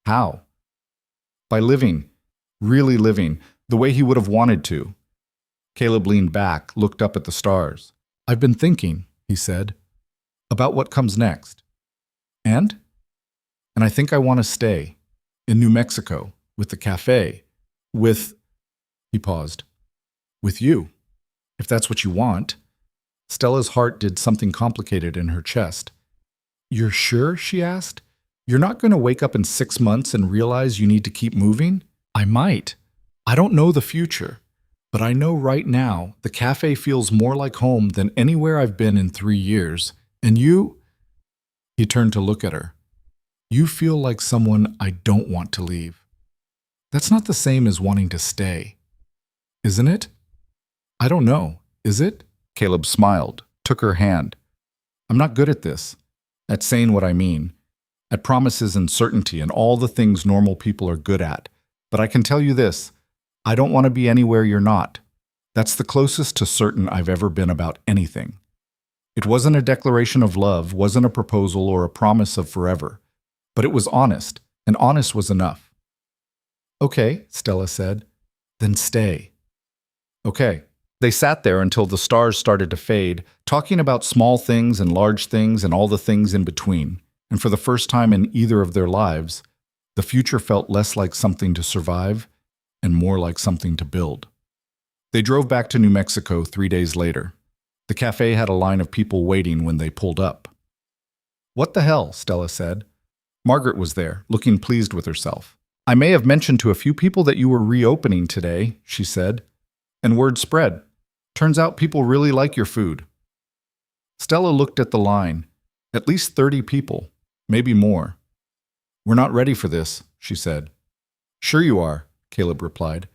How? By living, really living, the way he would have wanted to. Caleb leaned back, looked up at the stars. I've been thinking, he said, about what comes next. And I think I want to stay. In New Mexico, with the cafe, he paused, with you, if that's what you want. Stella's heart did something complicated in her chest. You're sure? She asked. You're not going to wake up in 6 months and realize you need to keep moving? I might. I don't know the future, but I know right now the cafe feels more like home than anywhere I've been in 3 years. And you? He turned to look at her. You feel like someone I don't want to leave. That's not the same as wanting to stay. Isn't it? I don't know. Is it? Caleb smiled, took her hand. I'm not good at this, at saying what I mean, at promises and certainty and all the things normal people are good at. But I can tell you this, I don't want to be anywhere you're not. That's the closest to certain I've ever been about anything. It wasn't a declaration of love, wasn't a proposal or a promise of forever. But it was honest, and honest was enough. Okay, Stella said. Then stay. Okay. They sat there until the stars started to fade, talking about small things and large things and all the things in between. And for the first time in either of their lives, the future felt less like something to survive and more like something to build. They drove back to New Mexico 3 days later. The cafe had a line of people waiting when they pulled up. What the hell, Stella said. Margaret was there, looking pleased with herself. I may have mentioned to a few people that you were reopening today, she said. And word spread. Turns out people really like your food. Stella looked at the line. At least 30 people, maybe more. We're not ready for this, she said. Sure you are, Caleb replied.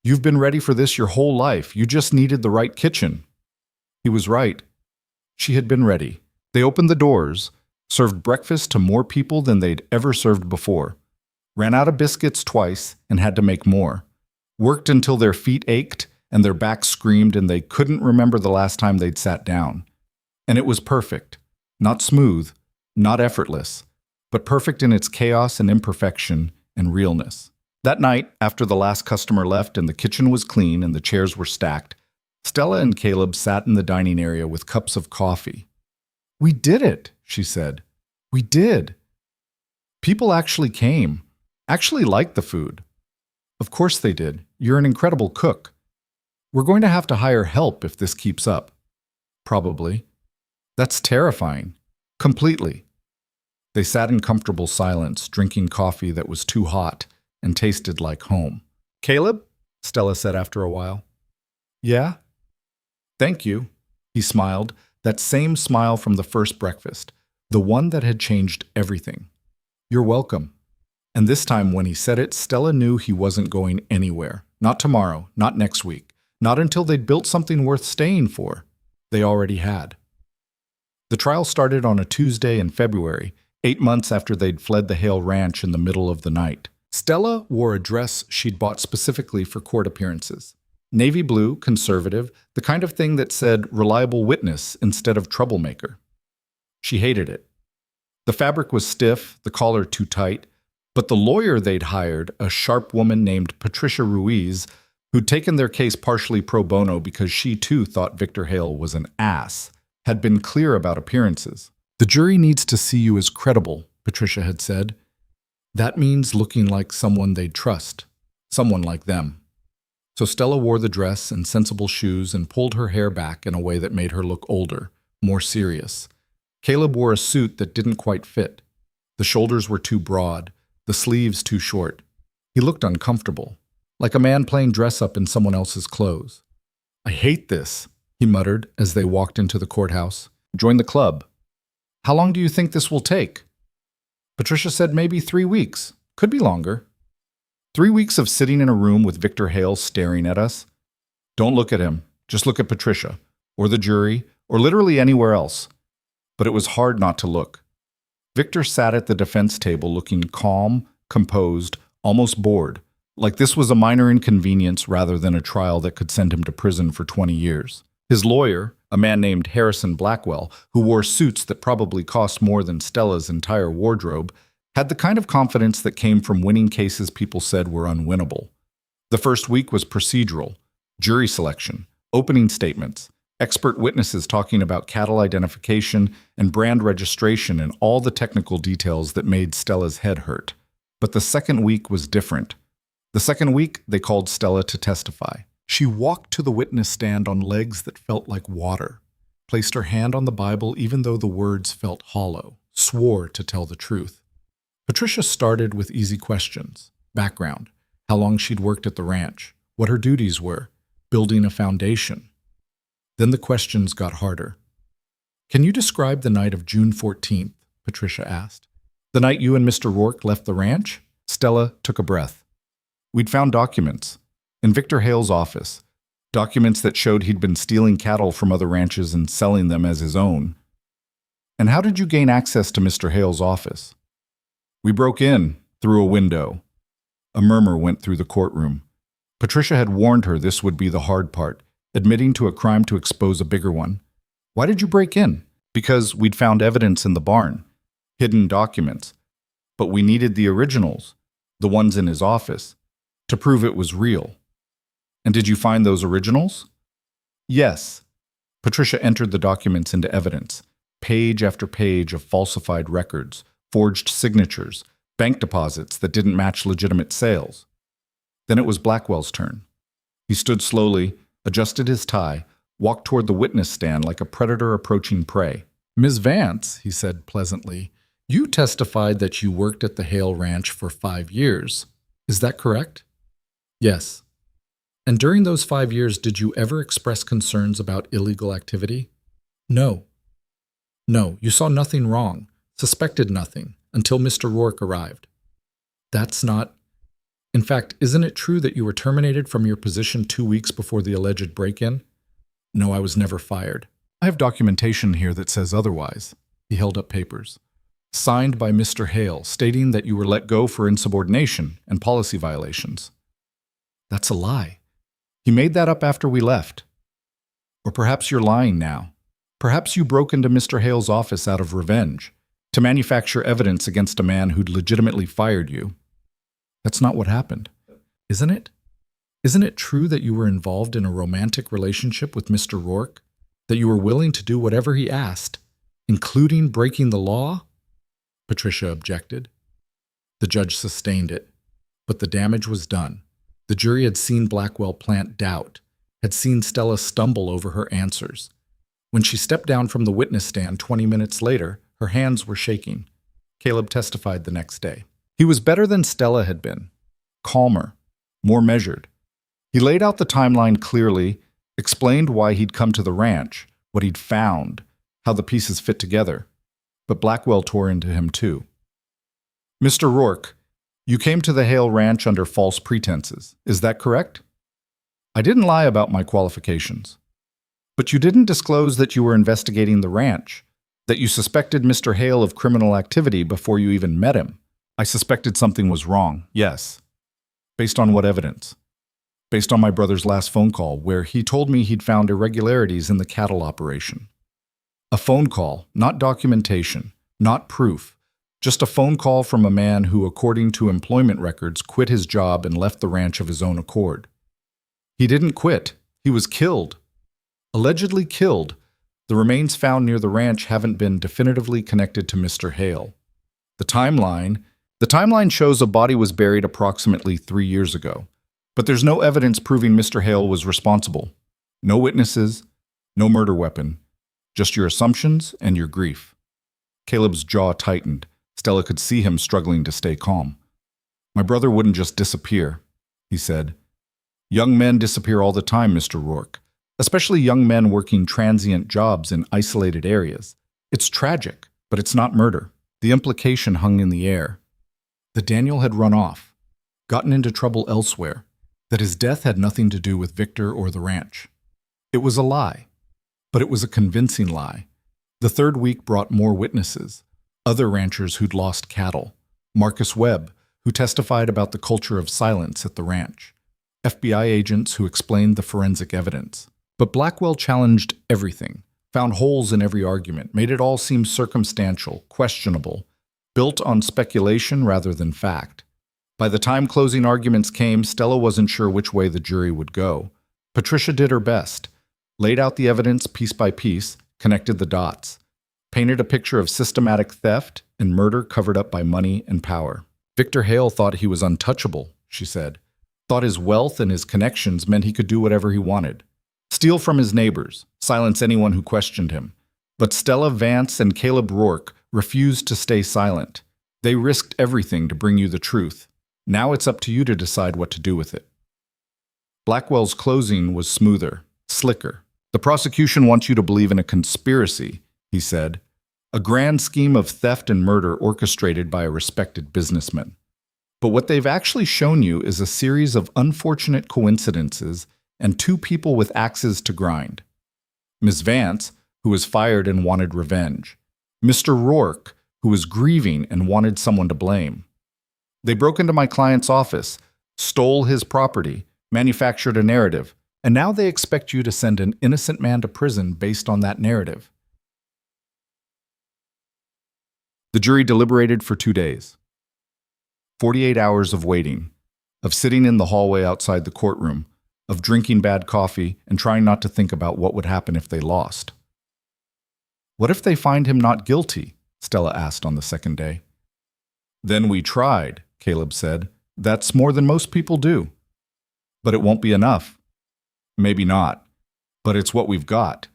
You've been ready for this your whole life. You just needed the right kitchen. He was right. She had been ready. They opened the doors, served breakfast to more people than they'd ever served before, ran out of biscuits twice and had to make more, worked until their feet ached and their backs screamed and they couldn't remember the last time they'd sat down. And it was perfect. Not smooth, not effortless, but perfect in its chaos and imperfection and realness. That night, after the last customer left and the kitchen was clean and the chairs were stacked, Stella and Caleb sat in the dining area with cups of coffee. We did it, she said. We did. People actually came, actually liked the food. Of course they did. You're an incredible cook. We're going to have to hire help if this keeps up. Probably. That's terrifying. Completely. They sat in comfortable silence, drinking coffee that was too hot and tasted like home. Caleb? Stella said after a while. Yeah? Thank you. He smiled, that same smile from the first breakfast, the one that had changed everything. You're welcome. And this time when he said it, Stella knew he wasn't going anywhere. Not tomorrow, not next week, not until they'd built something worth staying for. They already had. The trial started on a Tuesday in February, 8 months after they'd fled the Hale Ranch in the middle of the night. Stella wore a dress she'd bought specifically for court appearances. Navy blue, conservative, the kind of thing that said reliable witness instead of troublemaker. She hated it. The fabric was stiff, the collar too tight, but the lawyer they'd hired, a sharp woman named Patricia Ruiz, who'd taken their case partially pro bono because she too thought Victor Hale was an ass, had been clear about appearances. The jury needs to see you as credible, Patricia had said. That means looking like someone they'd trust, someone like them. So Stella wore the dress and sensible shoes and pulled her hair back in a way that made her look older, more serious. Caleb wore a suit that didn't quite fit. The shoulders were too broad, the sleeves too short. He looked uncomfortable, like a man playing dress-up in someone else's clothes. I hate this, he muttered as they walked into the courthouse. Join the club. How long do you think this will take? Patricia said maybe 3 weeks. Could be longer. 3 weeks of sitting in a room with Victor Hale staring at us? Don't look at him. Just look at Patricia, or the jury, or literally anywhere else. But it was hard not to look. Victor sat at the defense table looking calm, composed, almost bored, like this was a minor inconvenience rather than a trial that could send him to prison for 20 years. His lawyer, a man named Harrison Blackwell, who wore suits that probably cost more than Stella's entire wardrobe, had the kind of confidence that came from winning cases people said were unwinnable. The first week was procedural, jury selection, opening statements, expert witnesses talking about cattle identification and brand registration and all the technical details that made Stella's head hurt. But the second week was different. The second week, they called Stella to testify. She walked to the witness stand on legs that felt like water, placed her hand on the Bible even though the words felt hollow, swore to tell the truth. Patricia started with easy questions: background, how long she'd worked at the ranch, what her duties were, building a foundation. Then the questions got harder. Can you describe the night of June 14th? Patricia asked. The night you and Mr. Rourke left the ranch? Stella took a breath. We'd found documents in Victor Hale's office, documents that showed he'd been stealing cattle from other ranches and selling them as his own. And how did you gain access to Mr. Hale's office? We broke in through a window. A murmur went through the courtroom. Patricia had warned her this would be the hard part, admitting to a crime to expose a bigger one. Why did you break in? Because we'd found evidence in the barn, hidden documents. But we needed the originals, the ones in his office, to prove it was real. And did you find those originals? Yes. Patricia entered the documents into evidence, page after page of falsified records, forged signatures, bank deposits that didn't match legitimate sales. Then it was Blackwell's turn. He stood slowly, adjusted his tie, walked toward the witness stand like a predator approaching prey. Ms. Vance, he said pleasantly, you testified that you worked at the Hale Ranch for 5 years. Is that correct? Yes. And during those 5 years, did you ever express concerns about illegal activity? No. No, you saw nothing wrong, suspected nothing, until Mr. Rourke arrived. That's not... In fact, isn't it true that you were terminated from your position 2 weeks before the alleged break-in? No, I was never fired. I have documentation here that says otherwise. He held up papers. Signed by Mr. Hale, stating that you were let go for insubordination and policy violations. That's a lie. He made that up after we left. Or perhaps you're lying now. Perhaps you broke into Mr. Hale's office out of revenge, to manufacture evidence against a man who'd legitimately fired you. That's not what happened, isn't it? Isn't it true that you were involved in a romantic relationship with Mr. Rourke? That you were willing to do whatever he asked, including breaking the law? Patricia objected. The judge sustained it, but the damage was done. The jury had seen Blackwell plant doubt, had seen Stella stumble over her answers. When she stepped down from the witness stand 20 minutes later, her hands were shaking. Caleb testified the next day. He was better than Stella had been, calmer, more measured. He laid out the timeline clearly, explained why he'd come to the ranch, what he'd found, how the pieces fit together. But Blackwell tore into him too. Mr. Rourke, you came to the Hale Ranch under false pretenses. Is that correct? I didn't lie about my qualifications. But you didn't disclose that you were investigating the ranch, that you suspected Mr. Hale of criminal activity before you even met him. I suspected something was wrong, yes. Based on what evidence? Based on my brother's last phone call, where he told me he'd found irregularities in the cattle operation. A phone call, not documentation, not proof. Just a phone call from a man who, according to employment records, quit his job and left the ranch of his own accord. He didn't quit. He was killed. Allegedly killed. The remains found near the ranch haven't been definitively connected to Mr. Hale. The timeline shows a body was buried approximately 3 years ago, but there's no evidence proving Mr. Hale was responsible. No witnesses, no murder weapon, just your assumptions and your grief. Caleb's jaw tightened. Stella could see him struggling to stay calm. My brother wouldn't just disappear, he said. Young men disappear all the time, Mr. Rourke, especially young men working transient jobs in isolated areas. It's tragic, but it's not murder. The implication hung in the air. That Daniel had run off, gotten into trouble elsewhere, that his death had nothing to do with Victor or the ranch. It was a lie, but it was a convincing lie. The third week brought more witnesses, other ranchers who'd lost cattle, Marcus Webb, who testified about the culture of silence at the ranch, FBI agents who explained the forensic evidence. But Blackwell challenged everything, found holes in every argument, made it all seem circumstantial, questionable, built on speculation rather than fact. By the time closing arguments came, Stella wasn't sure which way the jury would go. Patricia did her best, laid out the evidence piece by piece, connected the dots, painted a picture of systematic theft and murder covered up by money and power. Victor Hale thought he was untouchable, she said, thought his wealth and his connections meant he could do whatever he wanted. Steal from his neighbors, silence anyone who questioned him. But Stella Vance and Caleb Rourke refused to stay silent. They risked everything to bring you the truth. Now it's up to you to decide what to do with it. Blackwell's closing was smoother, slicker. The prosecution wants you to believe in a conspiracy, he said, a grand scheme of theft and murder orchestrated by a respected businessman. But what they've actually shown you is a series of unfortunate coincidences and two people with axes to grind. Ms. Vance, who was fired and wanted revenge. Mr. Rourke, who was grieving and wanted someone to blame. They broke into my client's office, stole his property, manufactured a narrative, and now they expect you to send an innocent man to prison based on that narrative. The jury deliberated for 2 days. 48 hours of waiting, of sitting in the hallway outside the courtroom, of drinking bad coffee and trying not to think about what would happen if they lost. What if they find him not guilty? Stella asked on the second day. Then we tried, Caleb said. That's more than most people do. But it won't be enough. Maybe not, but it's what we've got.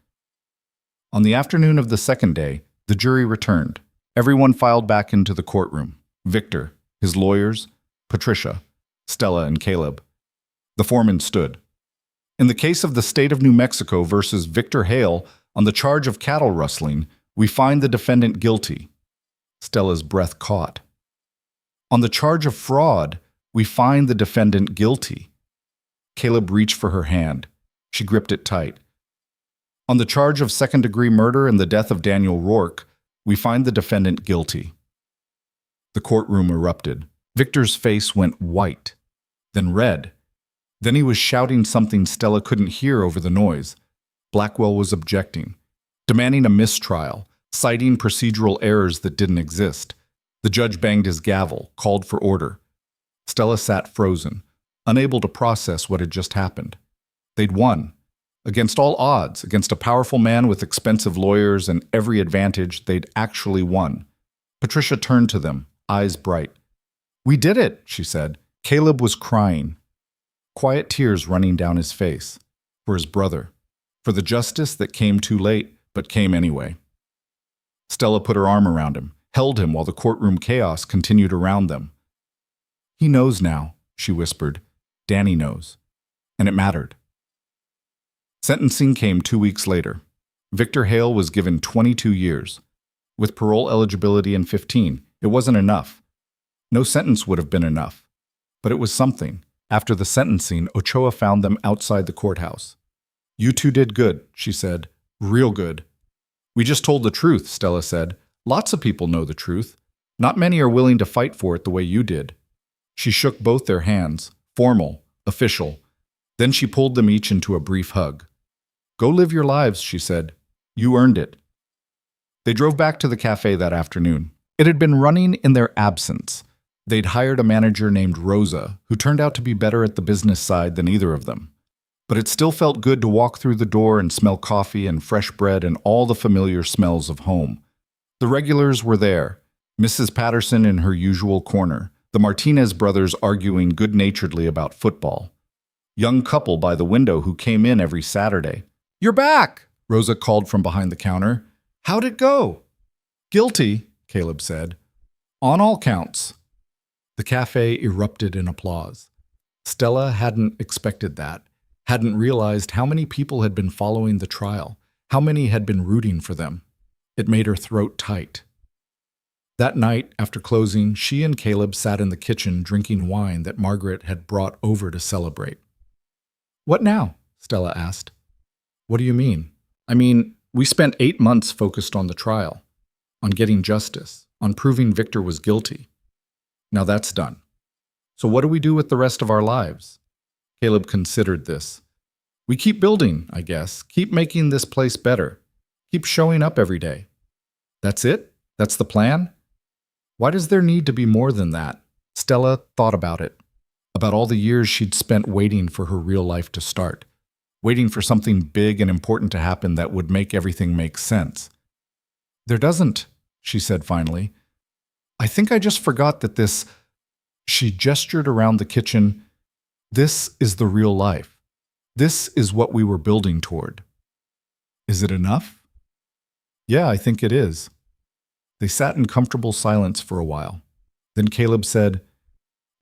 On the afternoon of the second day, the jury returned. Everyone filed back into the courtroom. Victor, his lawyers, Patricia, Stella, and Caleb. The foreman stood. In the case of the state of New Mexico versus Victor Hale on the charge of cattle rustling, we find the defendant guilty. Stella's breath caught. On the charge of fraud, we find the defendant guilty. Caleb reached for her hand. She gripped it tight. On the charge of second-degree murder and the death of Daniel Rourke, we find the defendant guilty. The courtroom erupted. Victor's face went white, then red. Then he was shouting something Stella couldn't hear over the noise. Blackwell was objecting, demanding a mistrial, citing procedural errors that didn't exist. The judge banged his gavel, called for order. Stella sat frozen, unable to process what had just happened. They'd won. Against all odds, against a powerful man with expensive lawyers and every advantage, they'd actually won. Patricia turned to them, eyes bright. "We did it," she said. Caleb was crying, quiet tears running down his face, for his brother, for the justice that came too late, but came anyway. Stella put her arm around him, held him while the courtroom chaos continued around them. "He knows now," she whispered. "Danny knows." And it mattered. Sentencing came 2 weeks later. Victor Hale was given 22 years. With parole eligibility in 15, it wasn't enough. No sentence would have been enough. But it was something. After the sentencing, Ochoa found them outside the courthouse. "You two did good," she said. "Real good." "We just told the truth," Stella said. "Lots of people know the truth. Not many are willing to fight for it the way you did." She shook both their hands, formal, official. Then she pulled them each into a brief hug. "Go live your lives," she said. "You earned it." They drove back to the cafe that afternoon. It had been running in their absence. They'd hired a manager named Rosa, who turned out to be better at the business side than either of them. But it still felt good to walk through the door and smell coffee and fresh bread and all the familiar smells of home. The regulars were there, Mrs. Patterson in her usual corner, the Martinez brothers arguing good-naturedly about football. Young couple by the window who came in every Saturday. "You're back," Rosa called from behind the counter. "How'd it go?" "Guilty," Caleb said. "On all counts." The cafe erupted in applause. Stella hadn't expected that, hadn't realized how many people had been following the trial, how many had been rooting for them. It made her throat tight. That night, after closing, she and Caleb sat in the kitchen drinking wine that Margaret had brought over to celebrate. "What now?" Stella asked. "What do you mean?" "I mean, we spent 8 months focused on the trial, on getting justice, on proving Victor was guilty. Now that's done. So what do we do with the rest of our lives? Caleb considered this. We keep building, I guess. Keep making this place better. Keep showing up every day. That's it? That's the plan? Why does there need to be more than that? Stella thought about it. About all the years she'd spent waiting for her real life to start. Waiting for something big and important to happen that would make everything make sense. There doesn't, she said finally. I think I just forgot that this. She gestured around the kitchen. This is the real life. This is what we were building toward. Is it enough? Yeah, I think it is. They sat in comfortable silence for a while. Then Caleb said,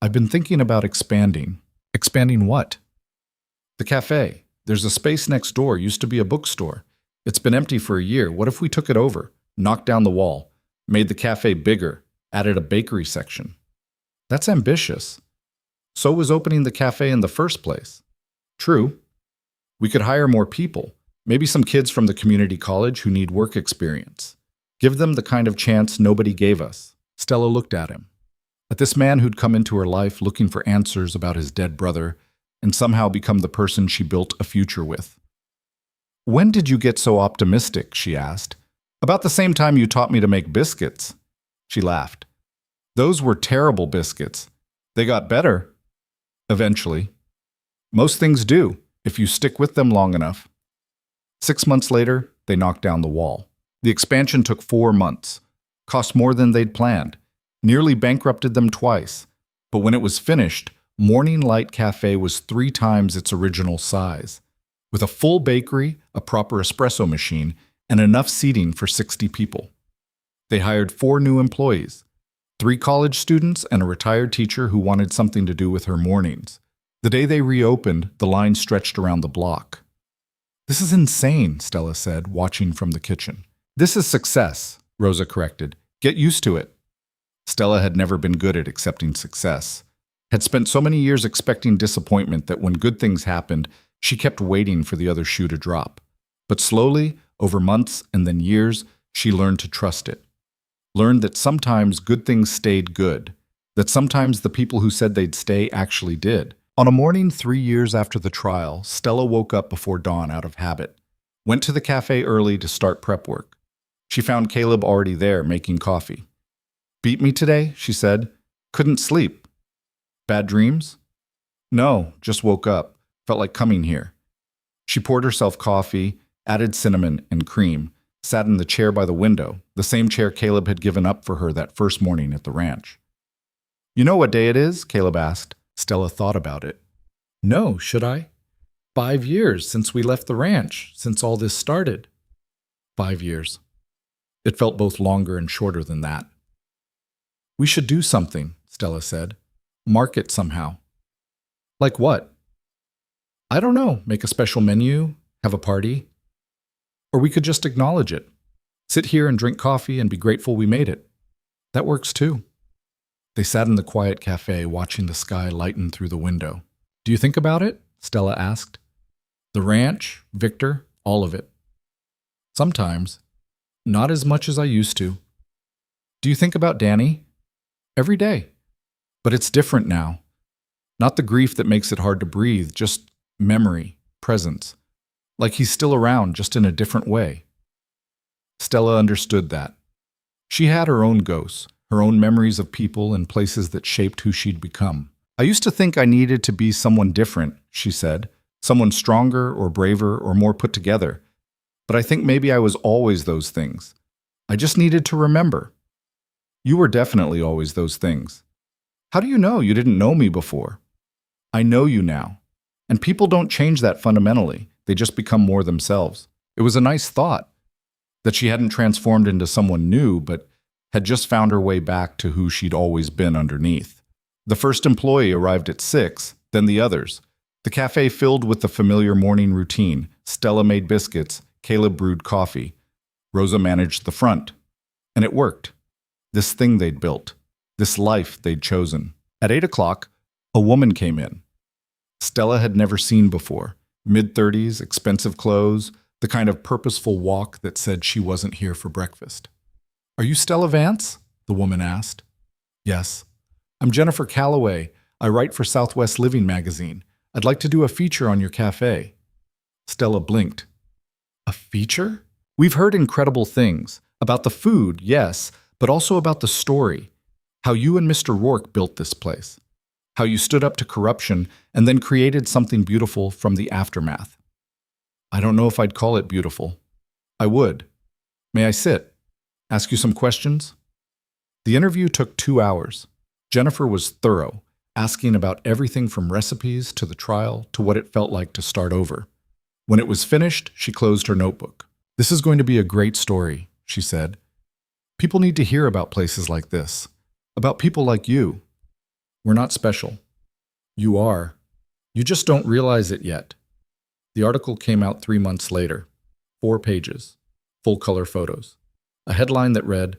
I've been thinking about expanding. Expanding what? The cafe. There's a space next door, used to be a bookstore. It's been empty for a year. What if we took it over, knocked down the wall, made the cafe bigger, added a bakery section? That's ambitious. So was opening the cafe in the first place. True. We could hire more people, maybe some kids from the community college who need work experience. Give them the kind of chance nobody gave us. Stella looked at him. At this man who'd come into her life looking for answers about his dead brother and somehow become the person she built a future with. When did you get so optimistic? She asked. About the same time you taught me to make biscuits. She laughed. Those were terrible biscuits. They got better. Eventually. Most things do, if you stick with them long enough. 6 months later, they knocked down the wall. The expansion took 4 months, cost more than they'd planned, nearly bankrupted them twice. But when it was finished, Morning Light Cafe was 3 times its original size, with a full bakery, a proper espresso machine, and enough seating for 60 people. They hired 4 new employees, 3 college students and a retired teacher who wanted something to do with her mornings. The day they reopened, the line stretched around the block. This is insane, Stella said, watching from the kitchen. This is success, Rosa corrected. Get used to it. Stella had never been good at accepting success. Had spent so many years expecting disappointment that when good things happened, she kept waiting for the other shoe to drop. But slowly, over months and then years, she learned to trust it. Learned that sometimes good things stayed good, that sometimes the people who said they'd stay actually did. On a morning 3 years after the trial, Stella woke up before dawn out of habit, went to the cafe early to start prep work. She found Caleb already there making coffee. Beat me today, she said. Couldn't sleep. Bad dreams? No, just woke up. Felt like coming here. She poured herself coffee, added cinnamon and cream, sat in the chair by the window, the same chair Caleb had given up for her that first morning at the ranch. You know what day it is? Caleb asked. Stella thought about it. No, should I? 5 years since we left the ranch, since all this started. 5 years. It felt both longer and shorter than that. We should do something, Stella said. Mark it somehow. Like what? I don't know. Make a special menu? Have a party? Or we could just acknowledge it. Sit here and drink coffee and be grateful we made it. That works too. They sat in the quiet cafe watching the sky lighten through the window. Do you think about it? Stella asked. The ranch, Victor, all of it. Sometimes. Not as much as I used to. Do you think about Danny? Every day. But it's different now. Not the grief that makes it hard to breathe, just memory, presence. Like he's still around, just in a different way. Stella understood that. She had her own ghosts, her own memories of people and places that shaped who she'd become. I used to think I needed to be someone different, she said, someone stronger or braver or more put together. But I think maybe I was always those things. I just needed to remember. You were definitely always those things. How do you know? You didn't know me before. I know you now. And people don't change that fundamentally. They just become more themselves. It was a nice thought that she hadn't transformed into someone new, but had just found her way back to who she'd always been underneath. The first employee arrived at 6, then the others. The cafe filled with the familiar morning routine. Stella made biscuits, Caleb brewed coffee. Rosa managed the front. And it worked. This thing they'd built. This life they'd chosen. At 8 o'clock, a woman came in. Stella had never seen before. Mid-30s, expensive clothes, the kind of purposeful walk that said she wasn't here for breakfast. Are you Stella Vance? The woman asked. Yes. I'm Jennifer Calloway. I write for Southwest Living magazine. I'd like to do a feature on your cafe." Stella blinked. "A feature?" "We've heard incredible things. About the food, yes, but also about the story. How you and Mr. Rourke built this place. How you stood up to corruption and then created something beautiful from the aftermath." "I don't know if I'd call it beautiful." "I would. May I sit? Ask you some questions?" The interview took 2 hours. Jennifer was thorough, asking about everything from recipes to the trial to what it felt like to start over. When it was finished, she closed her notebook. "This is going to be a great story," she said. "People need to hear about places like this, about people like you. We're not special. You are. You just don't realize it yet." The article came out 3 months later. 4 pages. Full-color photos. A headline that read,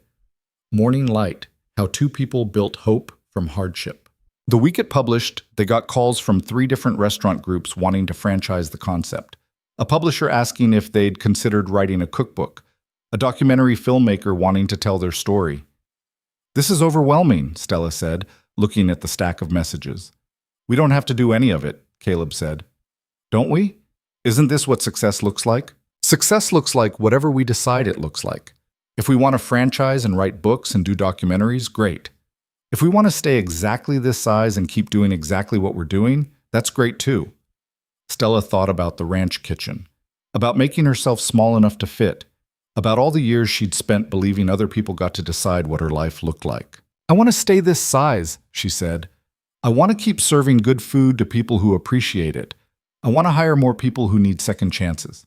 "Morning Light, How Two People Built Hope from Hardship." The week it published, they got calls from 3 different restaurant groups wanting to franchise the concept. A publisher asking if they'd considered writing a cookbook. A documentary filmmaker wanting to tell their story. "This is overwhelming," Stella said, looking at the stack of messages. "We don't have to do any of it," Caleb said. "Don't we? Isn't this what success looks like?" "Success looks like whatever we decide it looks like. If we want to franchise and write books and do documentaries, great. If we want to stay exactly this size and keep doing exactly what we're doing, that's great too." Stella thought about the ranch kitchen, about making herself small enough to fit, about all the years she'd spent believing other people got to decide what her life looked like. "I want to stay this size," she said. "I want to keep serving good food to people who appreciate it. I want to hire more people who need second chances.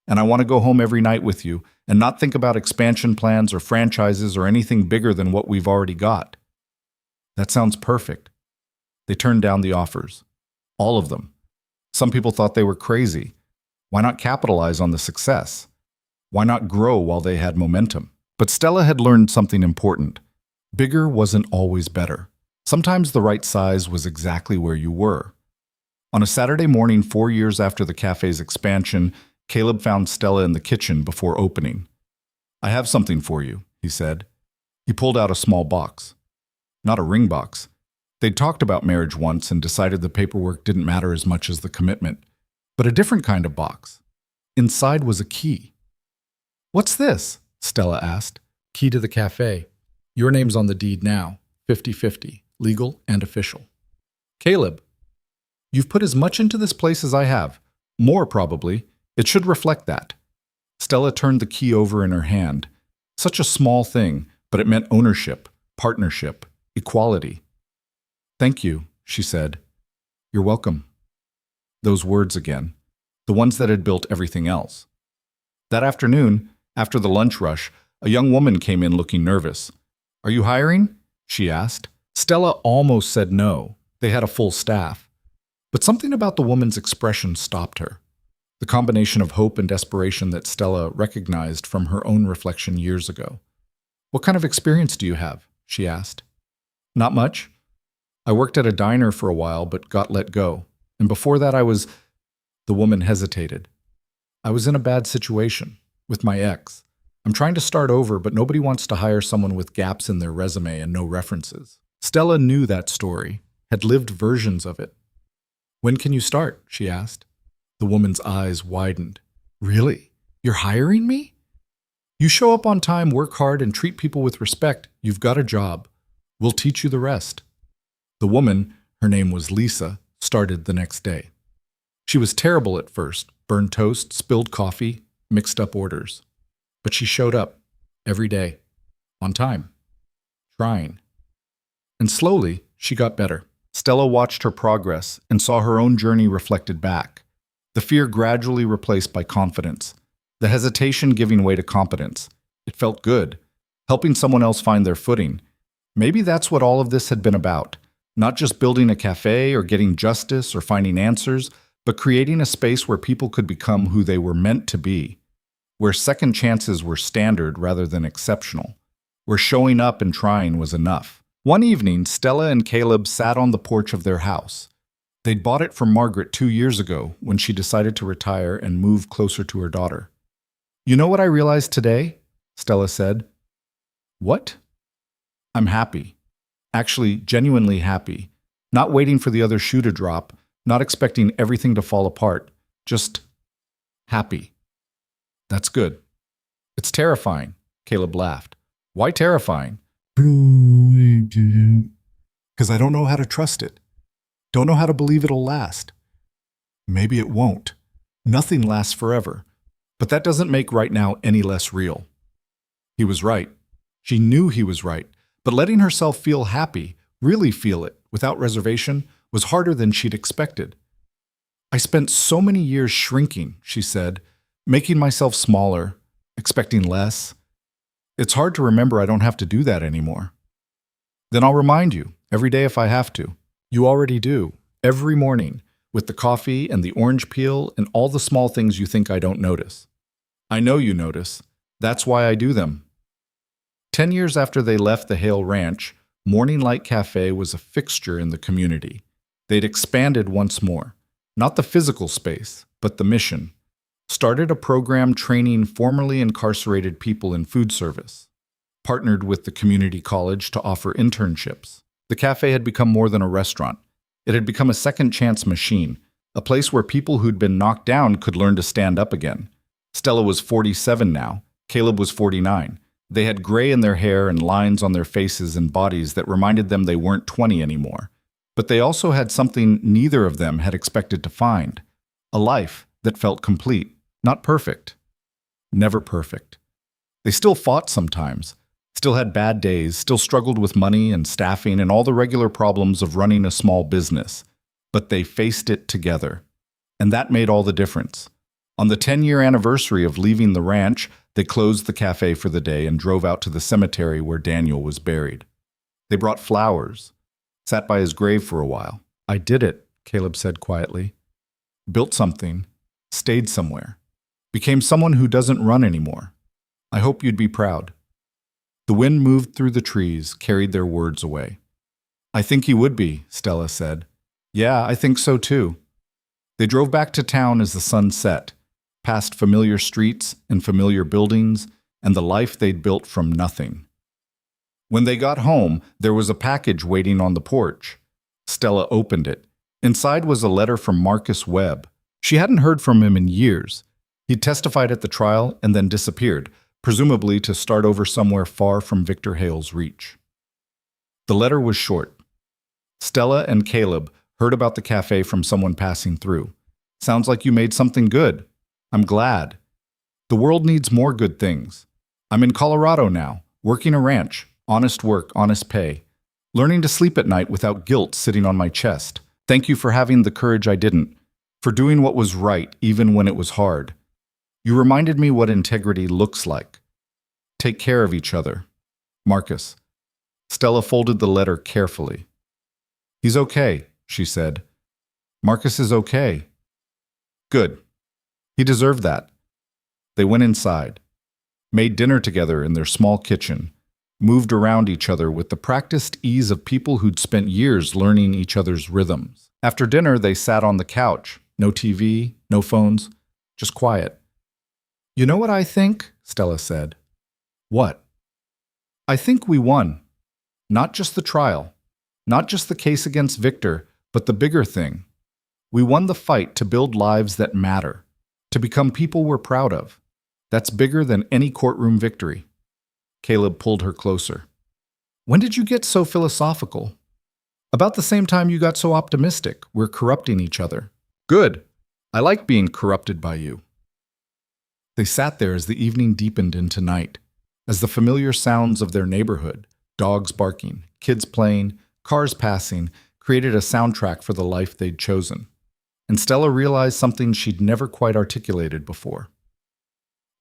And I want to go home every night with you and not think about expansion plans or franchises or anything bigger than what we've already got." That sounds perfect. They turned down the offers. All of them. Some people thought they were crazy. Why not capitalize on the success? Why not grow while they had momentum? But Stella had learned something important. Bigger wasn't always better. Sometimes the right size was exactly where you were. On a Saturday morning 4 years after the cafe's expansion, Caleb found Stella in the kitchen before opening. "I have something for you," he said. He pulled out a small box. Not a ring box. They'd talked about marriage once and decided the paperwork didn't matter as much as the commitment. But a different kind of box. Inside was a key. "What's this?" Stella asked. "Key to the cafe. Your name's on the deed now, 50-50, legal and official." "Caleb, you've put as much into this place as I have. More, probably. It should reflect that." Stella turned the key over in her hand. Such a small thing, but it meant ownership, partnership, equality. "Thank you," she said. "You're welcome." Those words again, the ones that had built everything else. That afternoon, after the lunch rush, a young woman came in looking nervous. "Are you hiring?" she asked. Stella almost said no. They had a full staff. But something about the woman's expression stopped her. The combination of hope and desperation that Stella recognized from her own reflection years ago. "What kind of experience do you have?" she asked. "Not much. I worked at a diner for a while but got let go. And before that The woman hesitated. "I was in a bad situation, with my ex. I'm trying to start over, but nobody wants to hire someone with gaps in their resume and no references." Stella knew that story, had lived versions of it. "When can you start?" she asked. The woman's eyes widened. "Really? You're hiring me? You show up on time, work hard, and treat people with respect. You've got a job. We'll teach you the rest." The woman, her name was Lisa, started the next day. She was terrible at first, burned toast, spilled coffee, mixed up orders. But she showed up, every day, on time, trying. And slowly, she got better. Stella watched her progress and saw her own journey reflected back. The fear gradually replaced by confidence. The hesitation giving way to competence. It felt good, helping someone else find their footing. Maybe that's what all of this had been about. Not just building a cafe or getting justice or finding answers, but creating a space where people could become who they were meant to be. Where second chances were standard rather than exceptional. Where showing up and trying was enough. One evening, Stella and Caleb sat on the porch of their house. They'd bought it from Margaret 2 years ago when she decided to retire and move closer to her daughter. "You know what I realized today?" Stella said. "What?" "I'm happy. Actually, genuinely happy. Not waiting for the other shoe to drop, not expecting everything to fall apart, just happy. That's good. It's terrifying, Caleb laughed. Why terrifying? Because I don't know how to trust it. Don't know how to believe it'll last. Maybe it won't. Nothing lasts forever. But that doesn't make right now any less real. He was right. She knew he was right. But letting herself feel happy, really feel it, without reservation, was harder than she'd expected. I spent so many years shrinking, she said, making myself smaller, expecting less. It's hard to remember I don't have to do that anymore. Then I'll remind you, every day if I have to. You already do, every morning, with the coffee and the orange peel and all the small things you think I don't notice. I know you notice. That's why I do them. 10 years after they left the Hale Ranch, Morning Light Cafe was a fixture in the community. They'd expanded once more. Not the physical space, but the mission. Started a program training formerly incarcerated people in food service. Partnered with the community college to offer internships. The cafe had become more than a restaurant. It had become a second chance machine, a place where people who'd been knocked down could learn to stand up again. Stella was 47 now. Caleb was 49. They had gray in their hair and lines on their faces and bodies that reminded them they weren't 20 anymore. But they also had something neither of them had expected to find. A life that felt complete, not perfect. Never perfect. They still fought sometimes, still had bad days, still struggled with money and staffing and all the regular problems of running a small business. But they faced it together. And that made all the difference. On the 10-year anniversary of leaving the ranch, they closed the cafe for the day and drove out to the cemetery where Daniel was buried. They brought flowers, sat by his grave for a while. I did it, Caleb said quietly. Built something, stayed somewhere, became someone who doesn't run anymore. I hope you'd be proud. The wind moved through the trees, carried their words away. I think he would be, Stella said. Yeah, I think so too. They drove back to town as the sun set, past familiar streets and familiar buildings and the life they'd built from nothing. When they got home, there was a package waiting on the porch. Stella opened it. Inside was a letter from Marcus Webb. She hadn't heard from him in years. He'd testified at the trial and then disappeared, presumably to start over somewhere far from Victor Hale's reach. The letter was short. Stella and Caleb heard about the cafe from someone passing through. Sounds like you made something good. I'm glad. The world needs more good things. I'm in Colorado now, working a ranch, honest work, honest pay. Learning to sleep at night without guilt sitting on my chest. Thank you for having the courage I didn't. For doing what was right even when it was hard. You reminded me what integrity looks like. Take care of each other. Marcus. Stella folded the letter carefully. He's okay, she said. Marcus is okay. Good. He deserved that. They went inside, made dinner together in their small kitchen, moved around each other with the practiced ease of people who'd spent years learning each other's rhythms. After dinner, they sat on the couch. No TV, no phones, just quiet. You know what I think? Stella said. What? I think we won. Not just the trial, not just the case against Victor, but the bigger thing. We won the fight to build lives that matter, to become people we're proud of. That's bigger than any courtroom victory. Caleb pulled her closer. When did you get so philosophical? About the same time you got so optimistic. We're corrupting each other. Good. I like being corrupted by you. They sat there as the evening deepened into night, as the familiar sounds of their neighborhood, dogs barking, kids playing, cars passing, created a soundtrack for the life they'd chosen. And Stella realized something she'd never quite articulated before.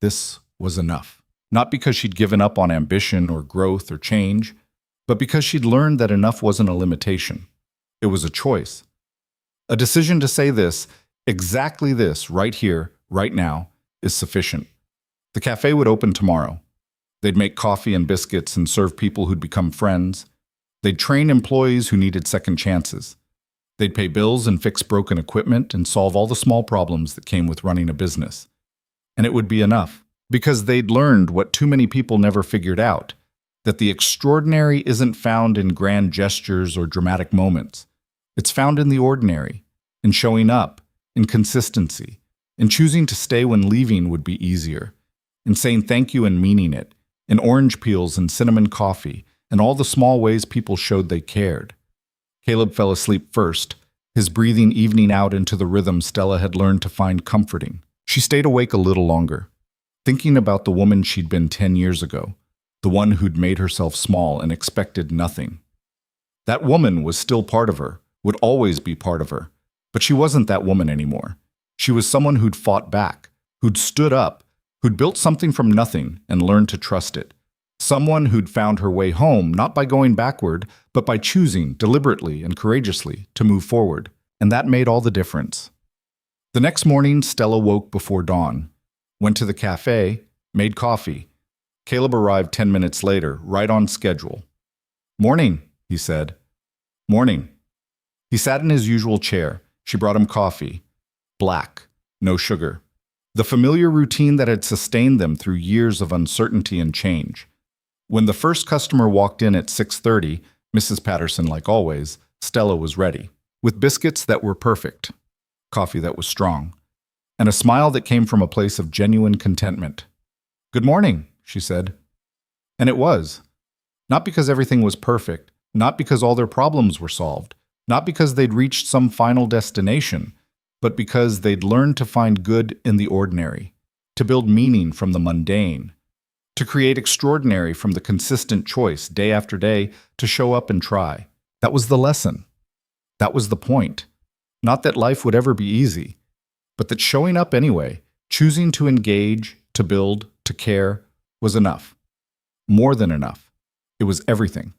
This was enough. Not because she'd given up on ambition or growth or change, but because she'd learned that enough wasn't a limitation. It was a choice. A decision to say this, exactly this, right here, right now, is sufficient. The cafe would open tomorrow. They'd make coffee and biscuits and serve people who'd become friends. They'd train employees who needed second chances. They'd pay bills and fix broken equipment and solve all the small problems that came with running a business. And it would be enough, because they'd learned what too many people never figured out, that the extraordinary isn't found in grand gestures or dramatic moments. It's found in the ordinary, in showing up, in consistency, in choosing to stay when leaving would be easier, in saying thank you and meaning it, in orange peels and cinnamon coffee, and all the small ways people showed they cared. Caleb fell asleep first, his breathing evening out into the rhythm Stella had learned to find comforting. She stayed awake a little longer, thinking about the woman she'd been 10 years ago, the one who'd made herself small and expected nothing. That woman was still part of her, would always be part of her, but she wasn't that woman anymore. She was someone who'd fought back, who'd stood up, who'd built something from nothing and learned to trust it. Someone who'd found her way home not by going backward, but by choosing deliberately and courageously to move forward. And that made all the difference. The next morning, Stella woke before dawn, went to the cafe, made coffee. Caleb arrived 10 minutes later, right on schedule. "Morning," he said. "Morning." He sat in his usual chair. She brought him coffee. Black, no sugar. The familiar routine that had sustained them through years of uncertainty and change. When the first customer walked in at 6:30, Mrs. Patterson like always, Stella was ready, with biscuits that were perfect, coffee that was strong, and a smile that came from a place of genuine contentment. "Good morning," she said. And it was. Not because everything was perfect, not because all their problems were solved, not because they'd reached some final destination, but because they'd learned to find good in the ordinary, to build meaning from the mundane, to create extraordinary from the consistent choice day after day to show up and try. That was the lesson. That was the point. Not that life would ever be easy, but that showing up anyway, choosing to engage, to build, to care, was enough. More than enough. It was everything.